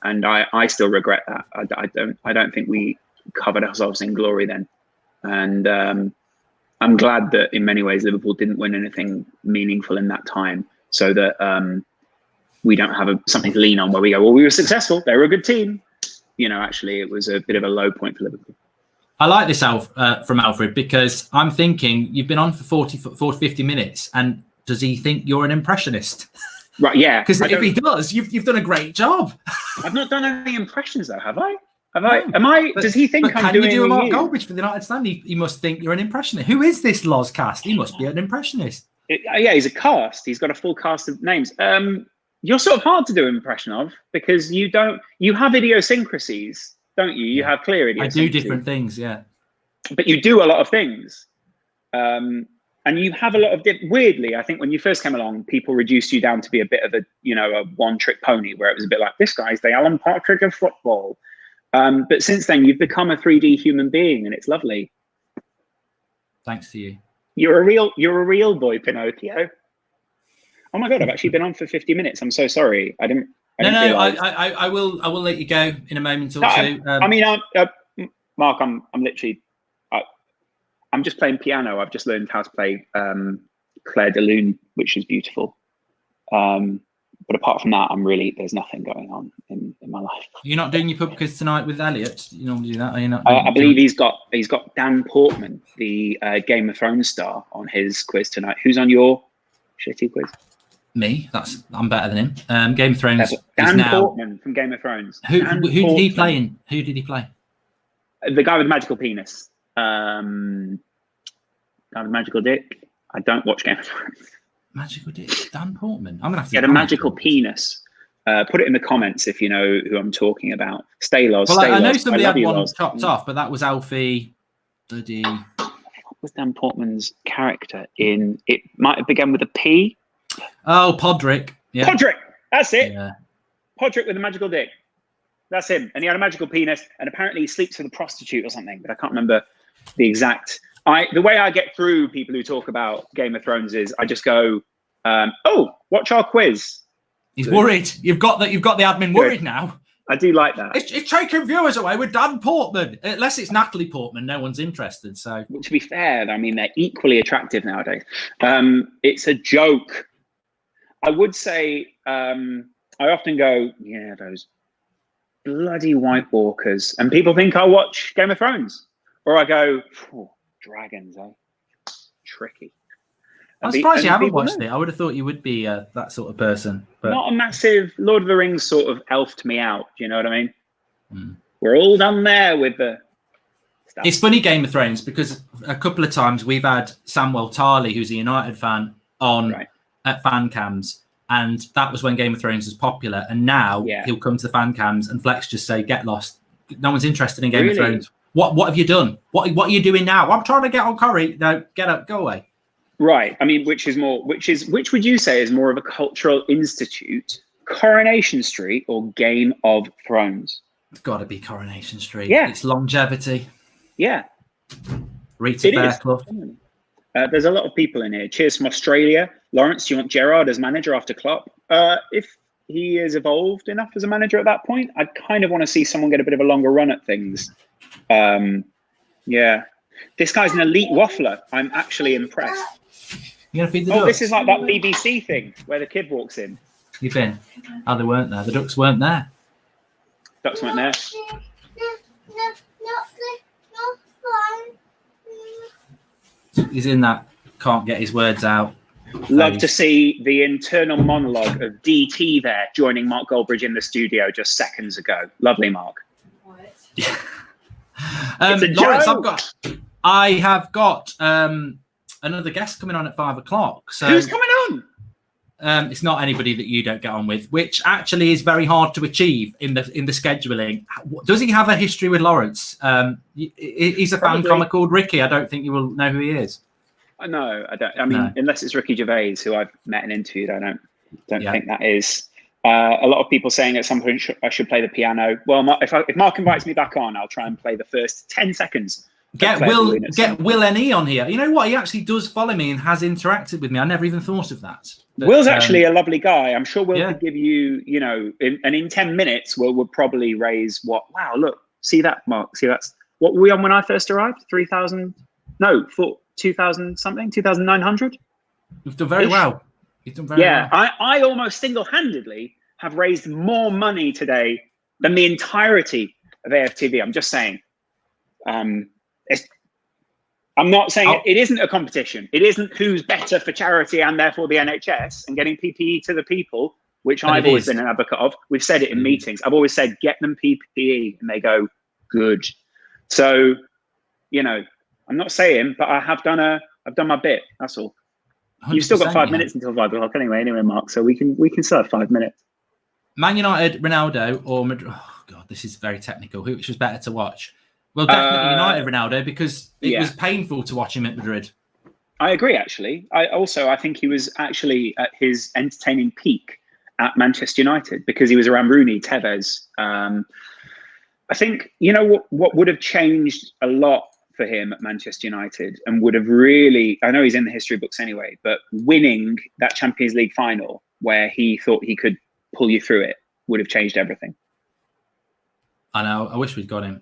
And I still regret that. I don't think we covered ourselves in glory then. And I'm glad that in many ways Liverpool didn't win anything meaningful in that time, so that we don't have something to lean on where we go, well, we were successful. They were a good team. Actually, it was a bit of a low point for Liverpool. I like this from Alfred, because I'm thinking you've been on for 40, 50 minutes, and does he think you're an impressionist? Right, yeah. Because if he does, you've done a great job. I've not done any impressions though, have I? Does he think I'm doing? Can you do a Mark Goldbridge for the United Stand? He must think you're an impressionist. Who is this Loz cast? He must be an impressionist. Yeah, he's a cast. He's got a full cast of names. You're sort of hard to do an impression of because you have idiosyncrasies, don't you? You have clear idiosyncrasies. I do different things, yeah. But you do a lot of things. And you have a lot of weirdly, I think when you first came along, people reduced you down to be a bit of a one-trick pony, where it was a bit like, this guy's the Alan Partridge of football. But since then, you've become a 3D human being, and it's lovely. Thanks to you. You're a real boy, Pinocchio. Oh my God, I've actually been on for 50 minutes. I'm so sorry. I will let you go in a moment or two. Mark, I'm just playing piano. I've just learned how to play Claire de Lune, which is beautiful. But apart from that, there's nothing going on in my life. You're not doing your pub quiz tonight with Elliot? You normally do that, are you not? I believe he's got Dan Portman, the Game of Thrones star, on his quiz tonight. Who's on your shitty quiz? Me. I'm better than him. Game of Thrones. Dan Portman from Game of Thrones. Who did he play in? Who did he play? The guy with the magical penis. Guy with magical dick. I don't watch Game of Thrones. Magical dick. Dan Portman. I'm gonna have to. Get a magical penis. Put it in the comments if you know who I'm talking about. Stay Loz. Well, stay I know Loz. somebody had one chopped off, but that was Alfie. Bloody. What was Dan Portman's character in? It might have begun with a P. Oh, Podrick. Yeah. Podrick. That's it. Yeah. Podrick with a magical dick. That's him. And he had a magical penis, and apparently he sleeps with a prostitute or something, but I can't remember the exact. The way I get through people who talk about Game of Thrones is I just go, watch our quiz. He's worried. You've got the admin worried now. I do like that. It's taking viewers away with Dan Portman. Unless it's Natalie Portman, no one's interested. So, to be fair, I mean, they're equally attractive nowadays. It's a joke. I would say, I often go, yeah, those bloody White Walkers. And people think I watch Game of Thrones. Or I go, dragons, eh? Tricky. I'm surprised you haven't watched it. I would have thought you would be that sort of person. But not a massive Lord of the Rings sort of elfed me out. Do you know what I mean? We're all done there with the stuff. It's funny, Game of Thrones, because a couple of times we've had Samuel Tarley, who's a United fan, on at fan cams. And that was when Game of Thrones was popular. And now he'll come to the fan cams and Flex just say, get lost. No one's interested in Game of Thrones. What have you done? What are you doing now? I'm trying to get on Curry. No, get up, go away. Right. I mean, which would you say is more of a cultural institute, Coronation Street or Game of Thrones? It's got to be Coronation Street. Yeah. It's longevity. Yeah. Rita Fairclough. There's a lot of people in here. Cheers from Australia. Lawrence, do you want Gerrard as manager after Klopp? If he is evolved enough as a manager at that point, I kind of want to see someone get a bit of a longer run at things. Yeah. This guy's an elite waffler. I'm actually impressed. You gonna feed the ducks? This is like that BBC thing where the kid walks in. You've been? Oh, they weren't there. The ducks weren't there. Ducks weren't there. He's in that can't get his words out. Love to see the internal monologue of DT there joining Mark Goldbridge in the studio just seconds ago. Lovely, Mark. What? Lawrence, I have got another guest coming on at 5 o'clock. So who's coming on? It's not anybody that you don't get on with, which actually is very hard to achieve in the scheduling. Does he have a history with Lawrence? He's a fan comic called Ricky. I don't think you will know who he is. No, I don't. I mean, unless it's Ricky Gervais, who I've met and interviewed, I don't think that is. A lot of people saying at some point I should play the piano. Well, if Mark invites me back on, I'll try and play the first 10 seconds. Get Will N.E. on here. You know what? He actually does follow me and has interacted with me. I never even thought of that. But, Will's actually a lovely guy. I'm sure Will could give you, in 10 minutes, Will would probably raise what? Wow, look, see that, Mark? See that's what were we on when I first arrived? 3,000? No, 2,000 something? 2,900? You've done very well. You've done very well. I almost single-handedly have raised more money today than the entirety of AFTV. I'm just saying. I'm not saying it isn't a competition. It isn't who's better for charity and therefore the NHS and getting PPE to the people, which I've always been an advocate of. We've said it in meetings. I've always said, get them PPE, and they go, good. So, you know, I'm not saying, but I've done my bit. That's all. You've still got 5 minutes until 5 o'clock anyway, Mark. So we can still have 5 minutes. Man United, Ronaldo, or Madrid? Oh God, this is very technical. Which was better to watch? Well, definitely United, Ronaldo, because it was painful to watch him at Madrid. I agree. Actually, I think he was actually at his entertaining peak at Manchester United because he was around Rooney, Tevez. I think, you know, what would have changed a lot for him at Manchester United and would have really, I know he's in the history books anyway, but winning that Champions League final where he thought he could pull you through it would have changed everything. I know. I wish we'd got him.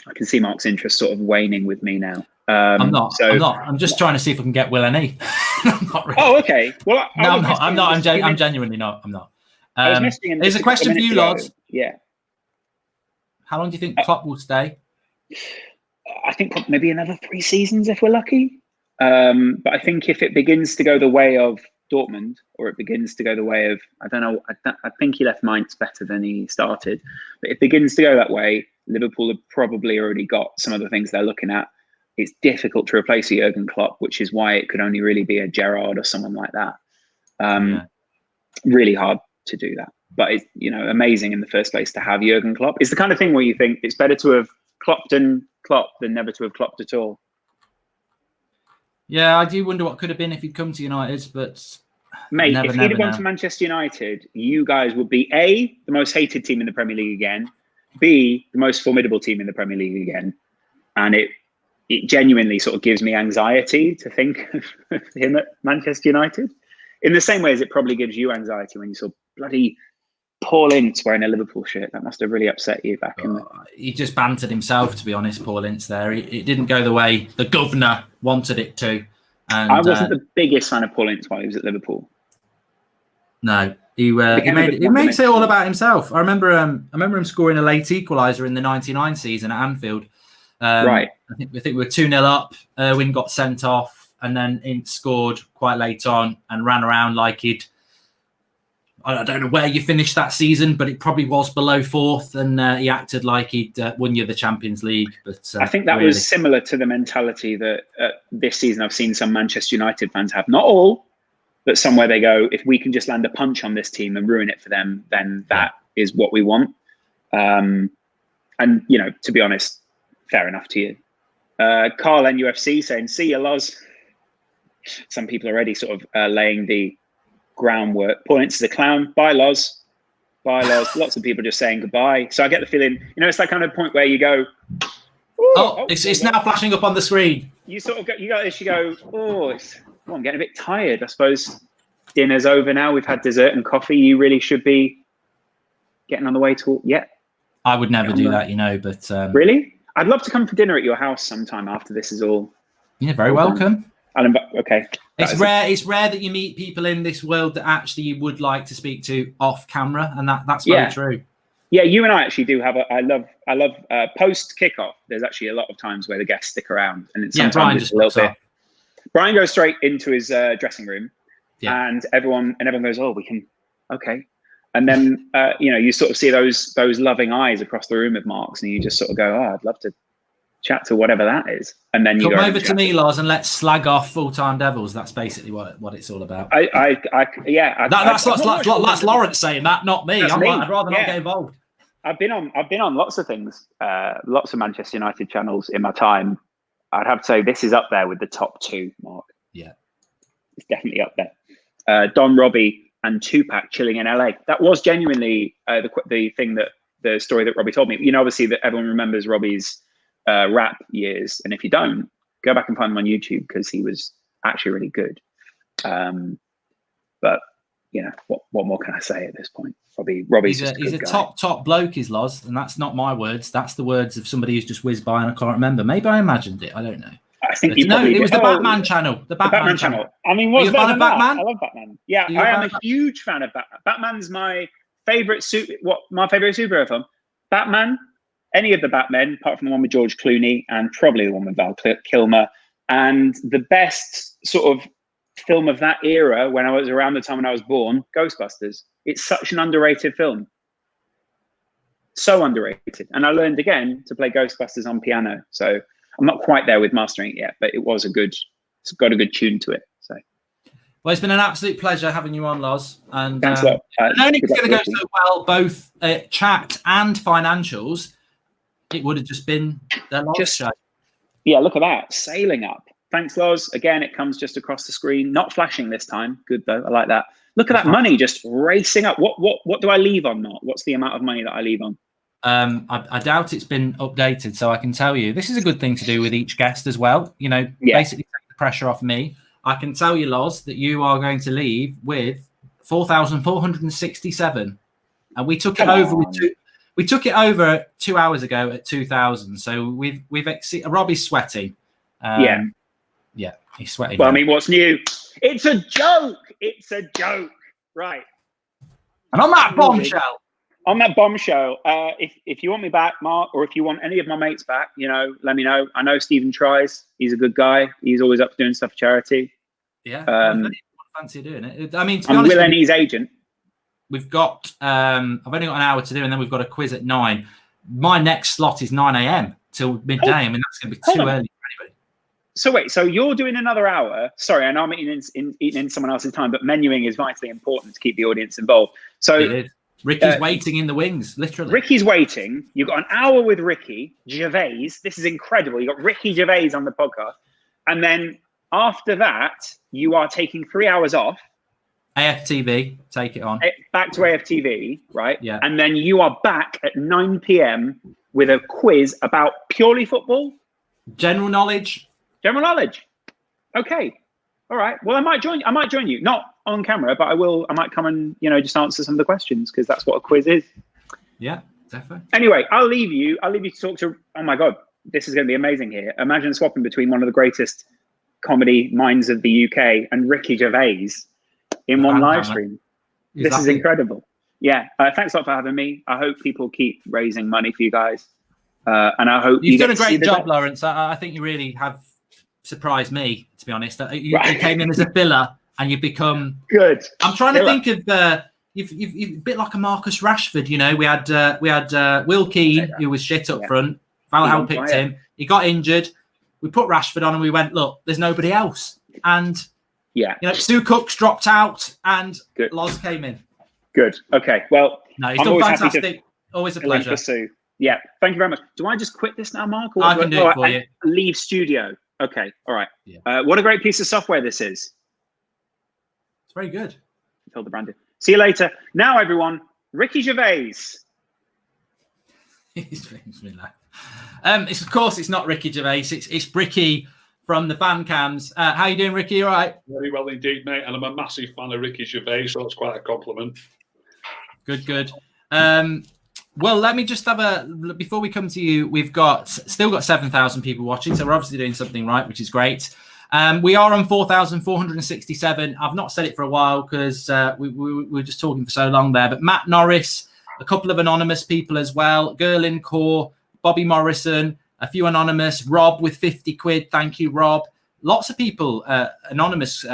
I can see Mark's interest sort of waning with me now. I'm not. I'm just trying to see if I can get Will and E. I'm not really. Oh, okay. Well, I'm not. I'm genuinely not. I'm not. There's a question for you, lads. Yeah. How long do you think Klopp will stay? I think maybe another 3 seasons if we're lucky. But I think if it begins to go the way of Dortmund, or it begins to go the way of, I don't know, I think he left Mainz better than he started. But if it begins to go that way, Liverpool have probably already got some of the things they're looking at. It's difficult to replace a Jurgen Klopp, which is why it could only really be a Gerrard or someone like that. Really hard to do that. But it's, you know, amazing in the first place to have Jurgen Klopp. It's the kind of thing where you think it's better to have Klopped and Klopp than never to have Klopped at all. Yeah, I do wonder what could have been if he'd come to United, but mate, if he'd have gone to Manchester United, you guys would be A, the most hated team in the Premier League again, B, the most formidable team in the Premier League again. And it genuinely sort of gives me anxiety to think of him at Manchester United. In the same way as it probably gives you anxiety when you saw bloody Paul Ince wearing a Liverpool shirt. That must have really upset you back in the... He just bantered himself, to be honest, Paul Ince there. It didn't go the way the governor wanted it to. And I wasn't the biggest fan of Paul Ince while he was at Liverpool. No, he makes it all about himself. I remember him scoring a late equaliser in the '99 season at Anfield. Right. I think we were 2-0 up. Irwin got sent off, and then Ince scored quite late on and ran around like he'd. I don't know where you finished that season, but it probably was below 4th, and he acted like he'd won you the Champions League. But I think that was similar to the mentality that this season I've seen some Manchester United fans have. Not all, but some where they go, if we can just land a punch on this team and ruin it for them, then that is what we want. And, you know, to be honest, fair enough to you. Carl MUFC saying, see ya, Loz. Some people already sort of laying the groundwork. Paul Ince is a clown. Bye, Loz. Bye, Loz. Lots of people just saying goodbye. So I get the feeling, you know, it's that kind of point where you go, it's now flashing up on the screen. You sort of you got this, you go, I'm getting a bit tired. I suppose dinner's over now. We've had dessert and coffee. You really should be getting on the way to I would never do that, you know, but really? I'd love to come for dinner at your house sometime after this is all. Yeah, very welcome. Okay. It's rare that you meet people in this world that actually you would like to speak to off camera, and that's very true. Yeah, you and I actually do have I love post kickoff. There's actually a lot of times where the guests stick around, and sometimes Brian just a little bit. Brian goes straight into his dressing room, and everyone goes, "Oh, we can, okay." And then you know, you sort of see those loving eyes across the room of Mark's, and you just sort of go, "Oh, I'd love to chat to whatever that is." And then you come over to me, Lars, and let's slag off Full-Time Devils. That's basically what it's all about. That's Lawrence saying that, not me. I'd rather not get involved. I've been on lots of things, lots of Manchester United channels in my time. I'd have to say this is up there with the top 2, Mark. Yeah, it's definitely up there. Don Robbie and Tupac chilling in LA. That was genuinely the story that Robbie told me. You know, obviously that everyone remembers Robbie's rap years, and if you don't, go back and find him on YouTube because he was actually really good. But you know, what more can I say at this point? Robbie's he's a top bloke, is Loz, and that's not my words. That's the words of somebody who's just whizzed by, and I can't remember. Maybe I imagined it. I don't know. I think it was the Batman channel. The Batman channel. I mean, what's better than Batman? I love Batman. Yeah, I am a huge fan of Batman. Batman's my favorite my favorite superhero film. Batman, any of the Batmen, apart from the one with George Clooney and probably the one with Val Kilmer. And the best sort of film of that era, when I was around the time when I was born, Ghostbusters. It's such an underrated film. So underrated. And I learned again to play Ghostbusters on piano. So I'm not quite there with mastering it yet, but it's got a good tune to it. So. Well, it's been an absolute pleasure having you on, Loz. And thanks a lot. knowing it's going to go so well, both chat and financials, it would have just been the Loz show. Yeah, look at that. Sailing up. Thanks, Loz. Again, it comes just across the screen. Not flashing this time. Good, though. I like that. Look at that money just racing up. What do I leave on, Mark? What's the amount of money that I leave on? I doubt it's been updated, so I can tell you. This is a good thing to do with each guest as well. You know, basically take the pressure off me. I can tell you, Loz, that you are going to leave with 4,467. And we took it over with we took it over 2 hours ago at 2,000. So we've exceeded. Robbie's sweating. Yeah, he's sweating. Well, I mean, what's new? It's a joke. It's a joke, right? And on that bombshell. On that bombshell, if you want me back, Mark, or if you want any of my mates back, you know, let me know. I know Stephen tries. He's a good guy. He's always up for doing stuff for charity. Yeah, I fancy doing it. I mean, to be I'm honest, Will Ennie's agent. We've got. I've only got an hour to do, and then we've got a quiz at 9. My next slot is 9 a.m. till midday. I mean, that's going to be too early for anybody. So wait, so you're doing another hour? Sorry, I know I'm eating in someone else's time, but menuing is vitally important to keep the audience involved. So it is. Ricky's waiting in the wings, literally. Ricky's waiting. You've got an hour with Ricky Gervais. This is incredible. You've got Ricky Gervais on the podcast. And then after that, you are taking 3 hours off. AFTV, take it on. Back to AFTV, right? Yeah. And then you are back at 9 p.m. with a quiz about purely football? General knowledge. General knowledge. Okay. All right. Well, I might join you. Not on camera, but I might come and, you know, just answer some of the questions, because that's what a quiz is. Yeah, definitely. Anyway, I'll leave you to talk to, oh my God, this is going to be amazing here. Imagine swapping between one of the greatest comedy minds of the UK and Ricky Gervais in one live stream. This is incredible. Yeah. Thanks a lot for having me. I hope people keep raising money for you guys. And I hope you've done a great job, Lawrence. I think you really have surprised me, to be honest. You came in as a filler and you've become good. I'm trying to think of you've a bit like a Marcus Rashford. You know, we had Will Keane, who was shit up front. Val Howell picked him. He got injured. We put Rashford on and we went, look, there's nobody else. And you know, Stu Cook's dropped out and Loz came in. Good. Okay. Well, no, he's done fantastic. Always a pleasure. Yeah. Thank you very much. Do I just quit this now, Mark? Or I can do it for you. Leave studio. Okay. All right. Yeah. What a great piece of software this is. It's very good. Told the brand. See you later. Now, everyone, Ricky Gervais. Of course, it's not Ricky Gervais. It's Bricky from the fan cams. How you doing, Ricky? All right? Very well indeed, mate. And I'm a massive fan of Ricky Gervais, so it's quite a compliment. Good. Well, let me just have before we come to you, we've still got 7,000 people watching, so we're obviously doing something right, which is great. We are on 4,467. I've not said it for a while because we were just talking for so long there. But Matt Norris, a couple of anonymous people as well. Gerlin Core, Bobby Morrison, a few anonymous. Rob with 50 quid. Thank you, Rob. Lots of people, anonymous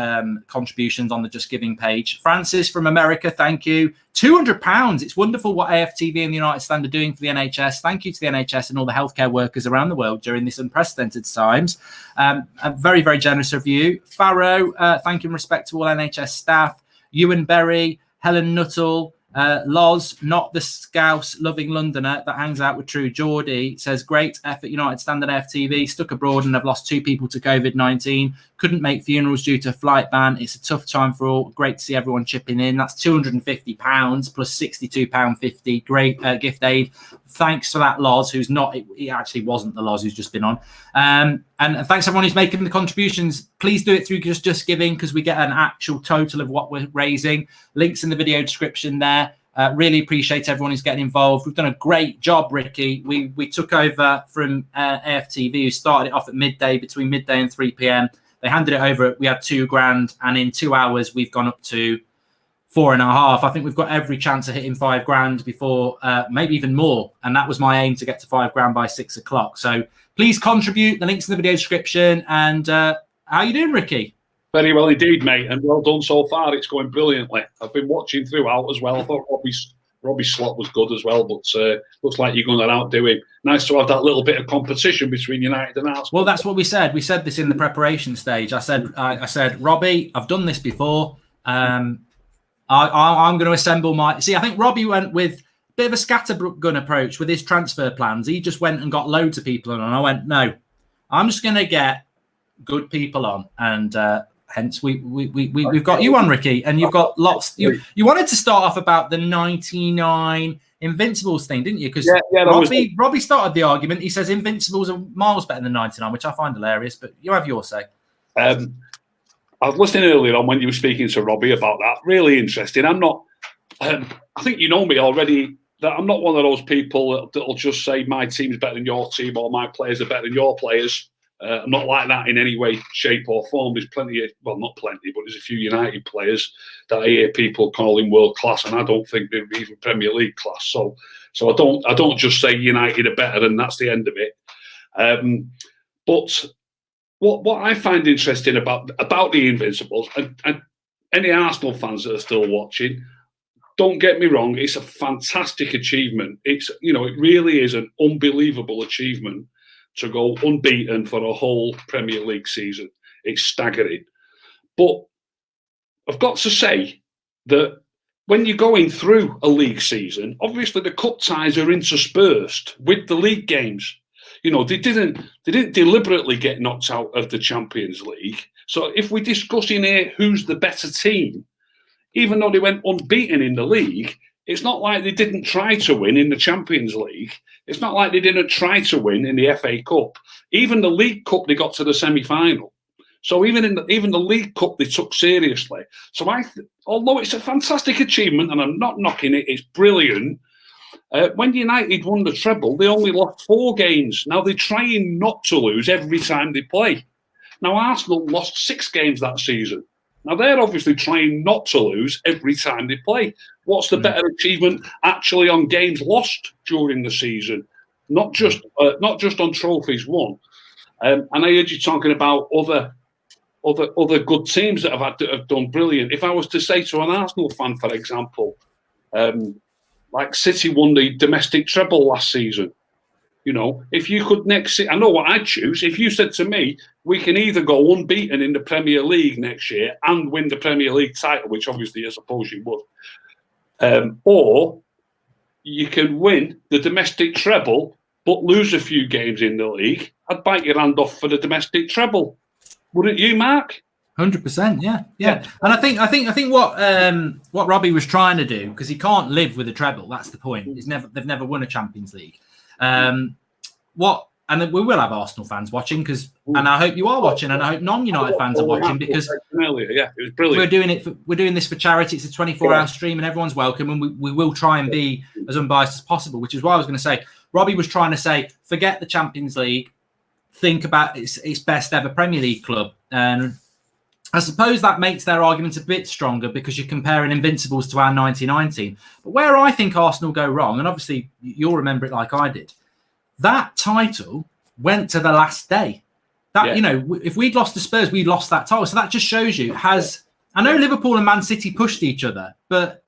contributions on the Just Giving page. Francis from America, thank you. £200. It's wonderful what AFTV and the United Stand are doing for the NHS. Thank you to the NHS and all the healthcare workers around the world during this unprecedented times. A very, very generous of you. Farrow, thank you and respect to all NHS staff. Ewan Berry, Helen Nuttall, Loz, not the Scouse loving Londoner that hangs out with True Geordie, says great effort United Stand and FTV, stuck abroad and have lost 2 people to COVID-19, couldn't make funerals due to a flight ban. It's a tough time for all. Great to see everyone chipping in. That's £250 plus £62.50. Great gift aid. Thanks for that, Loz, who's not, he actually wasn't the Loz who's just been on. And thanks everyone who's making the contributions. Please do it through Just Giving because we get an actual total of what we're raising. Links in the video description there. Really appreciate everyone who's getting involved. We've done a great job, Ricky. We took over from AFTV, who started it off at midday, between midday and 3 p.m. They handed it over. We had £2,000, and in 2 hours we've gone up to 4.5. I think we've got every chance of hitting £5,000 before, maybe even more. And that was my aim, to get to £5,000 by 6 o'clock. So please contribute. The link's in the video description. And how you doing, Ricky? Very well indeed, mate, and well done so far. It's going brilliantly. I've been watching throughout as well. I thought Robbie's slot was good as well, but looks like you're going to outdo him. Nice to have that little bit of competition between United and Arsenal. Well, that's what we said. We said this in the preparation stage. I said, Robbie, I've done this before. I'm going to assemble my... See, I think Robbie went with a bit of a scattergun approach with his transfer plans. He just went and got loads of people on, and I went, no, I'm just going to get good people on, and hence we've got you on, Ricky, and you've got lots. You wanted to start off about the 99 Invincibles thing, didn't you? Because Robbie started the argument. He says Invincibles are miles better than 99, which I find hilarious. But you have your say. I was listening earlier on when you were speaking to Robbie about that. Really interesting. I'm not. I think you know me already. That I'm not one of those people that'll just say my team's better than your team or my players are better than your players. I'm not like that in any way, shape or form. There's plenty of, well, not plenty, but there's a few United players that I hear people calling world class, and I don't think they're even Premier League class. So I don't just say United are better, and that's the end of it. But what I find interesting about the Invincibles, and any Arsenal fans that are still watching, don't get me wrong, it's a fantastic achievement. It really is an unbelievable achievement to go unbeaten for a whole Premier League season. It's staggering. But I've got to say that when you're going through a league season, obviously the cup ties are interspersed with the league games. They didn't deliberately get knocked out of the Champions League. So if we're discussing here who's the better team, even though they went unbeaten in the league, it's not like they didn't try to win in the Champions League. It's not like they didn't try to win in the FA Cup. Even the League Cup, they got to the semi-final. So even the League Cup, they took seriously. So although it's a fantastic achievement, and I'm not knocking it, it's brilliant. When United won the treble, they only lost 4 games. Now they're trying not to lose every time they play. Now Arsenal lost 6 games that season. Now, they're obviously trying not to lose every time they play. What's the better achievement actually on games lost during the season, not just on trophies won? And I heard you talking about other good teams that have done brilliant. If I was to say to an Arsenal fan, for example, like City won the domestic treble last season. If you could I know what I'd choose. If you said to me, we can either go unbeaten in the Premier League next year and win the Premier League title, which obviously I suppose you would, or you can win the domestic treble but lose a few games in the league, I'd bite your hand off for the domestic treble. Wouldn't you, Mark? 100%, yeah. And I think what Robbie was trying to do, because he can't live with a treble. That's the point. They've never won a Champions League. And we will have Arsenal fans watching, and I hope you are watching, and I hope non-United fans are watching, because it was brilliant. We're doing this for charity. It's a 24-hour stream, and everyone's welcome, and we will try and be as unbiased as possible. Which is why I was going to say, Robbie was trying to say, forget the Champions League, think about its best ever Premier League club, and I suppose that makes their argument a bit stronger because you're comparing Invincibles to our 99 team. But where I think Arsenal go wrong, and obviously you'll remember it like I did, that title went to the last day. If we'd lost to Spurs, we'd lost that title. So that just shows you, I know Liverpool and Man City pushed each other, but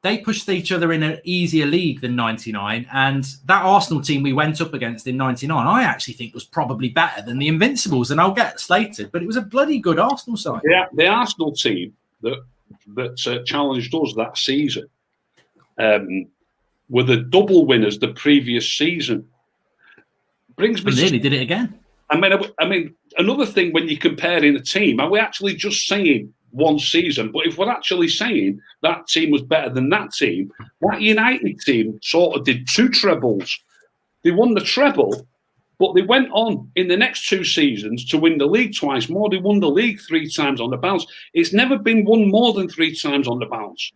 they pushed each other in an easier league than 99. And that Arsenal team we went up against in 99, I actually think was probably better than the Invincibles. And I'll get slated, but it was a bloody good Arsenal side. Yeah, the Arsenal team that challenged us that season were the double winners the previous season. Brings me. And nearly did it again. I mean, another thing when you're comparing a team, are we actually just saying one season? But if we're actually saying that team was better than that team, that United team sort of did 2 trebles. They won the treble, but they went on in the next 2 seasons to win the league twice more. They won the league 3 times on the bounce. It's never been won more than 3 times on the bounce.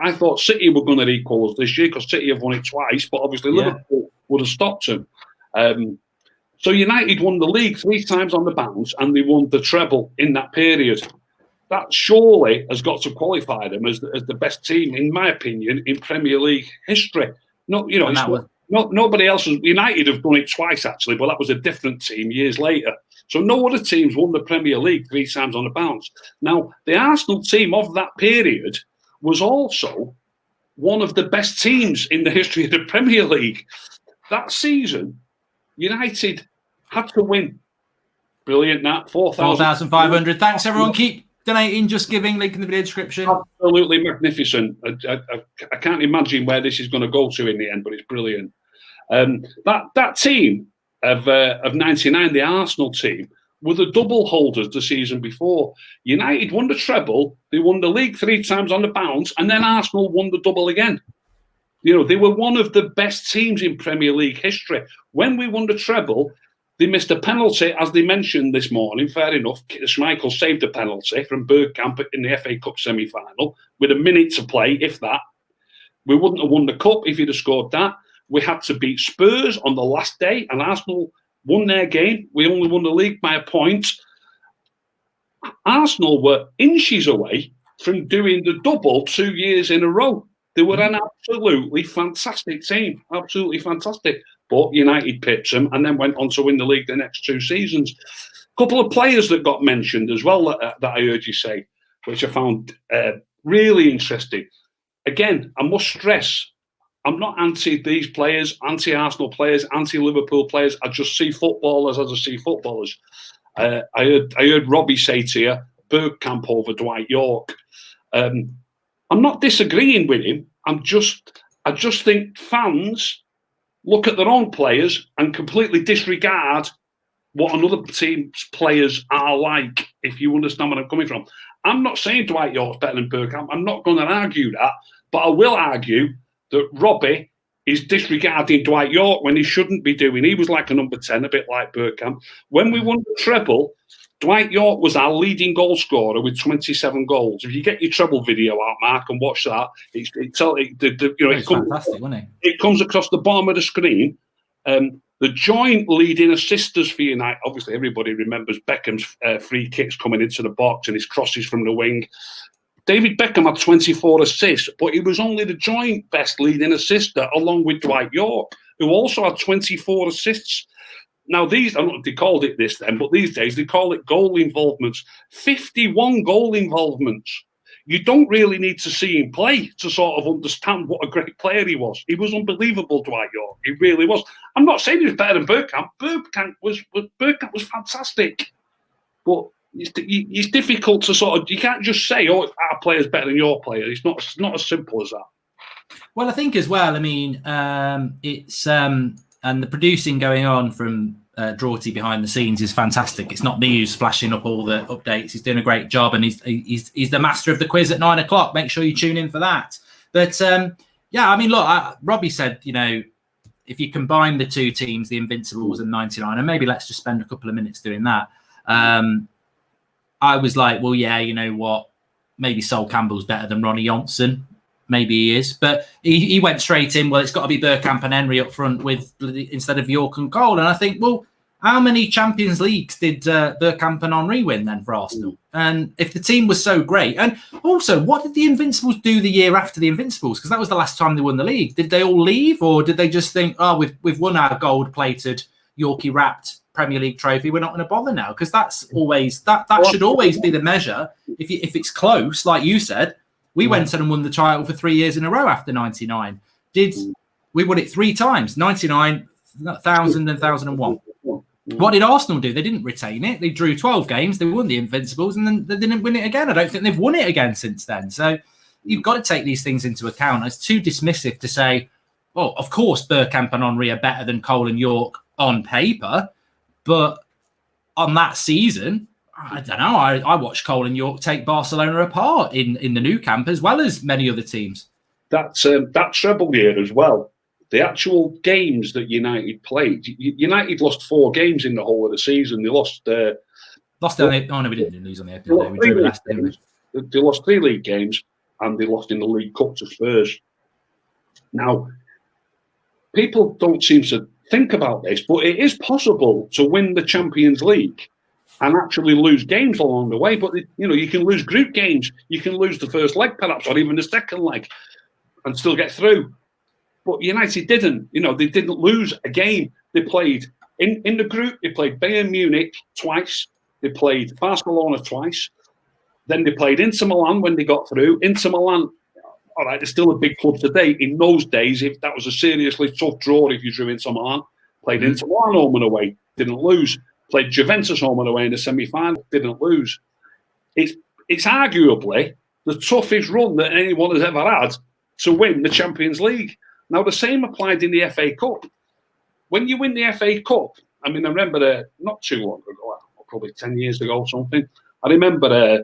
I thought City were going to equal us this year because City have won it twice, but obviously Liverpool would have stopped them. So United won the league 3 times on the bounce, and they won the treble in that period. that surely has got to qualify them as the best team, in my opinion, in Premier League history. Not, you know, nobody else has. United have done it twice actually, but that was a different team years later. So no other teams won the Premier League 3 times on the bounce. Now, the Arsenal team of that period was also one of the best teams in the history of the Premier League. That season, United had to win. Brilliant, Nat. 4,500. Thanks, everyone. Keep donating, just giving. Link in the video description. Absolutely magnificent. I can't imagine where this is going to go to in the end, but it's brilliant. That team of 99, the Arsenal team, were the double holders the season before. United won the treble, they won the league 3 times on the bounce, and then Arsenal won the double again. You know, they were one of the best teams in Premier League history. When we won the treble, they missed a penalty, as they mentioned this morning. Fair enough. Schmeichel saved a penalty from Bergkamp in the FA Cup semi-final with a minute to play, if that. We wouldn't have won the cup if he'd have scored that. We had to beat Spurs on the last day, and Arsenal won their game. We only won the league by a point. Arsenal were inches away from doing the double 2 years in a row. They were an absolutely fantastic team. Absolutely fantastic. But United pipped them and then went on to win the league the next 2 seasons. A couple of players that got mentioned as well that I heard you say, which I found really interesting. Again, I must stress, I'm not anti these players, anti-Arsenal players, anti-Liverpool players. I just see footballers as I see footballers. I heard Robbie say to you, Bergkamp over Dwight York. I'm not disagreeing with him. I just think fans look at their own players and completely disregard what another team's players are like, if you understand where I'm coming from. I'm not saying Dwight York's better than Bergkamp. I'm not going to argue that, but I will argue that Robbie is disregarding Dwight York when he shouldn't be doing. He was like a number 10, a bit like Bergkamp. When we won the treble, Dwight York was our leading goal scorer with 27 goals. If you get your treble video out, Mark, and watch that, fantastic, wasn't it? It comes across the bottom of the screen. The joint leading assisters for United. Obviously, everybody remembers Beckham's free kicks coming into the box and his crosses from the wing. David Beckham had 24 assists, but he was only the joint best leading assister along with Dwight York, who also had 24 assists. Now, I don't know if they called it this then, but these days they call it goal involvements. 51 goal involvements. You don't really need to see him play to sort of understand what a great player he was. He was unbelievable, Dwight York. He really was. I'm not saying he was better than Bergkamp. Bergkamp was fantastic. But it's difficult to sort of, you can't just say, oh, our player's better than your player. It's not as simple as that. Well, I think as well, I mean, it's and the producing going on from Geordie behind the scenes is fantastic. It's not me who's flashing up all the updates. He's doing a great job, and he's the master of the quiz at 9 o'clock. Make sure you tune in for that. But yeah, I mean, look, Robbie said, you know, if you combine the 2 teams, the Invincibles and 99, and maybe let's just spend a couple of minutes doing that. I was like, well, yeah, you know what? Maybe Sol Campbell's better than Ronnie Johnson. Maybe he is, but he went straight in. Well, it's got to be Bergkamp and Henry up front instead of York and Cole. And I think, well, how many Champions Leagues did Bergkamp and Henry win then for Arsenal? And if the team was so great, and also, what did the Invincibles do the year after the Invincibles? Because that was the last time they won the league. Did they all leave, or did they just think, oh, we've won our gold-plated, Yorkie-wrapped Premier League trophy, we're not going to bother now? Because that's always that should always be the measure. If it's close, like you said. We went on and won the title for 3 years in a row after 99. We won it 3 times, 99, 1000 and 1001. What did Arsenal do? They didn't retain it. They drew 12 games. They won the Invincibles and then they didn't win it again. I don't think they've won it again since then. So you've got to take these things into account. It's too dismissive to say, well, of course, Bergkamp and Henry are better than Cole and York on paper. But on that season, I don't know. I watched Cole and York take Barcelona apart in the Nou Camp as well as many other teams. That treble year as well. The actual games that United played. United lost 4 games in the whole of the season. They lost. Lost on the. Oh no, we didn't lose on the opening day. We drew last day. They lost 3 league games and they lost in the League Cup to Spurs. Now, people don't seem to think about this, but it is possible to win the Champions League and actually lose games along the way. But, you can lose group games. You can lose the first leg, perhaps, or even the second leg, and still get through. But United didn't. They didn't lose a game. They played in the group. They played Bayern Munich twice. They played Barcelona twice. Then they played Inter Milan when they got through. Inter Milan, all right, they're still a big club today. In those days, if that was a seriously tough draw, if you drew Inter Milan, played Inter Milan home and away, didn't lose. Played Juventus home and away in the semi-final, didn't lose. It's arguably the toughest run that anyone has ever had to win the Champions League. Now, the same applied in the FA Cup. When you win the FA Cup, I remember not too long ago, probably 10 years ago or something, I remember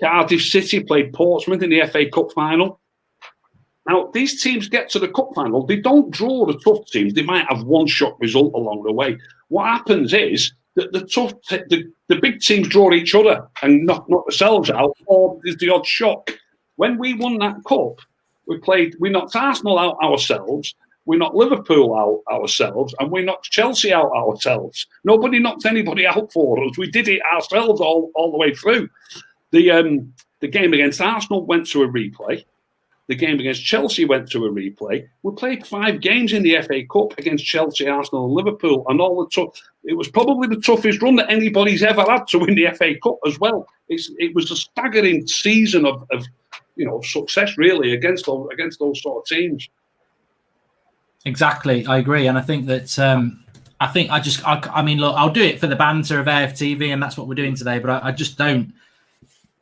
Cardiff City played Portsmouth in the FA Cup final. Now, these teams get to the cup final. They don't draw the tough teams. They might have one shot result along the way. What happens is that the big teams draw each other and knock themselves out, or there's the odd shock. When we won that cup, we knocked Arsenal out ourselves, we knocked Liverpool out ourselves, and we knocked Chelsea out ourselves. Nobody knocked anybody out for us. We did it ourselves all the way through. The game against Arsenal went to a replay. The game against Chelsea went to a replay. We played 5 games in the FA Cup against Chelsea, Arsenal, and Liverpool, and it was probably the toughest run that anybody's ever had to win the FA Cup as well. It was a staggering season of success really against those sort of teams. Exactly, I agree, and I think that look, I'll do it for the banter of AFTV, and that's what we're doing today. But I just don't.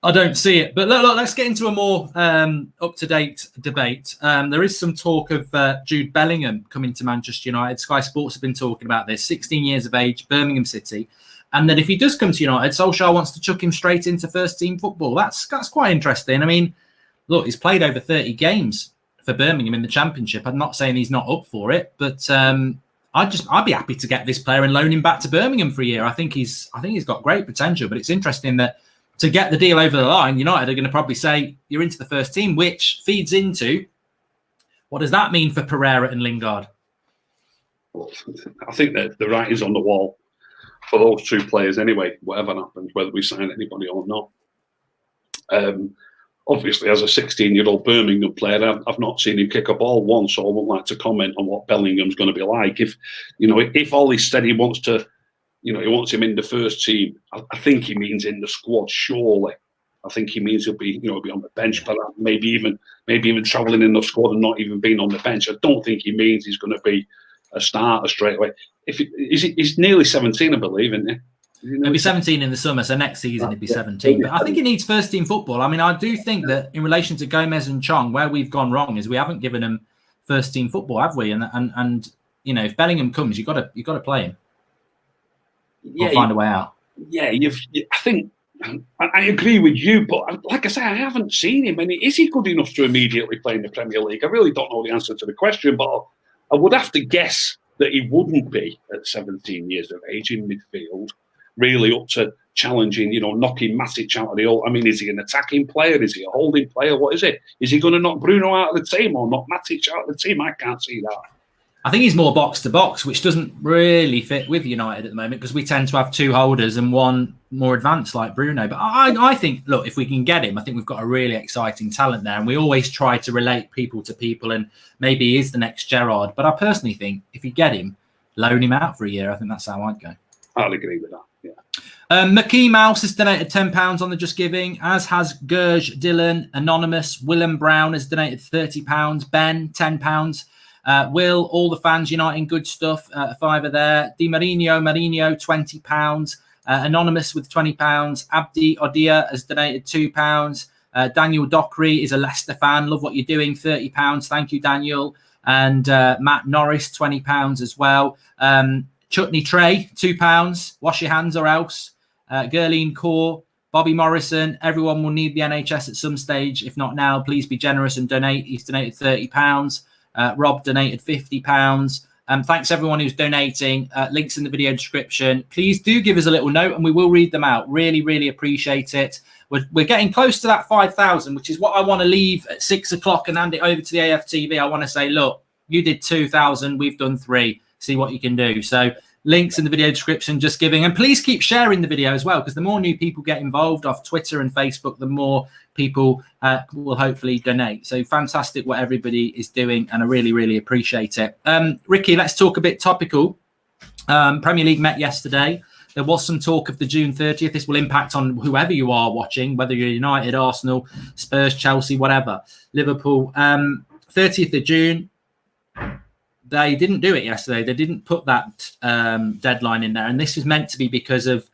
I don't see it. But look, let's get into a more up-to-date debate. There is some talk of Jude Bellingham coming to Manchester United. Sky Sports have been talking about this. 16 years of age, Birmingham City. And that if he does come to United, Solskjaer wants to chuck him straight into first-team football. That's quite interesting. Look, he's played over 30 games for Birmingham in the Championship. I'm not saying he's not up for it, but I'd be happy to get this player and loan him back to Birmingham for a year. I think he's got great potential, but it's interesting that to get the deal over the line, United are going to probably say you're into the first team, which feeds into what does that mean for Pereira and Lingard? Well, I think that the writing's on the wall for those two players anyway, whatever happens, whether we sign anybody or not. Obviously, as a 16-year-old Birmingham player, I've not seen him kick a ball once, so I wouldn't like to comment on what Bellingham's going to be like. If Ollie said he wants to, he wants him in the first team, I think he means in the squad, surely. I think he means he'll be on the bench, but maybe even travelling in the squad and not even being on the bench. I don't think he means he's going to be a starter straight away. He's nearly 17, I believe, isn't he? He'll be 17 in the summer, so next season he'll be 17. But I think he needs first-team football. I do think that in relation to Gomez and Chong, where we've gone wrong is we haven't given him first-team football, have we? And if Bellingham comes, you've got to play him. Yeah, or find a way out. Yeah, I think I agree with you, but like I say, I haven't seen him. Is he good enough to immediately play in the Premier League? I really don't know the answer to the question, but I would have to guess that he wouldn't be at 17 years of age in midfield, really up to challenging, knocking Matic out of the old. Is he an attacking player? Is he a holding player? What is it? Is he going to knock Bruno out of the team or knock Matic out of the team? I can't see that. I think he's more box to box, which doesn't really fit with United at the moment because we tend to have 2 holders and one more advanced like Bruno. But I think, look, if we can get him, I think we've got a really exciting talent there. And we always try to relate people to people, and maybe he is the next Gerrard. But I personally think if you get him, loan him out for a year. I think that's how I'd go. I'll agree with that, yeah. McKee Mouse has donated £10 on the Just Giving, as has Gerge Dillon, Anonymous. Willem Brown has donated £30. Ben, £10. Will, all the fans uniting good stuff, a £5 there. Di Marino, £20. Anonymous with £20. Abdi Odia has donated £2. Daniel Dockery is a Leicester fan. Love what you're doing, £30. Thank you, Daniel. And Matt Norris, £20 as well. Chutney Trey, £2. Wash your hands or else. Gerline Core, Bobby Morrison. Everyone will need the NHS at some stage. If not now, please be generous and donate. He's donated £30. Rob donated £50. Thanks everyone who's donating. Links in the video description. Please do give us a little note and we will read them out. Really, really appreciate it. We're getting close to that 5,000, which is what I want to leave at 6 o'clock and hand it over to the AFTV. I want to say, look, you did 2,000. We've done 3. See what you can do. So links in the video description, just giving. And please keep sharing the video as well, because the more new people get involved off Twitter and Facebook, the more people will hopefully donate. So fantastic what everybody is doing, and I really, really appreciate it. Ricky, let's talk a bit topical. Premier League met yesterday. There was some talk of the June 30th. This will impact on whoever you are watching, whether you're United, Arsenal, Spurs, Chelsea, whatever, Liverpool. 30th of June. They didn't do it yesterday. They didn't put that deadline in there. And this was meant to be because of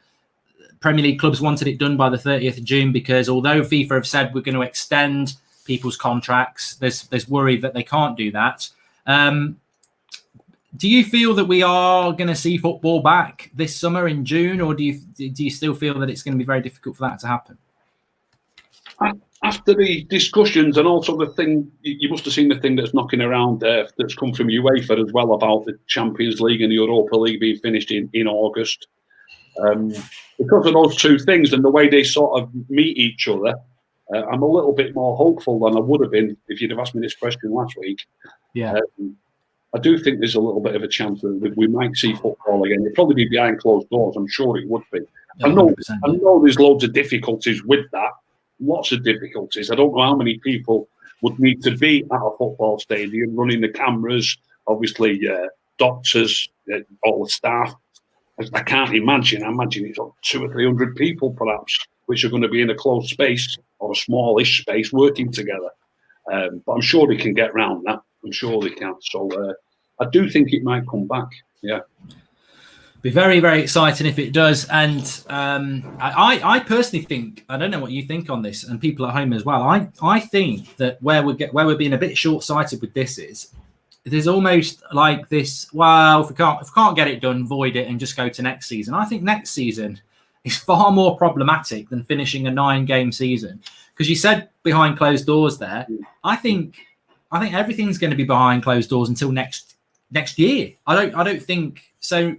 Premier League clubs wanted it done by the 30th of June, because although FIFA have said we're going to extend people's contracts, there's worry that they can't do that. Do you feel that we are going to see football back this summer in June, or do you still feel that it's going to be very difficult for that to happen? After the discussions, and also the thing, you must have seen the thing that's knocking around that's come from UEFA as well, about the Champions League and the Europa League being finished in August. Because of those two things and the way they sort of meet each other, I'm a little bit more hopeful than I would have been if you'd have asked me this question last week. Yeah. I do think there's a little bit of a chance that we might see football again. It'll probably be behind closed doors. I'm sure it would be. I know there's loads of difficulties with that. Lots of difficulties. I don't know how many people would need to be at a football stadium running the cameras, obviously doctors, all the staff. I can't imagine. I imagine it's 200 or 300 people perhaps, which are going to be in a closed space or a smallish space working together. But I'm sure they can get around that. I'm sure they can. So I do think it might come back. Yeah. Be very, very exciting if it does. And I personally think, I don't know what you think on this, and people at home as well. I think that where we're being a bit short-sighted with this is there's almost like this. Well, if we can't get it done, void it and just go to next season. I think next season is far more problematic than finishing a 9-game season, because you said behind closed doors there. I think everything's going to be behind closed doors until next year. I don't think so.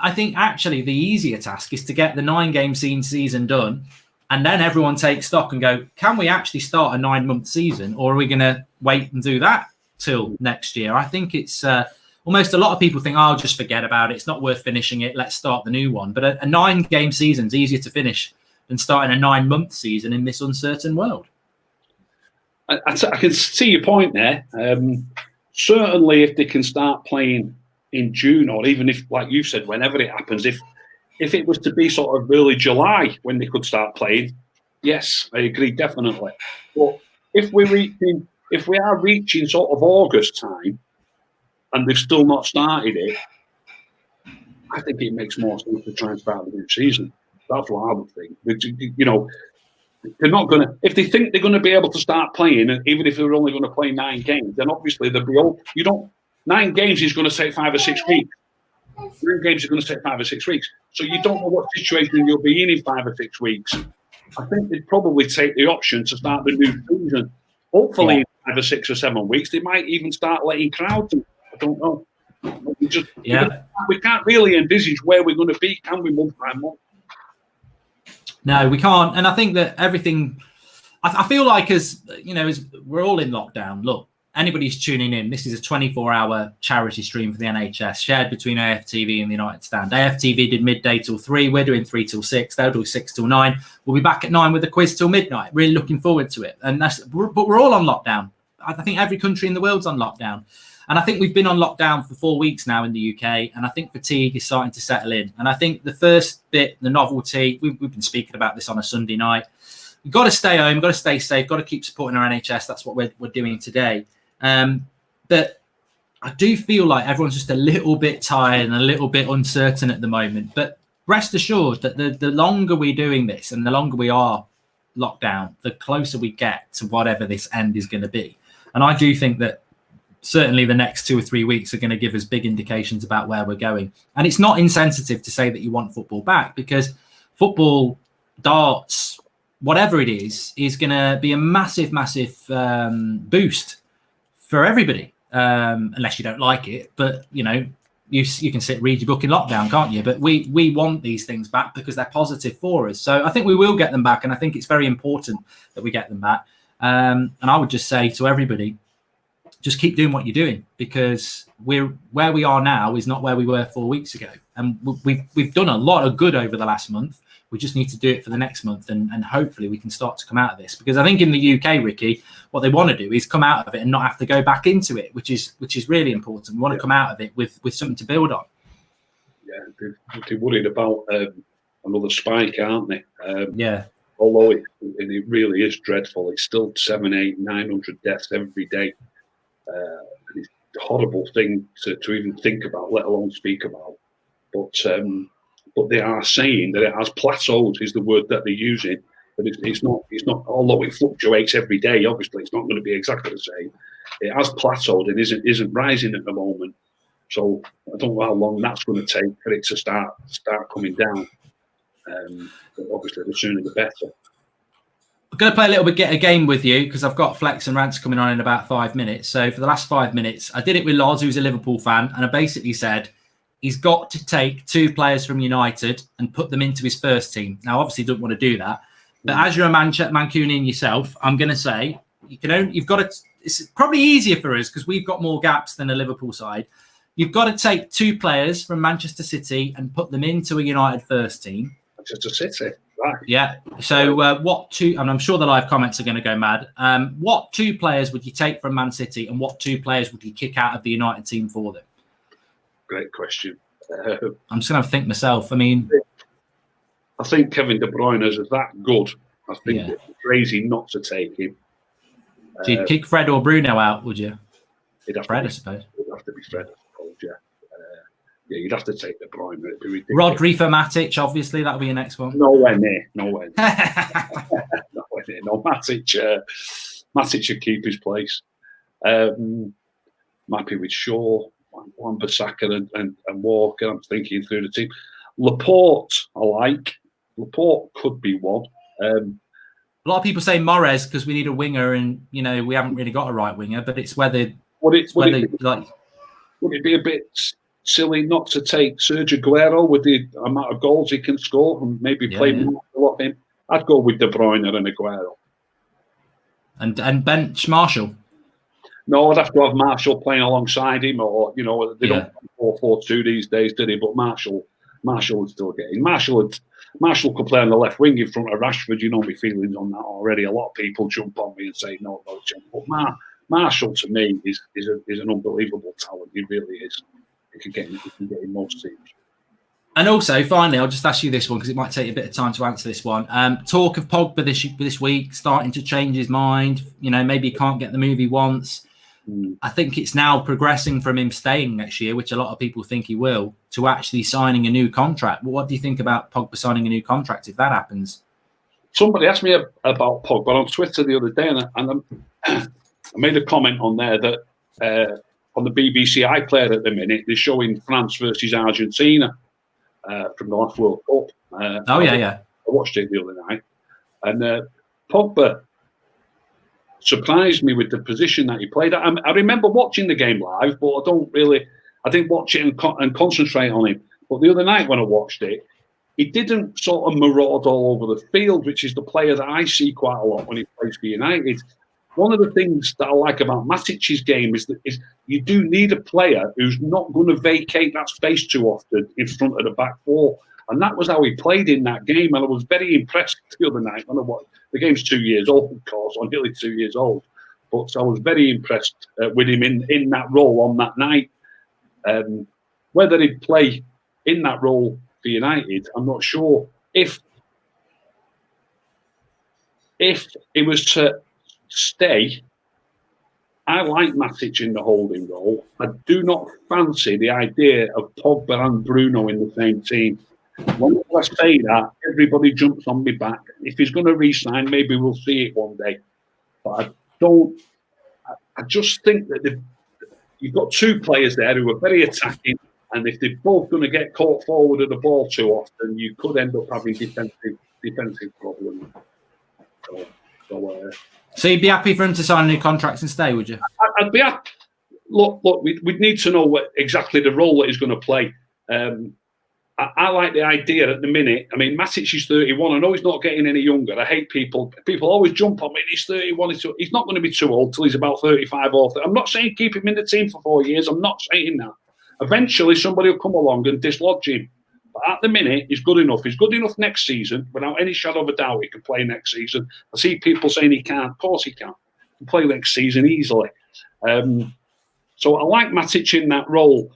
I think actually the easier task is to get the 9-game season done, and then everyone takes stock and go, can we actually start a 9-month season, or are we going to wait and do that till next year? I think it's almost a lot of people think, I'll just forget about it. It's not worth finishing it. Let's start the new one. But a 9-game season is easier to finish than starting a 9-month season in this uncertain world. I can see your point there. Certainly, if they can start playing in June, or even if, like you said, whenever it happens, if it was to be sort of early July when they could start playing, yes, I agree, definitely. But if we are reaching sort of August time and they've still not started it, I think it makes more sense to try and start the new season. That's what I would think. You know, they're not going to, if they think they're going to be able to start playing, and even if they're only going to play 9 games, then obviously they'll be all, 9 games is going to take 5 or 6 weeks. 9 games is going to take 5 or 6 weeks. So you don't know what situation you'll be in 5 or 6 weeks. I think they'd probably take the option to start the new season. Hopefully, in 5 or 6 or 7 weeks, they might even start letting crowds in. I don't know. We can't really envisage where we're going to be, can we, month by month? No, we can't. And I think that everything, I feel like as we're all in lockdown, look, anybody's tuning in, this is a 24-hour charity stream for the NHS, shared between AFTV and the United Stand. AFTV did midday till 3. We're doing 3 till 6. They'll do 6 till 9. We'll be back at 9 with a quiz till midnight. Really looking forward to it. And but we're all on lockdown. I think every country in the world's on lockdown. And I think we've been on lockdown for 4 weeks now in the UK. And I think fatigue is starting to settle in. And I think the first bit, the novelty, we've been speaking about this on a Sunday night. We've got to stay home, got to stay safe, got to keep supporting our NHS. That's what we're doing today. But I do feel like everyone's just a little bit tired and a little bit uncertain at the moment. But rest assured that the longer we're doing this and the longer we are locked down, the closer we get to whatever this end is going to be. And I do think that certainly the next 2 or 3 weeks are going to give us big indications about where we're going. And it's not insensitive to say that you want football back, because football, darts, whatever it is going to be a massive, massive boost for everybody, unless you don't like it. But, you can read your book in lockdown, can't you? But we want these things back because they're positive for us. So I think we will get them back. And I think it's very important that we get them back. And I would just say to everybody, just keep doing what you're doing, because where we are now is not where we were 4 weeks ago. And we've done a lot of good over the last month. We just need to do it for the next month, and hopefully we can start to come out of this. Because I think in the UK, Ricky, what they want to do is come out of it and not have to go back into it, which is really important. We want to come out of it with something to build on. Yeah, they're worried about another spike, aren't they? Yeah. Although it really is dreadful. It's still 700, 800, 900 deaths every day. And it's a horrible thing to even think about, let alone speak about. But they are saying that it has plateaued, is the word that they're using. But it's not. Although it fluctuates every day, obviously it's not going to be exactly the same. It has plateaued and isn't rising at the moment. So I don't know how long that's going to take for it to start coming down. But obviously, the sooner the better. I'm going to play a little bit, get a game with you, because I've got Flex and Rants coming on in about 5 minutes. So for the last 5 minutes, I did it with Loz, who's a Liverpool fan, and I basically said he's got to take 2 players from United and put them into his first team. Now, obviously, he doesn't want to do that. But as you're a Mancunian yourself, I'm going to say you've got to. It's probably easier for us because we've got more gaps than a Liverpool side. You've got to take 2 players from Manchester City and put them into a United first team. Manchester City, right? Yeah. So what 2? And I'm sure the live comments are going to go mad. What 2 players would you take from Man City, and what 2 players would you kick out of the United team for them? Great question. I'm just going to think myself. I mean, I think Kevin De Bruyne is that good. I think it's crazy not to take him. So you'd kick Fred or Bruno out, would you? Fred, I suppose. It'd have to be Fred, I suppose, yeah. Yeah, you'd have to take De Bruyne. It'd be ridiculous. Rodri for Matic, obviously. That'll be your next one. Nowhere near. Nowhere near. No, Matic should keep his place. Might be with Shaw, Wan-Bissaka and Walker. I'm thinking through the team. Laporte, I like. Laporte could be one. A lot of people say Morez because we need a winger, and we haven't really got a right winger. But it's whether would it be a bit silly not to take Sergio Aguero with the amount of goals he can score and maybe play more of him? I'd go with De Bruyne and Aguero. And bench Marshall. No, I'd have to have Marshall playing alongside him, or they don't 4-4-2 these days, do they? But Marshall would still get in. Marshall could play on the left wing in front of Rashford. You know my feelings on that already. A lot of people jump on me and say no chance. But Marshall to me is an unbelievable talent. He really is. He can get in most teams. And also, finally, I'll just ask you this one because it might take a bit of time to answer this one. Talk of Pogba this week starting to change his mind. Maybe he can't get the move he wants. I think it's now progressing from him staying next year, which a lot of people think he will, to actually signing a new contract. What do you think about Pogba signing a new contract if that happens? Somebody asked me about Pogba on Twitter the other day, and I made a comment on there that on the BBC iPlayer at the minute, they're showing France versus Argentina from the last World Cup. I watched it the other night, and Pogba surprised me with the position that he played at. I remember watching the game live, but I didn't watch it and concentrate on him. But the other night when I watched it, he didn't sort of maraud all over the field, which is the player that I see quite a lot when he plays for United. One of the things that I like about Matic's game is you do need a player who's not going to vacate that space too often in front of the back four. And that was how he played in that game. And I was very impressed the other night. I know what the game's 2 years old, of course, or nearly 2 years old. But I was very impressed with him in that role on that night. Whether he'd play in that role for United, I'm not sure. If he was to stay, I like Matic in the holding role. I do not fancy the idea of Pogba and Bruno in the same team. When I say that, everybody jumps on me back. If he's going to re-sign, maybe we'll see it one day. But I just think that you've got two players there who are very attacking, and if they're both going to get caught forward of the ball too often, you could end up having defensive problems. So you'd be happy for him to sign a new contract and stay, would you? I'd be happy. Look, we'd need to know exactly the role that he's going to play. I like the idea at the minute. I mean, Matic is 31. I know he's not getting any younger. I hate people. People always jump on me. He's 31. He's not going to be too old till he's about 35 or 30. I'm not saying keep him in the team for 4 years. I'm not saying that. Eventually, somebody will come along and dislodge him. But at the minute, he's good enough. He's good enough next season. Without any shadow of a doubt, he can play next season. I see people saying he can't. Of course he can. He can play next season easily. So I like Matic in that role.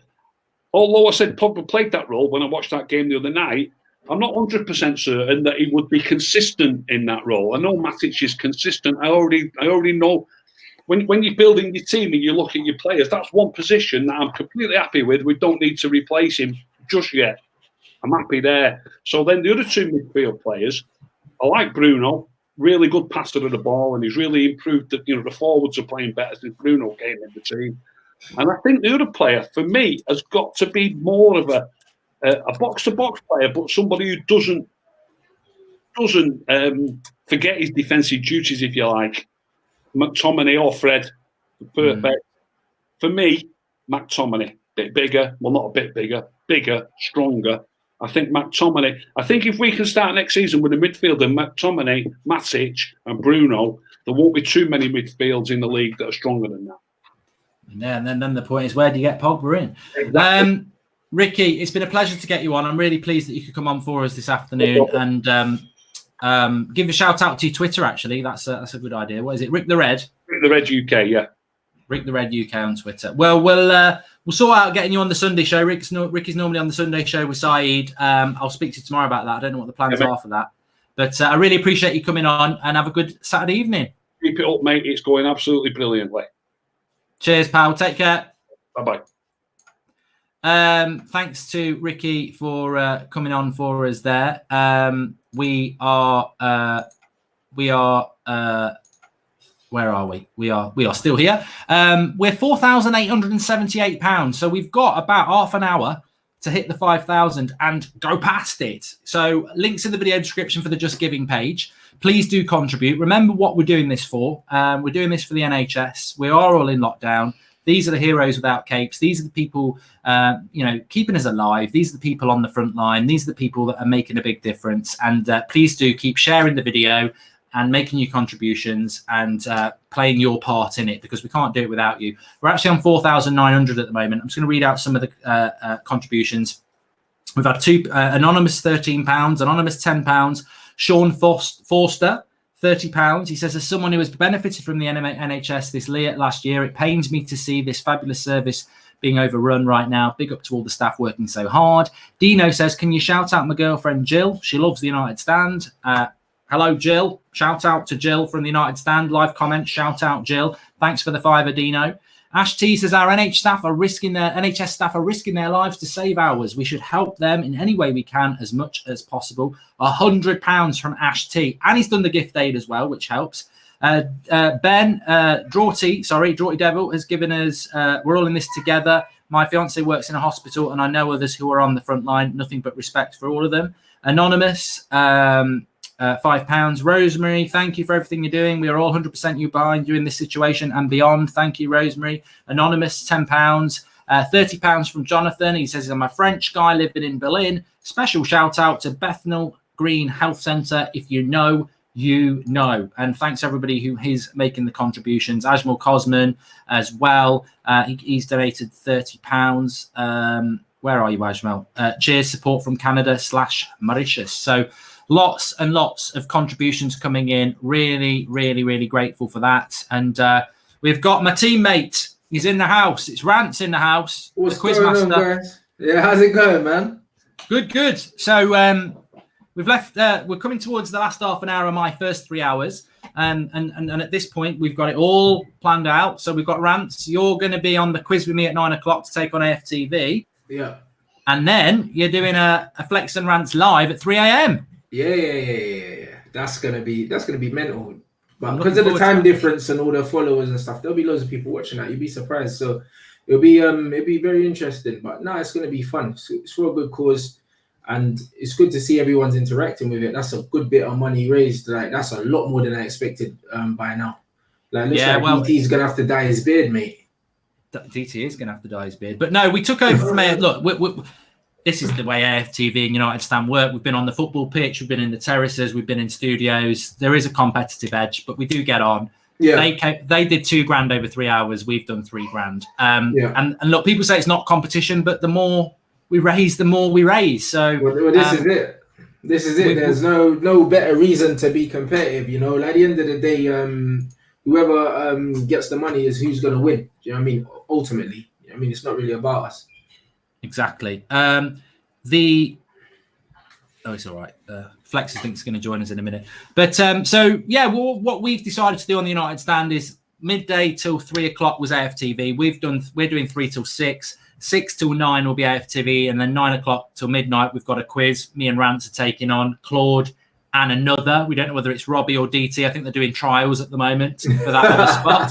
Although I said Pogba played that role when I watched that game the other night, I'm not 100% certain that he would be consistent in that role. I know Matic is consistent. I already know when you're building your team and you look at your players, that's one position that I'm completely happy with. We don't need to replace him just yet. I'm happy there. So then the other two midfield players, I like Bruno, really good passer of the ball, and he's really improved. The forwards are playing better since Bruno came in the team. And I think the other player, for me, has got to be more of a box-to-box player, but somebody who doesn't forget his defensive duties, if you like. McTominay or Fred, perfect. For me, McTominay, bit bigger, well, not a bit bigger, stronger. I think McTominay, if we can start next season with a midfielder, McTominay, Matic and Bruno, there won't be too many midfields in the league that are stronger than that. Yeah, and then the point is, where do you get Pogba in? Exactly. Ricky, it's been a pleasure to get you on. I'm really pleased that you could come on for us this afternoon and give a shout out to your Twitter. Actually, that's a good idea. What is it? Rick the Red. Rick the Red UK, yeah. Rick the Red UK on Twitter. Well, we'll sort out getting you on the Sunday show. Ricky's normally on the Sunday show with Saeed. I'll speak to you tomorrow about that. I don't know what the plans are for that, but I really appreciate you coming on and have a good Saturday evening. Keep it up, mate. It's going absolutely brilliantly. Cheers, pal. Take care. Bye-bye. Thanks to Ricky for coming on for us there. We are where are we? We are still here. We're £4,878. So we've got about half an hour to hit the 5,000 and go past it. So links in the video description for the Just Giving page. Please do contribute. Remember what we're doing this for. We're doing this for the NHS. We are all in lockdown. These are the heroes without capes. These are the people, keeping us alive. These are the people on the front line. These are the people that are making a big difference. And please do keep sharing the video and making your contributions and playing your part in it, because we can't do it without you. We're actually on 4,900 at the moment. I'm just going to read out some of the contributions. We've had two, anonymous £13, anonymous £10, Sean Forster, £30. He says, as someone who has benefited from the NHS this last year, it pains me to see this fabulous service being overrun right now. Big up to all the staff working so hard. Dino says, can you shout out my girlfriend Jill? She loves the United Stand. Hello, Jill. Shout out to Jill from the United Stand. Live comment. Shout out, Jill. Thanks for the $5, Dino. Ash T says, our NHS staff are risking their lives to save ours. We should help them in any way we can, as much as possible. £100 from Ash T. And he's done the gift aid as well, which helps. Ben Draughty Devil has given us, we're all in this together. My fiance works in a hospital and I know others who are on the front line. Nothing but respect for all of them. Anonymous, £5. Rosemary, thank you for everything you're doing. We are all 100% you behind you in this situation and beyond. Thank you, Rosemary. Anonymous, £10. £30 from Jonathan. He says, I'm a French guy living in Berlin. Special shout out to Bethnal Green Health Centre. If you know, you know. And thanks everybody who is making the contributions. Ajmal Cosman as well. He's donated £30. Where are you, Ajmal? Cheers, support from Canada / Mauritius. So lots and lots of contributions coming in. Really, really, really grateful for that. And we've got my teammate. He's in the house. It's Rant's in the house. What's the Quizmaster. Going on, guys? Yeah, how's it going, man? Good. So we've left. We're coming towards the last half an hour of my first 3 hours. And at this point, we've got it all planned out. So we've got Rants. You're going to be on the quiz with me at 9 o'clock to take on AFTV. Yeah. And then you're doing a Flex and Rants live at 3 a.m. Yeah. That's gonna be mental. But because of the time difference and all the followers and stuff, there'll be loads of people watching that. You'll be surprised. So it'll be very interesting. But no, it's gonna be fun. It's for a good cause, and it's good to see everyone's interacting with it. That's a good bit of money raised. Like that's a lot more than I expected by now. Like looks like DT's gonna have to dye his beard, mate. DT is gonna have to dye his beard. But no, we took over from look. this is the way AFTV and United Stand work. We've been on the football pitch, we've been in the terraces, we've been in studios. There is a competitive edge, but we do get on. Yeah. They did $2,000 over 3 hours. We've done $3,000. And look, people say it's not competition, but the more we raise, the more we raise. So this is it. This is it. There's no better reason to be competitive. You know, at the end of the day, whoever gets the money is who's going to win. Do you know what I mean? Ultimately, I mean, it's not really about us. Exactly. It's all right. Flex, I think, is going to join us in a minute. But what we've decided to do on the United Stand is midday till 3 o'clock was AFTV. We're doing 3 till 6. 6 till 9 will be AFTV, and then 9 o'clock till midnight we've got a quiz. Me and Rance are taking on Claude and another. We don't know whether it's Robbie or DT. I think they're doing trials at the moment for that other spot.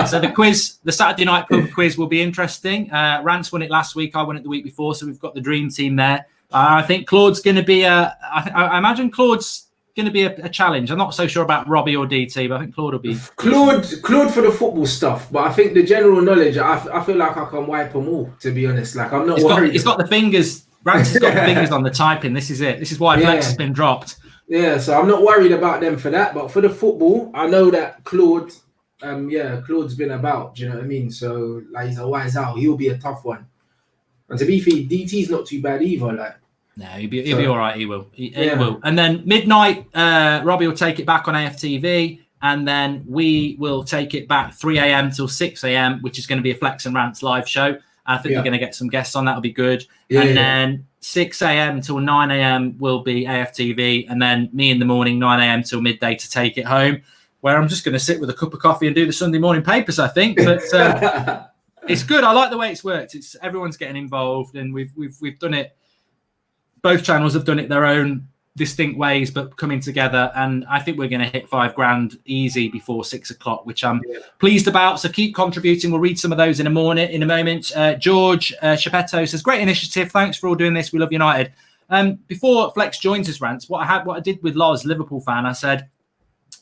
So the Saturday night pub quiz will be interesting. Rance won it last week. I won it the week before. So we've got the dream team there. I think Claude's going to be I imagine Claude's going to be a challenge. I'm not so sure about Robbie or DT, but I think Claude will be. Claude for the football stuff, but I think the general knowledge, I feel like I can wipe them all, to be honest. Like, I'm not worried. He's got the fingers. Rance has got the fingers on the typing. This is it. This is why Flex has been dropped. Yeah, so I'm not worried about them for that. But for the football, I know that Claude, Claude's been about. Do you know what I mean? So, like, he's a wise owl. He'll be a tough one. And to be fair, DT's not too bad either. Like, no, he'll be all right. He will. He will. And then midnight, Robbie will take it back on AFTV, and then we will take it back 3 a.m. till 6 a.m., which is going to be a Flex and Rants live show. I think we're going to get some guests on. That'll be good. Then 6 a.m. till 9 a.m. will be AFTV, and then me in the morning, 9 a.m. till midday to take it home, where I'm just going to sit with a cup of coffee and do the Sunday morning papers, I think. But it's good. I like the way it's worked. Everyone's getting involved, and we've done it. Both channels have done it their own distinct ways, but coming together. And I think we're going to hit $5,000 easy before 6 o'clock, which I'm pleased about. So keep contributing. We'll read some of those in a moment. George Shapetto says, great initiative. Thanks for all doing this. We love United. Before Flex joins us, Rants, what I did with Loz, Liverpool fan, I said,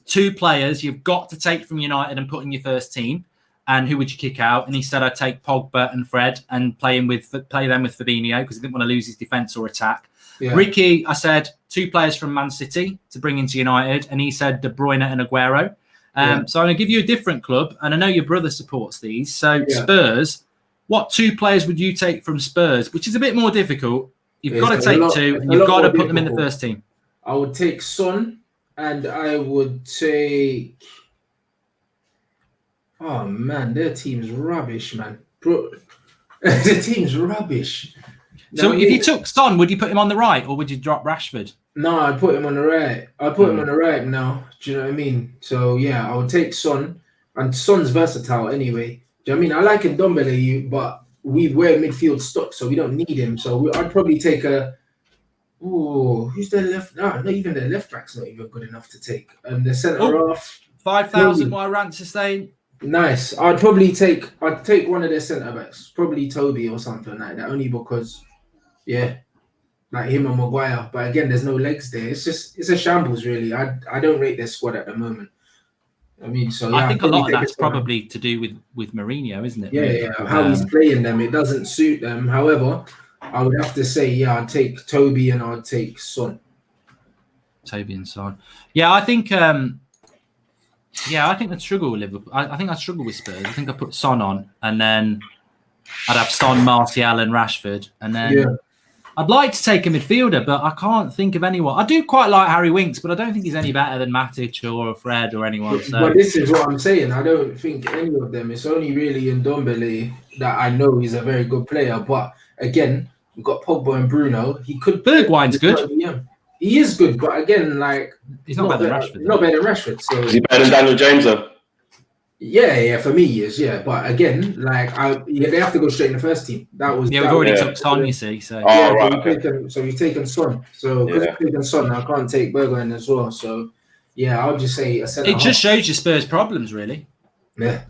2 players you've got to take from United and put in your first team. And who would you kick out? And he said, I'd take Pogba and Fred and play them with Fabinho because he didn't want to lose his defence or attack. Yeah. Ricky, I said 2 players from Man City to bring into United, and he said De Bruyne and Aguero. So I'm going to give you a different club, and I know your brother supports these. So Spurs, what 2 players would you take from Spurs, which is a bit more difficult? You've got to take 2, and you've got to put them in the first team. I would take Son, and I would take... Oh, man, their team's rubbish, man. Bro, their team's rubbish. So if you took Son, would you put him on the right, or would you drop Rashford? No, I'd put him on the right. I'd put him on the right now. Do you know what I mean? So, yeah, I would take Son. And Son's versatile anyway. Do you know what I mean? I like Ndombele, but we're midfield stock, so we don't need him. So I'd probably take who's the left? No, not even the left back's not even good enough to take. And the centre-half. 5,000 while Rants is staying. Nice. I'd take one of their centre backs, probably Toby or something like that, only because, like him and Maguire. But again, there's no legs there. It's a shambles, really. I don't rate their squad at the moment. I mean, so I think a lot of that's probably to do with Mourinho, isn't it? Yeah, how he's playing them, it doesn't suit them. However, I would have to say, I'd take Toby and I'd take Son. Toby and Son. Yeah, I think. I think I'd struggle with Liverpool. I think I'd struggle with Spurs. I think I'd put Son on, and then I'd have Son, Martial, and Rashford. And then I'd like to take a midfielder, but I can't think of anyone. I do quite like Harry Winks, but I don't think he's any better than Matic or Fred or anyone. So. But this is what I'm saying. I don't think any of them. It's only really Ndombele that I know he's a very good player. But again, we've got Pogba and Bruno. Bergwijn's good. Yeah. He is good, but again, like he's not better than Rashford. Not better than Rashford. So is he better than Daniel James though? Yeah, for me he is. Yeah, but again, like they have to go straight in the first team. We've already took Son, you see. So we've taken Son. So because we've taken Son, I can't take Bergwijn as well. So I'll just say a centre. It just shows you Spurs' problems, really. Yeah.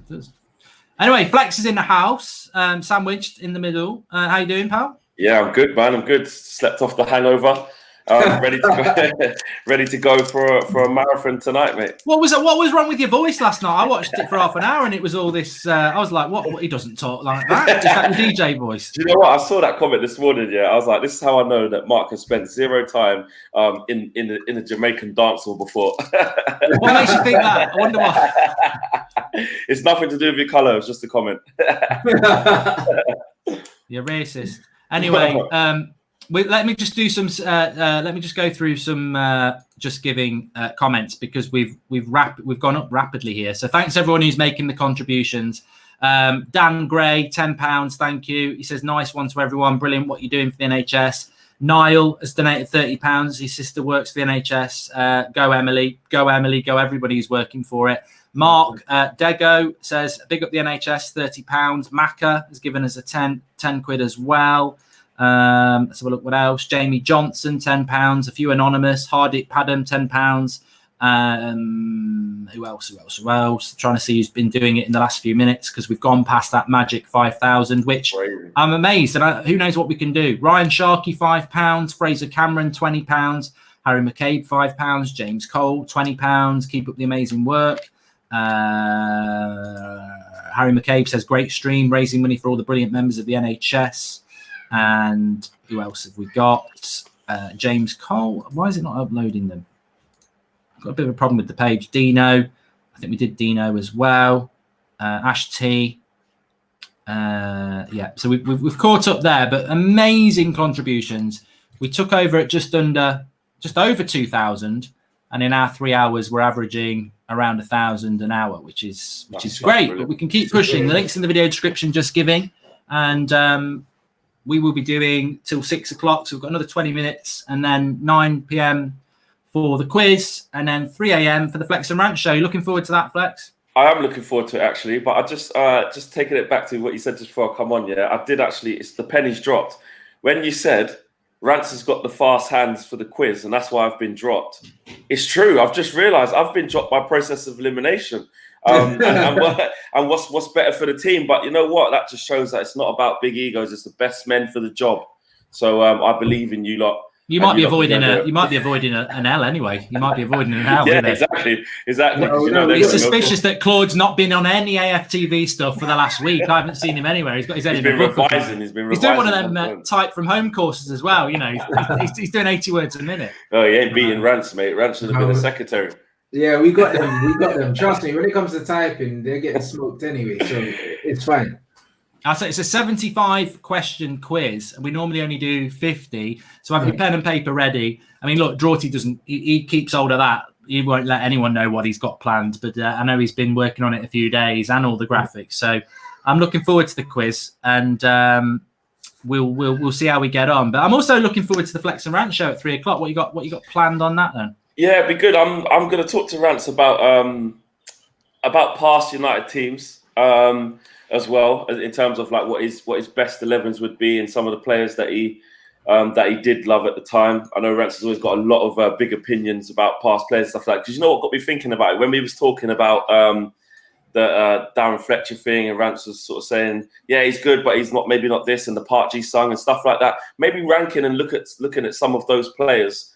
Anyway, Flex is in the house, sandwiched in the middle. How you doing, pal? Yeah, I'm good, man. I'm good. Slept off the hangover. ready to go for a marathon tonight, mate. What was wrong with your voice last night? I watched it for half an hour and it was all this. I was like, what? He doesn't talk like that. Just like the DJ voice. Do you know what? I saw that comment this morning. Yeah, I was like, this is how I know that Mark has spent zero time in a Jamaican dancehall before. What makes you think that? I wonder why. It's nothing to do with your colour. It's just a comment. You're racist. Anyway, let me just do some. Let me just go through some just giving comments because we've gone up rapidly here. So thanks everyone who's making the contributions. Dan Gray, £10. Thank you. He says nice one to everyone. Brilliant what you're doing for the NHS. Niall has donated £30. His sister works for the NHS. Go Emily. Go Emily. Go everybody who's working for it. Mark Dego says big up the NHS, £30. Macca has given us a 10 quid as well. Let's have a look what else. Jamie Johnson, £10. A few anonymous. Hardik Padham, £10. Who else? Trying to see who's been doing it in the last few minutes because we've gone past that magic 5,000, which I'm amazed. And who knows what we can do. Ryan Sharkey, £5. Fraser Cameron, £20. Harry McCabe, £5. James Cole, £20. Keep up the amazing work. Harry McCabe says great stream, raising money for all the brilliant members of the NHS. And who else have we got? James Cole. Why is it not uploading them? Got a bit of a problem with the page. Dino. I think we did Dino as well. Ash T. Yeah, so we've caught up there, but amazing contributions. We took over at just over 2,000, and in our 3 hours we're averaging around 1,000 an hour, which is great. Brilliant. But we can keep pushing. The links in the video description, just giving, and we will be doing till 6 o'clock. So we've got another 20 minutes, and then 9 p.m. for the quiz, and then 3 a.m. for the Flex and Rant show. You looking forward to that, Flex? I am looking forward to it actually, but I just taking it back to what you said just before I come on. Yeah, I did actually. It's the pennies dropped when you said Rance has got the fast hands for the quiz, and that's why I've been dropped. It's true. I've just realised I've been dropped by process of elimination. And what's better for the team? But you know what? That just shows that it's not about big egos. It's the best men for the job. So I believe in you lot. You might be avoiding an L anyway. You might be avoiding an L. Yeah, exactly. It's suspicious that Claude's not been on any AFTV stuff for the last week. I haven't seen him anywhere. He's got his head in the book. He's doing one of them type from home courses as well. You know, he's doing 80 words a minute. Oh, he ain't beating Rance, mate. Rance should have been a secretary. Yeah, we got them. Trust me, when it comes to typing, they're getting smoked anyway, so it's fine. I'll say it's a 75 question quiz, and we normally only do 50. So have your pen and paper ready. I mean, look, Geordie doesn't, he keeps hold of that. He won't let anyone know what he's got planned, but I know he's been working on it a few days and all the graphics. So I'm looking forward to the quiz, and we'll see how we get on. But I'm also looking forward to the Flex and Rant show at 3 o'clock. What you got planned on that then? Yeah, it'd be good. I'm going to talk to Rance about past United teams. As well, in terms of like what his best 11s would be, and some of the players that he did love at the time. I know Rance has always got a lot of big opinions about past players and stuff like that. Because you know what got me thinking about it when we was talking about the Darren Fletcher thing, and Rance was sort of saying, yeah, he's good, but he's maybe not this, and the part G sung and stuff like that. Maybe ranking and looking at some of those players.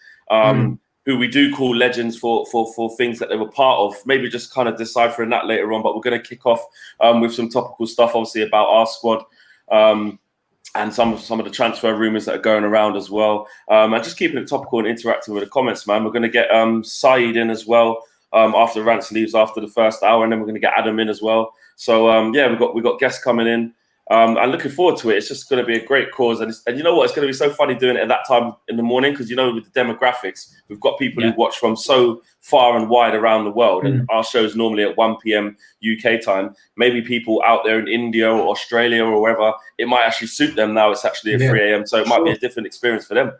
Who we do call legends for things that they were part of. Maybe just kind of deciphering that later on. But we're going to kick off with some topical stuff, obviously, about our squad and some of the transfer rumours that are going around as well. And just keeping it topical and interacting with the comments, man. We're going to get Saeed in as well after Rance leaves after the first hour, and then we're going to get Adam in as well. So, yeah, we've got guests coming in. I'm looking forward to it. It's just going to be a great cause. And you know what? It's going to be so funny doing it at that time in the morning because, you know, with the demographics, we've got people who watch from so far and wide around the world. And our show's normally at 1 p.m. UK time. Maybe people out there in India or Australia or wherever, it might actually suit them now. It's actually at 3 a.m. So it might be a different experience for them.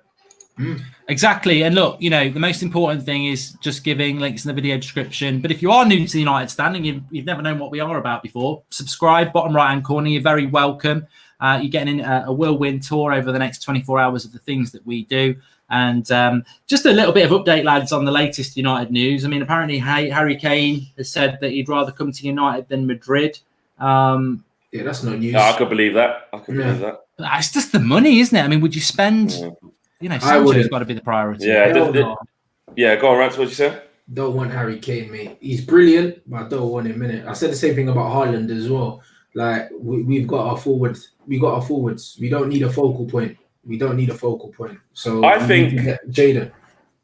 Exactly. And look, you know, the most important thing is just giving, links in the video description. But if you are new to the United Stand and you've never known what we are about before, subscribe, bottom right hand corner. You're very welcome. You're getting a whirlwind tour over the next 24 hours of the things that we do. And just a little bit of update, lads, on the latest United news. I mean, apparently Harry Kane has said that he'd rather come to United than Madrid. Yeah, that's no news. No, I could believe that. Believe that. It's just the money, isn't it? I mean, would you spend... you know, Sancho's got to be the priority. Yeah, yeah. Go on, Rance. What did you say? Don't want Harry Kane, mate. He's brilliant, but I don't want him in it. I said the same thing about Haaland as well. Like we've got our forwards. We got our forwards. We don't need a focal point. So I think Jaden.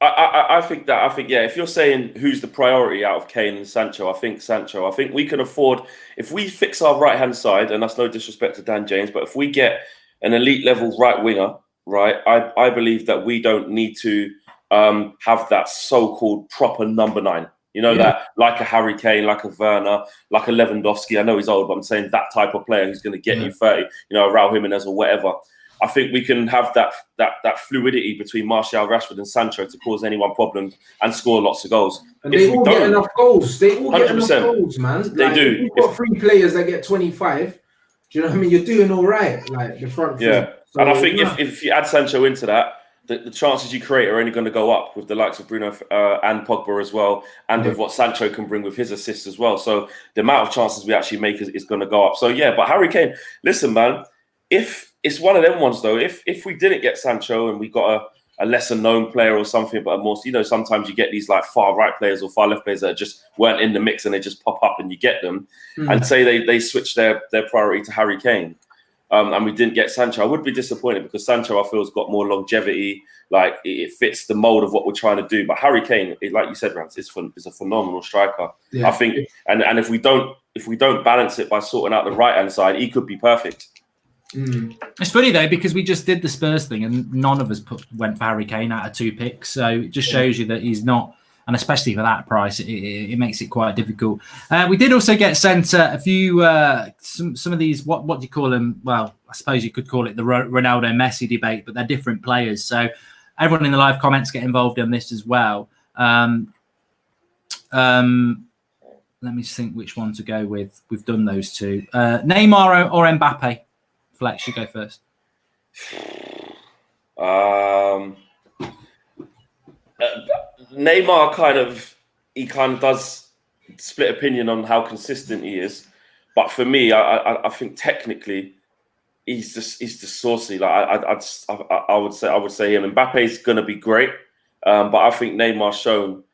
I think yeah. If you're saying who's the priority out of Kane and Sancho, I think Sancho. I think we can afford, if we fix our right hand side, and that's no disrespect to Dan James, but if we get an elite level right winger, right, I believe that we don't need to have that so-called proper number 9. You know, that like a Harry Kane, like a Werner, like a Lewandowski. I know he's old, but I'm saying that type of player who's going to get you 30. You know, Raul Jimenez or whatever. I think we can have that fluidity between Martial, Rashford, and Sancho to cause anyone problems and score lots of goals. And they all get enough goals. They all get 100%. enough goals, man. They like, do. If you've got 3 players that get 25, do you know what I mean? You're doing all right, like the front. Yeah, so, and I think if you add Sancho into that, the chances you create are only going to go up with the likes of Bruno and Pogba as well, and with what Sancho can bring with his assists as well. So the amount of chances we actually make is going to go up. So yeah, but Harry Kane, listen, man, if it's one of them ones though, if we didn't get Sancho and we got a lesser known player or something, but a more, you know, sometimes you get these like far right players or far left players that just weren't in the mix and they just pop up and you get them, and say they switch their priority to Harry Kane. And we didn't get Sancho, I would be disappointed because Sancho, I feel, has got more longevity. Like it fits the mold of what we're trying to do. But Harry Kane, like you said, Rance, is a phenomenal striker. Yeah. I think, and if we don't balance it by sorting out the right hand side, he could be perfect. It's funny though because we just did the Spurs thing and none of us went for Harry Kane out of 2 picks. So it just shows you that he's not. And especially for that price, it makes it quite difficult. We did also get sent a few, some of these, what do you call them? Well, I suppose you could call it the Ronaldo Messi debate, but they're different players. So everyone in the live comments get involved in this as well. Let me just think which one to go with. We've done those 2. Neymar or Mbappe? Flex, you go first. Neymar kind of does split opinion on how consistent he is, but for me, I think technically he's just saucy. Like I would say him. Mbappe's gonna be great, but I think Neymar's shown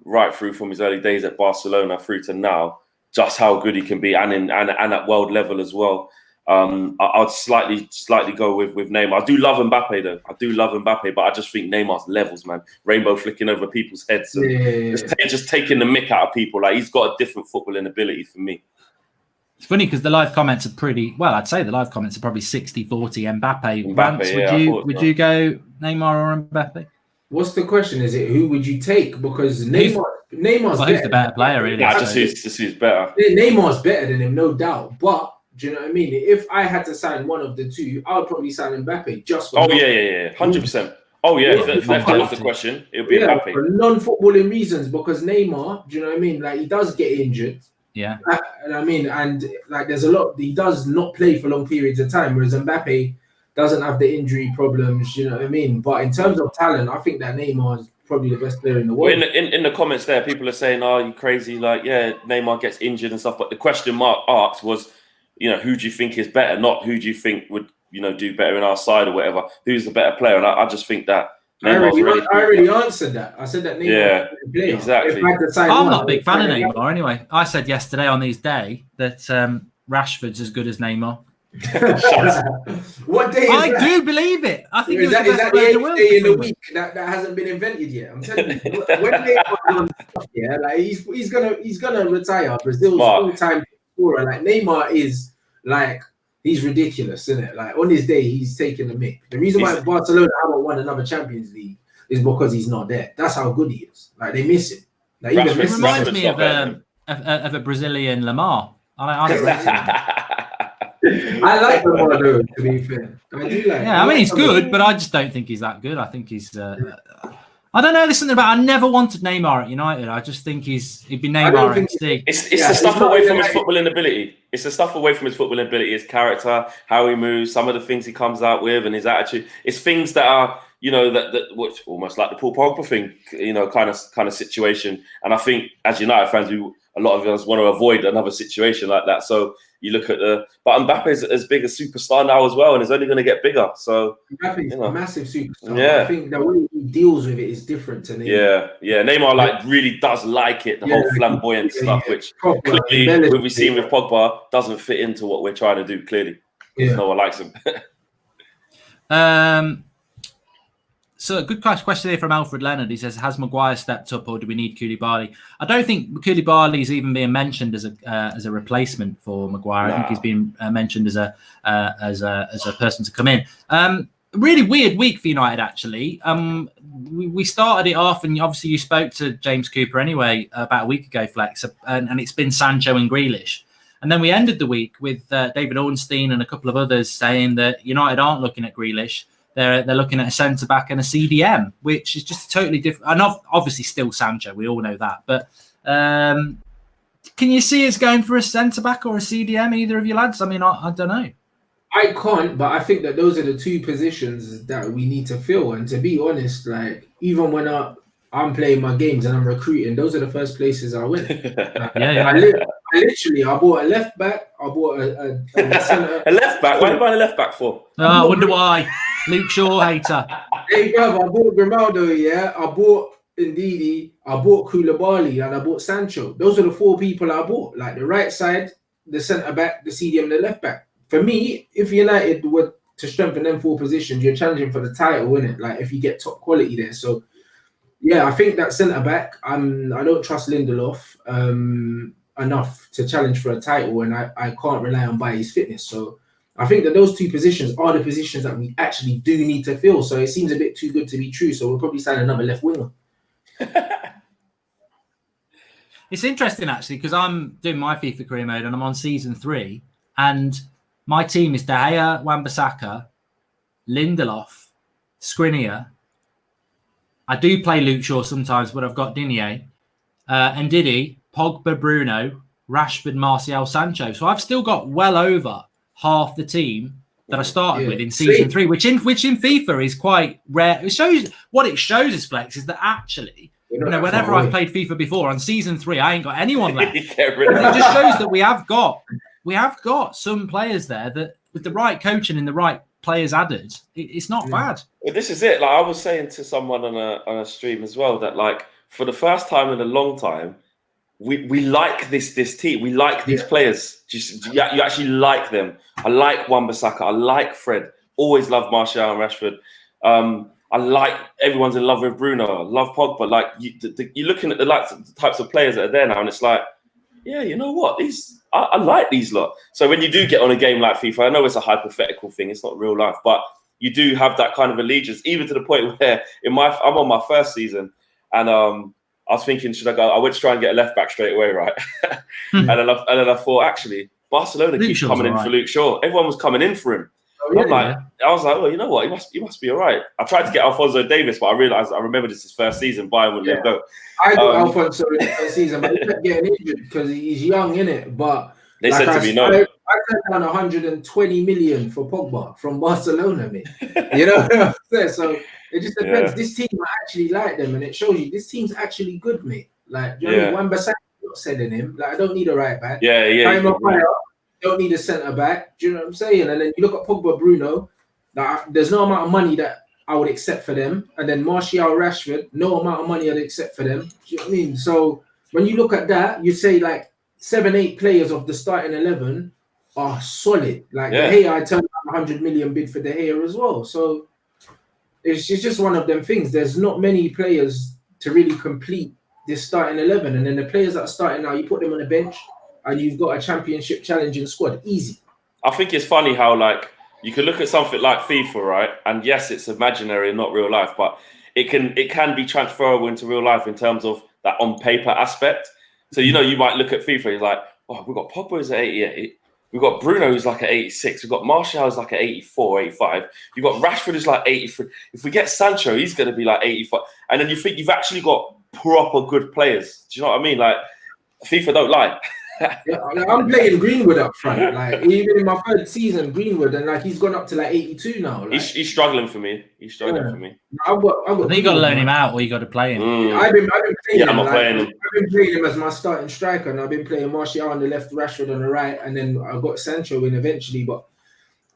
right through from his early days at Barcelona through to now just how good he can be, and at world level as well. I'd slightly go with Neymar. I do love Mbappe though. But I just think Neymar's levels, man. Rainbow flicking over people's heads and just taking the mick out of people. Like he's got a different footballing ability for me. It's funny because the live comments are pretty. Well, I'd say the live comments are probably 60-40 Mbappe. Vance, would you go Neymar or Mbappe? What's the question? Is it who would you take? Because Neymar's who's the better player, really? Yeah, just who's better. Neymar's better than him, no doubt. But do you know what I mean? If I had to sign one of the 2, I would probably sign Mbappe just for. Oh yeah, 100%. Oh yeah, if that was the question, it would be Mbappe. For non-footballing reasons, because Neymar, do you know what I mean? Like he does get injured. Yeah. And I mean, and like there's a lot. He does not play for long periods of time, whereas Mbappe doesn't have the injury problems. You know what I mean? But in terms of talent, I think that Neymar is probably the best player in the world. In the comments there, people are saying, "Oh, you crazy?" Like, yeah, Neymar gets injured and stuff. But the question Mark asked was, you know, who do you think is better? Not who do you think would, you know, do better in our side or whatever. Who's the better player? And I just think that I already answered that. I said that Neymar. Yeah, exactly. I'm not a big fan of Neymar anyway. I said yesterday on these day that Rashford's as good as Neymar. What day is I that? do believe it. I think is that the 8th day in the week that hasn't been invented yet? I'm telling you, when Neymar stuff, yeah, like he's gonna retire. Brazil's all-time scorer. Like Neymar is like he's ridiculous, isn't it? Like on his day, he's taking the mick. The reason why Barcelona haven't won another Champions League is because he's not there. That's how good he is. Like they miss him. Like even it reminds me of a Brazilian Lamar. I don't rate him. I like Lamar though, to be fair. I do like. Yeah, I mean he's good, but I just don't think he's that good. I think he's. I don't know. There's something about. I never wanted Neymar at United. I just think he'd be Neymar FC. It's the stuff away from his footballing ability. It's the stuff away from his footballing ability, his character, how he moves, some of the things he comes out with, and his attitude. It's things that are, you know, that almost like the Paul Pogba thing, you know, kind of situation. And I think as United fans, a a lot of us want to avoid another situation like that. So you look at but Mbappe is as big a superstar now as well, and it's only going to get bigger. So Mbappe is a massive superstar. Yeah. I think the way he deals with it is different to Neymar. Yeah. Neymar like really does like it, the whole flamboyant stuff, which clearly we've seen with Pogba doesn't fit into what we're trying to do. Clearly, because no one likes him. So a good question here from Alfred Leonard. He says, has Maguire stepped up, or do we need Koulibaly? I don't think Koulibaly is even being mentioned as a replacement for Maguire. I think he's been mentioned as a person to come in. Really weird week for United, actually. We started it off, and obviously you spoke to James Cooper anyway about a week ago, Flex, and it's been Sancho and Grealish. And then we ended the week with David Ornstein and a couple of others saying that United aren't looking at Grealish. They're looking at a centre-back and a CDM, which is just totally different. And obviously still Sancho, we all know that. But can you see us going for a centre-back or a CDM, either of you lads? I mean, I don't know. I can't, but I think that those are the two positions that we need to fill. And to be honest, like, even when I'm playing my games and I'm recruiting, those are the first places I win. I bought a left back. I bought a centre. A left back? What are you buying a left back for? Oh, I wonder why. Luke Shaw hater. Hey, brother, I bought Grimaldo, yeah. I bought Ndidi. I bought Koulibaly, and I bought Sancho. Those are the four people I bought. Like the right side, the centre back, the CDM, the left back. For me, if United were to strengthen them four positions, you're challenging for the title, innit? Like if you get top quality there. So yeah, I think that centre back. I don't trust Lindelof enough to challenge for a title, and I can't rely on Bailly's fitness. So I think that those two positions are the positions that we actually do need to fill. So it seems a bit too good to be true. So we'll probably sign another left winger. It's interesting, actually, because I'm doing my FIFA career mode and I'm on season 3. And my team is De Gea, Wan-Bissaka, Lindelof, Skriniar. I do play Luke Shaw sometimes, but I've got Digne, Ndidi, Pogba, Bruno, Rashford, Martial, Sancho. So I've still got well over half the team that I started with in season 3, which in FIFA is quite rare. It shows what it shows is, Flex, is that actually, whenever I've played FIFA before on season 3, I ain't got anyone left. And it just shows that we have got some players there that with the right coaching and the right players added, it's not bad. Well, this is it. Like I was saying to someone on a stream as well, that like for the first time in a long time, we like this team. We like these players. You actually like them. I like Wan-Bissaka. I like Fred. Always love Martial and Rashford. I like everyone's in love with Bruno. I love Pogba. Like you're looking at the types of players that are there now, and it's like, yeah, you know what? I like these lot. So when you do get on a game like FIFA, I know it's a hypothetical thing. It's not real life, but you do have that kind of allegiance, even to the point where I'm on my first season, and I was thinking, should I go? I went to try and get a left back straight away, right? And then I thought, actually, Barcelona keeps coming in for Luke Shaw. Everyone was coming in for him. Oh, yeah, I was like, well, you know what? He must be all right. I tried to get Alphonso Davies, but I realized I remember this is his first season. Bayern wouldn't let him go. I got Alphonso in the first season, but he kept getting injured because he's young, innit? But they said to me, no. I turned down 120 million for Pogba from Barcelona, mate. You know what I'm saying? So it just depends. Yeah. This team, I actually like them, and it shows you this team's actually good, mate. Like, you know, Wan-Bissaka, not selling him. Like, I don't need a right back. Don't need a centre back. Do you know what I'm saying? And then you look at Pogba, Bruno. Like, there's no amount of money that I would accept for them. And then Martial, Rashford, no amount of money I'd accept for them. Do you know what I mean? So when you look at that, you say like 7-8 players of the starting 11 are solid. Like De Gea, I turned down 100 million bid for De Gea as well. So it's just one of them things. There's not many players to really complete this starting 11. And then the players that are starting now, you put them on the bench and you've got a championship challenging squad. Easy. I think it's funny how like you can look at something like FIFA, right? And yes, it's imaginary and not real life, but it can be transferable into real life in terms of that on paper aspect. So, you know, you might look at FIFA, you're like, oh, we've got Pogba who's at 88. We've got Bruno who's like at 86. We've got Martial who's like at 84, 85. You've got Rashford who's like 83. If we get Sancho, he's going to be like 85. And then you think you've actually got proper good players. Do you know what I mean? Like, FIFA don't lie. Yeah, like, I'm playing Greenwood up front. Like even in my third season, Greenwood, and like he's gone up to like 82 now. Like, he's struggling for me. He's struggling for me. I've got I think you got to loan him out, or you got to play him. I've been playing him. I'm not playing him. I've been playing him as my starting striker, and I've been playing Martial on the left, Rashford on the right, and then I got Sancho in eventually. But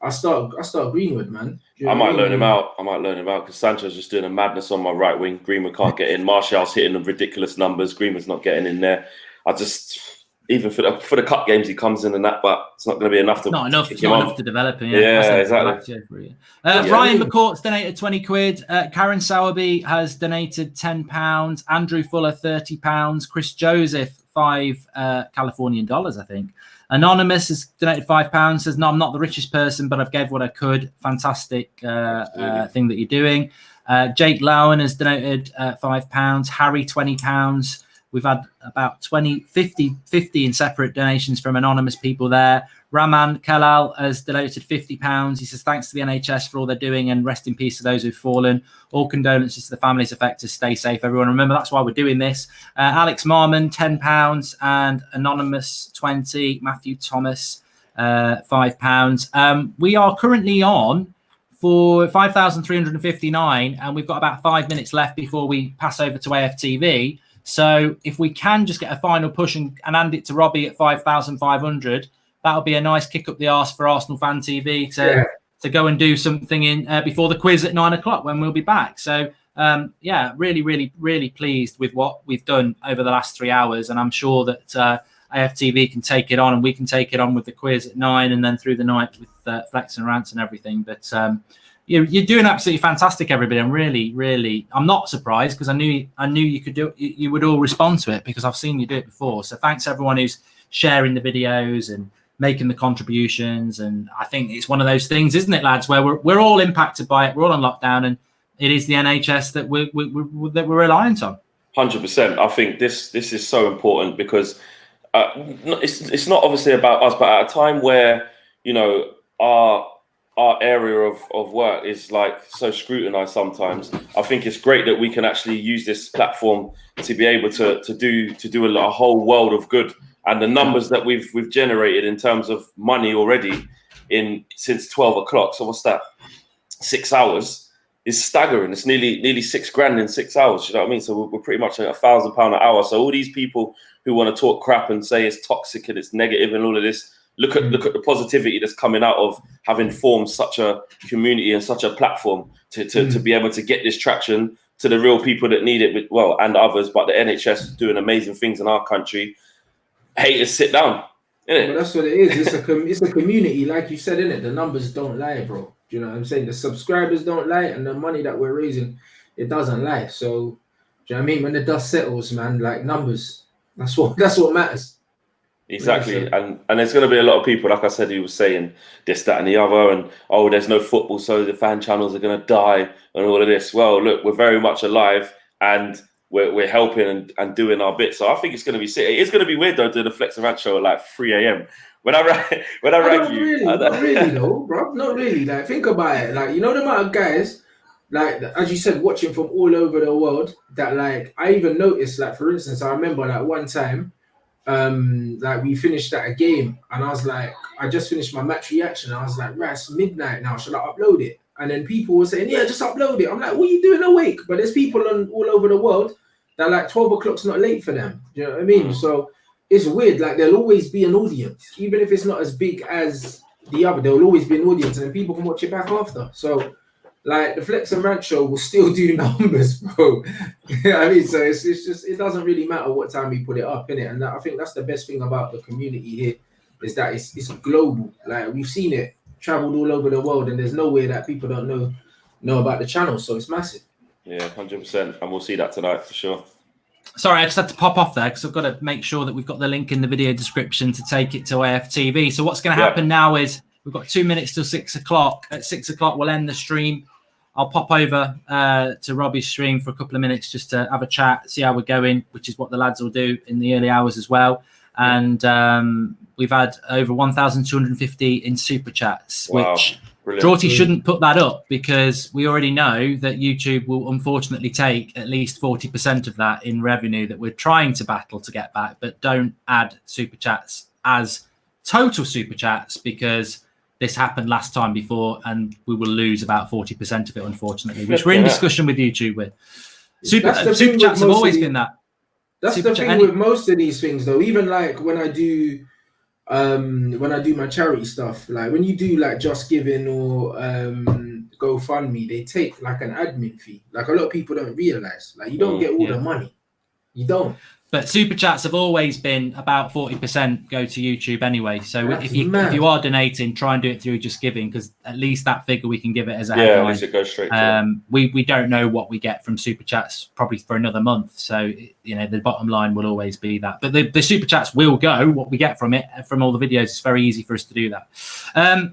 I start Greenwood, man. I might loan him out. I might loan him out because Sancho's just doing a madness on my right wing. Greenwood can't get in. Martial's hitting the ridiculous numbers. Greenwood's not getting in there. I just, even for the cup games, he comes in and that, but it's not going to be enough to not enough to develop him. Yeah, exactly. Ryan McCourt's donated 20 quid. Karen Sowerby has donated £10. Andrew Fuller £30. Chris Joseph $5 Californian dollars, I think. Anonymous has donated £5. Says, no, I'm not the richest person, but I've gave what I could. Fantastic thing that you're doing. Jake Lowen has donated £5. Harry £20. We've had about 50 in separate donations from anonymous people there. Raman Kelal has donated £50. He says, thanks to the NHS for all they're doing and rest in peace to those who've fallen. All condolences to the families affected. Stay safe, everyone. Remember, that's why we're doing this. Alex Marmon, £10. And Anonymous, 20. Matthew Thomas, £5. We are currently on for 5,359, and we've got about 5 minutes left before we pass over to AFTV. So if we can just get a final push and hand it to Robbie at 5,500, that'll be a nice kick up the arse for Arsenal Fan TV to go and do something in before the quiz at 9 o'clock when we'll be back. So really, really, really pleased with what we've done over the last 3 hours, and I'm sure that AFTV can take it on, and we can take it on with the quiz at 9 and then through the night with Flex and Rants and everything. But you're doing absolutely fantastic, everybody. I'm really, I'm not surprised because I knew you could do it. You would all respond to it because I've seen you do it before. So thanks everyone who's sharing the videos and making the contributions. And I think it's one of those things, isn't it, lads, where we're all impacted by it. We're all on lockdown, and it is the NHS that we're reliant on. 100%. I think this is so important because it's not obviously about us, but at a time where our area of work is like so scrutinized sometimes, I think it's great that we can actually use this platform to be able to do a whole world of good. And the numbers that we've generated in terms of money already since 12 o'clock. So what's that? 6 hours is staggering. It's nearly $6,000 in 6 hours. You know what I mean? So we're pretty much at £1,000 an hour. So all these people who want to talk crap and say it's toxic and it's negative and all of this, look at the positivity that's coming out of having formed such a community and such a platform to be able to get this traction to the real people that need it, and others. But the NHS doing amazing things in our country. Haters sit down. Well, that's what it is. It's a community, like you said, innit? The numbers don't lie, bro. Do you know what I'm saying? The subscribers don't lie, and the money that we're raising, it doesn't lie. So, do you know what I mean? When the dust settles, man, like numbers, that's what matters. Exactly. And there's going to be a lot of people, like I said, who was saying this, that, and the other, and there's no football, so the fan channels are going to die, and all of this. Well, look, we're very much alive, and we're helping and doing our bit. So I think it's going to be sick. It's going to be weird though, doing the Flex and Rant show at like 3 a.m. When I rang you, not really though, bro. Not really. Like, think about it. Like, you know the amount of guys, like as you said, watching from all over the world. That like I even noticed. Like for instance, I remember like one time, like we finished at a game, and I was like, I just finished my match reaction. I was like, right, it's midnight now. Should I upload it? And then people were saying, yeah, just upload it. I'm like, what are you doing awake? But there's people all over the world that like 12 o'clock's not late for them. Do you know what I mean? So it's weird. Like there'll always be an audience, even if it's not as big as the other. There'll always be an audience, and then people can watch it back after. So like the Flex and Rant show will still do numbers, bro. You know what I mean? So it's just, it doesn't really matter what time we put it up, innit? And I think that's the best thing about the community here is that it's global. Like we've seen it traveled all over the world, and there's no way that people don't know about the channel. So it's massive. Yeah, 100%. And we'll see that tonight for sure. Sorry, I just had to pop off there because I've got to make sure that we've got the link in the video description to take it to AFTV. So what's going to happen now is we've got 2 minutes till 6 o'clock. At 6 o'clock, we'll end the stream. I'll pop over to Robbie's stream for a couple of minutes just to have a chat, see how we're going, which is what the lads will do in the early hours as well. And we've had over 1,250 in super chats, which Geordie shouldn't put that up because we already know that YouTube will unfortunately take at least 40% of that in revenue that we're trying to battle to get back, but don't add super chats as total super chats because this happened last time before and we will lose about 40% of it, unfortunately, which we're in discussion with YouTube with. Super chats have always been that. That's the thing with most of these things, though. Even like when I do my charity stuff, like when you do like Just Giving or GoFundMe, they take like an admin fee. Like a lot of people don't realize. Like you don't get all the money. You don't. But super chats have always been about 40% go to YouTube anyway. So if you are donating, try and do it through Just Giving because at least that figure we can give it as a headline. At least it goes straight to we don't know what we get from super chats probably for another month. So the bottom line will always be that. But the super chats will go. What we get from it from all the videos, it's very easy for us to do that.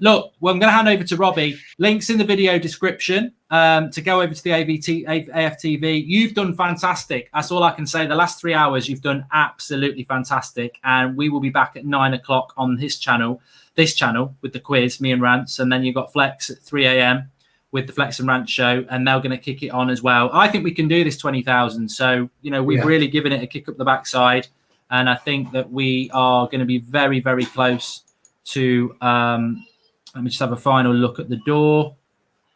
Look, well, I'm going to hand over to Robbie. Links in the video description. To go over to the AFTV. You've done fantastic. That's all I can say. The last 3 hours, you've done absolutely fantastic. And we will be back at 9 o'clock on this channel with the quiz, me and Rance. And then you've got Flex at 3 a.m. with the Flex and Rance show. And they're going to kick it on as well. I think we can do this 20,000. So, we've really given it a kick up the backside. And I think that we are going to be very, very close to, let me just have a final look at the door.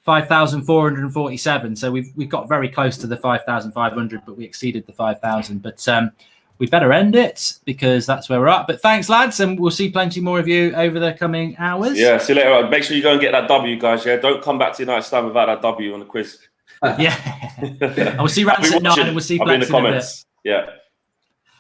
5,447. So we've got very close to the 5,500, but we exceeded the 5,000. But we better end it because that's where we're at. But thanks, lads, and we'll see plenty more of you over the coming hours. Yeah, see you later. Make sure you go and get that W, guys. Yeah, don't come back to United Stand without that W on the quiz. Yeah, and we'll see Rance at 9, and we'll see I'll be in the Flex in comments. Yeah.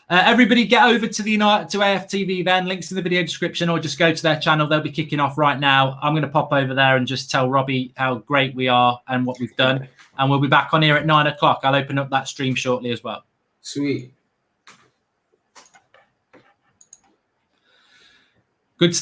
Everybody get over to the AFTV then, links in the video description, or just go to their channel. They'll be kicking off right now. I'm going to pop over there and just tell Robbie how great we are and what we've done. And we'll be back on here at 9 o'clock. I'll open up that stream shortly as well. Sweet. Good.